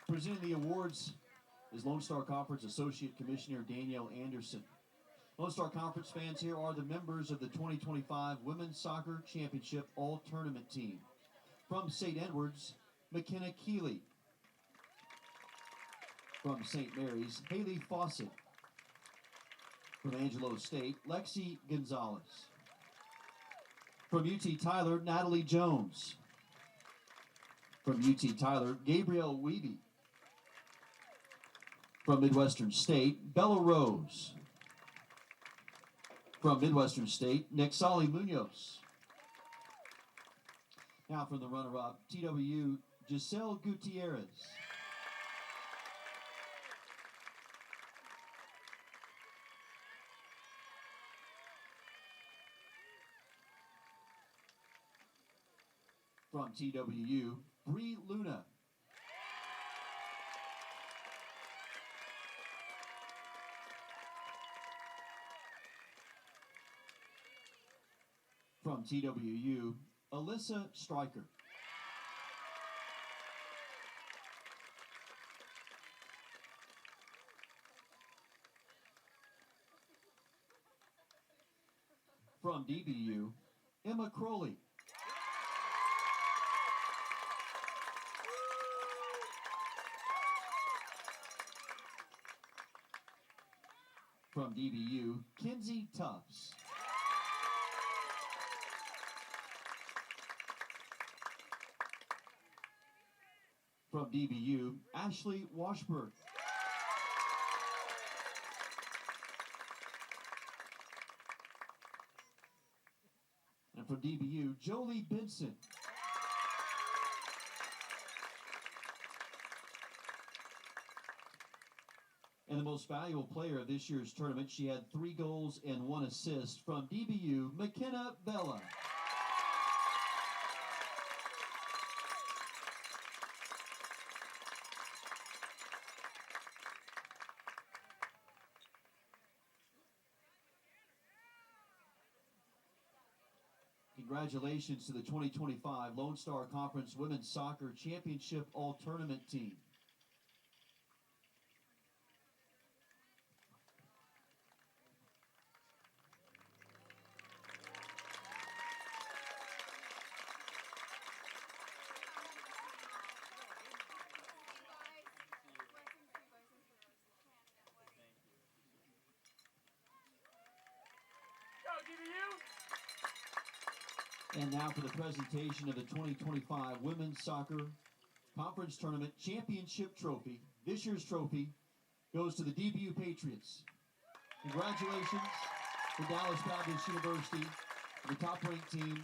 Presenting the awards is Lone Star Conference Associate Commissioner Danielle Anderson. Lone Star Conference fans, here are the members of the 2025 Women's Soccer Championship All-Tournament Team. From St. Edwards, McKenna Keeley. From St. Mary's, Haley Fawcett. From Angelo State, Lexi Gonzalez. From UT Tyler, Natalie Jones. From UT Tyler, Gabrielle Weeby. From Midwestern State, Bella Rose. From Midwestern State, Nexali Munoz. Now from the runner-up, TWU, Giselle Gutierrez. From TWU, Bree Luna. From TWU, Alyssa Stryker. From DBU, Emma Crowley. From DBU, Kinsey Tufts. From DBU, Ashley Washburn. And from DBU, Jolie Benson. And the most valuable player of this year's tournament, she had 3 goals and 1 assist. From DBU, McKenna Bella. Congratulations to the 2025 Lone Star Conference Women's Soccer Championship All-Tournament Team. And now for the presentation of the 2025 Women's Soccer Conference Tournament Championship Trophy. This year's trophy goes to the DBU Patriots. Congratulations to Dallas Baptist University, the top-ranked team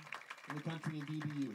in the country in DBU.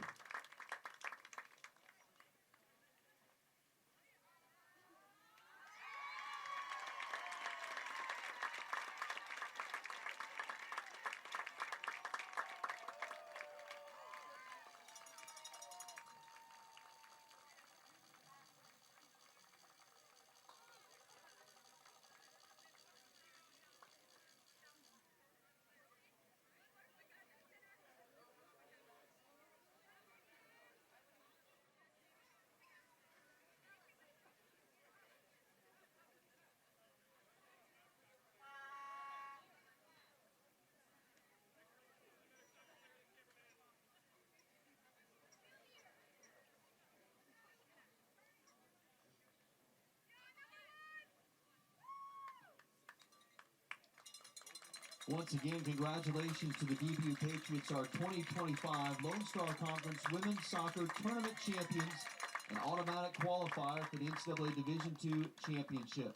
Once again, congratulations to the DBU Patriots, our 2025 Lone Star Conference Women's Soccer Tournament champions, an automatic qualifier for the NCAA Division II Championship.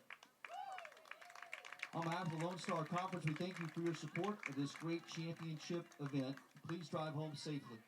On behalf of the Lone Star Conference, we thank you for your support of this great championship event. Please drive home safely.